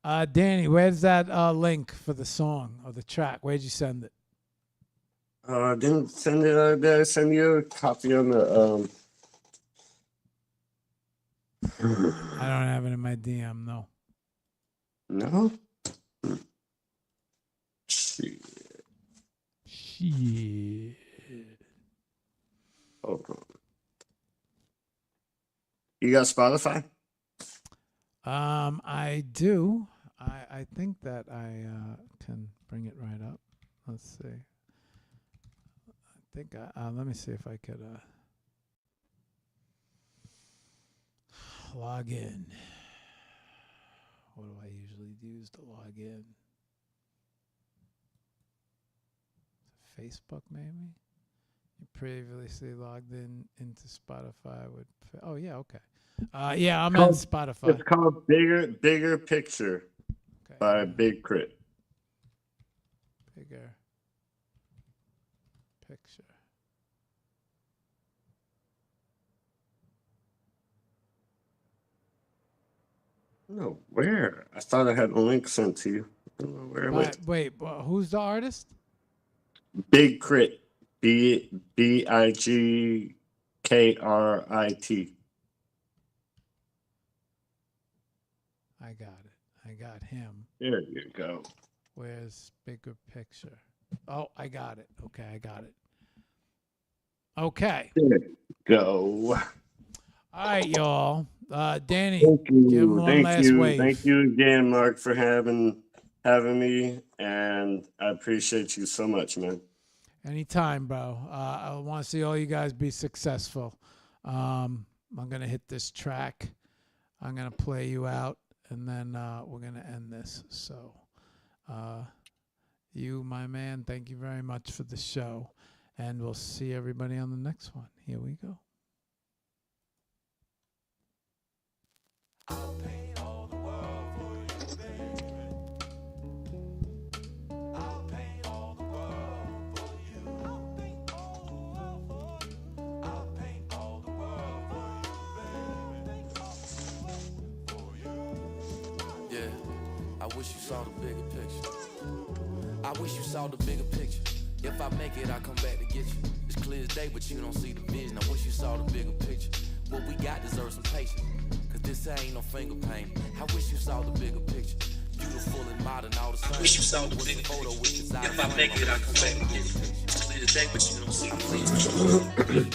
Danny, where's that link for the song or the track? Where'd you send it? I didn't send it out there. I send you a copy on the I don't have it in my DM, no. No? Shit. Hold on. You got Spotify? I do. I think that I can bring it right up. Let's see. I think let me see if I could log in. What do I usually use to log in? Facebook, maybe? You previously logged into Spotify with. Oh yeah, okay. Yeah, I'm on Spotify. It's called Bigger Picture by Big Crit. Bigger Picture. No, where? I thought I had a link sent to you. I don't know where it went. Wait, who's the artist? Big Crit. BIGKRIT. I got it. I got him. There you go. Where's Bigger Picture? Oh, I got it. Okay, I got it. Okay. There you go. All right, y'all. Danny, Thank you. give him one last wave. Thank you again, Mark, for having me, and I appreciate you so much, man. Anytime, bro. I want to see all you guys be successful. I'm going to hit this track. I'm going to play you out, and then we're going to end this. So, you, my man, thank you very much for the show, and we'll see everybody on the next one. Here we go. I'll paint all the world for you, baby. I'll paint all the world for you. I'll paint all the world for you. I'll paint all the world for you, baby. Yeah, I wish you saw the bigger picture. I wish you saw the bigger picture. If I make it, I come back to get you. It's clear as day, but you don't see the vision. I wish you saw the bigger picture. What we got deserves some patience, cause this ain't no finger paint. I wish you saw the bigger picture. Beautiful and modern, all the same. I wish you saw the bigger picture. If I make it, I come back to get you. It's clear as day, but you don't see the vision.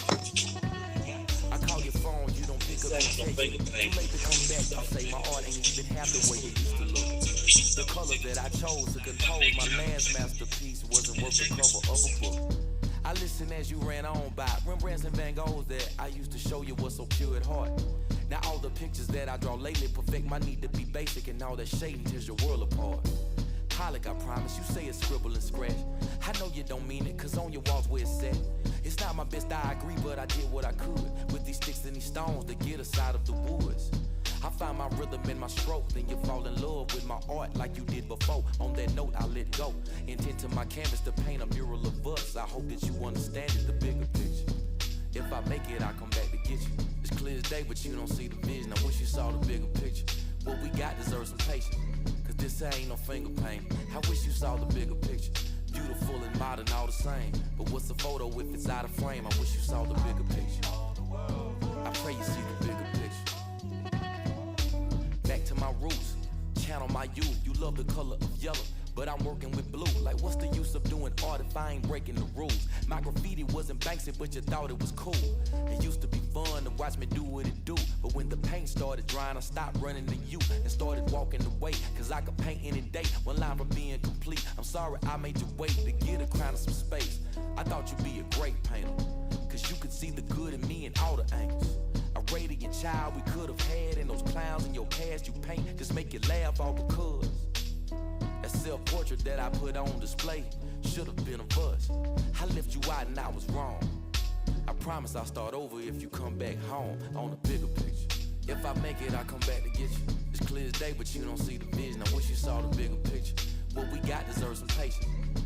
I call your phone, you don't pick up and take it. You late to come back, you say my art ain't even half the way it used to look. The color that I chose to compose my last masterpiece wasn't worth the cover of a book. I listened as you ran on by Rembrandts and Van Goghs that I used to show you what's so pure at heart. Now all the pictures that I draw lately perfect my need to be basic, and all that shading tears your world apart. Pollock, I promise, you say it's scribble and scratch. I know you don't mean it, cause on your walls where it's set. It's not my best, I agree, but I did what I could with these sticks and these stones to get us out of the woods. I find my rhythm in my stroke, then you fall in love with my art like you did before. On that note, I let go. Intent to my canvas to paint a mural of us. I hope that you understand it, the bigger picture. If I make it, I come back to get you. It's clear as day, but you don't see the vision. I wish you saw the bigger picture. What we got deserves some patience, cause this ain't no finger paint. I wish you saw the bigger picture. Beautiful and modern, all the same. But what's a photo if it's out of frame? I wish you saw the bigger picture. I pray you see the bigger picture. Back to my roots, channel my youth. You love the color of yellow, but I'm working with blue. Like what's the use of doing art if I ain't breaking the rules? My graffiti wasn't Banksy, but you thought it was cool. It used to be fun to watch me do what it do, but when the paint started drying, I stopped running to you and started walking away, cause I could paint any day, one line from being complete. I'm sorry I made you wait to get a crown of some space. I thought you'd be a great painter, cause you could see the good in me in all the angles. A radiant child we could have had, and those clowns in your past you paint just make you laugh all because that self-portrait that I put on display should have been of us. I left you out and I was wrong. I promise I'll start over if you come back home on a bigger picture. If I make it, I come back to get you. It's clear as day, but you don't see the vision. I wish you saw the bigger picture. What we got deserves some patience,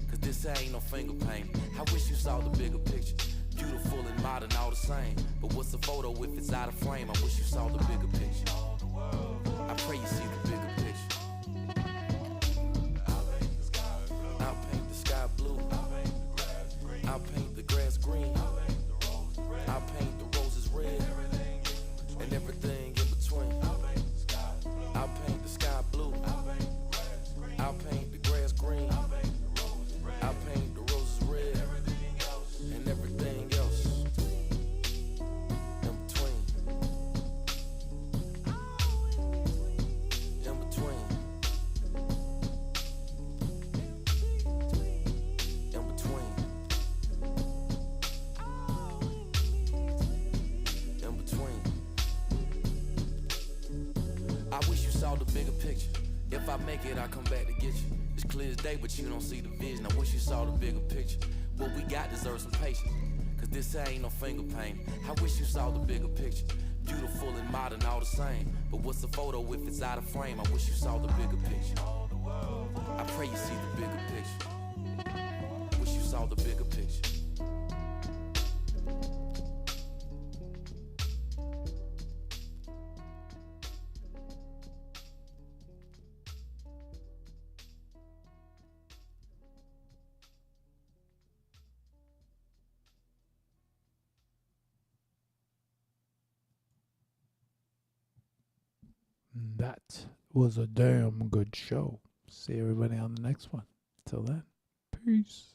cause this ain't no finger paint. I wish you saw the bigger picture. Beautiful and modern, all the same. But what's a photo if it's out of frame? I wish you saw the bigger picture. I pray you see the bigger picture. I'll paint the sky blue. I'll paint the grass green. I'll paint the roses red. And everything in between. I'll paint the sky blue. I'll paint the grass green. I'll paint the roses red. And everything else in between. In between. In between. In between. I wish you saw the bigger picture. If I make it, I come back to get you. It's clear as day, but you don't see the vision. I wish you saw the bigger picture. What we got deserves some patience, cause this ain't no finger paint. I wish you saw the bigger picture. Beautiful and modern, all the same. But what's a photo if it's out of frame? I wish you saw the bigger picture. I pray you see the bigger picture. Wish you saw the bigger picture. That was a damn good show. See everybody on the next one. Till then, peace.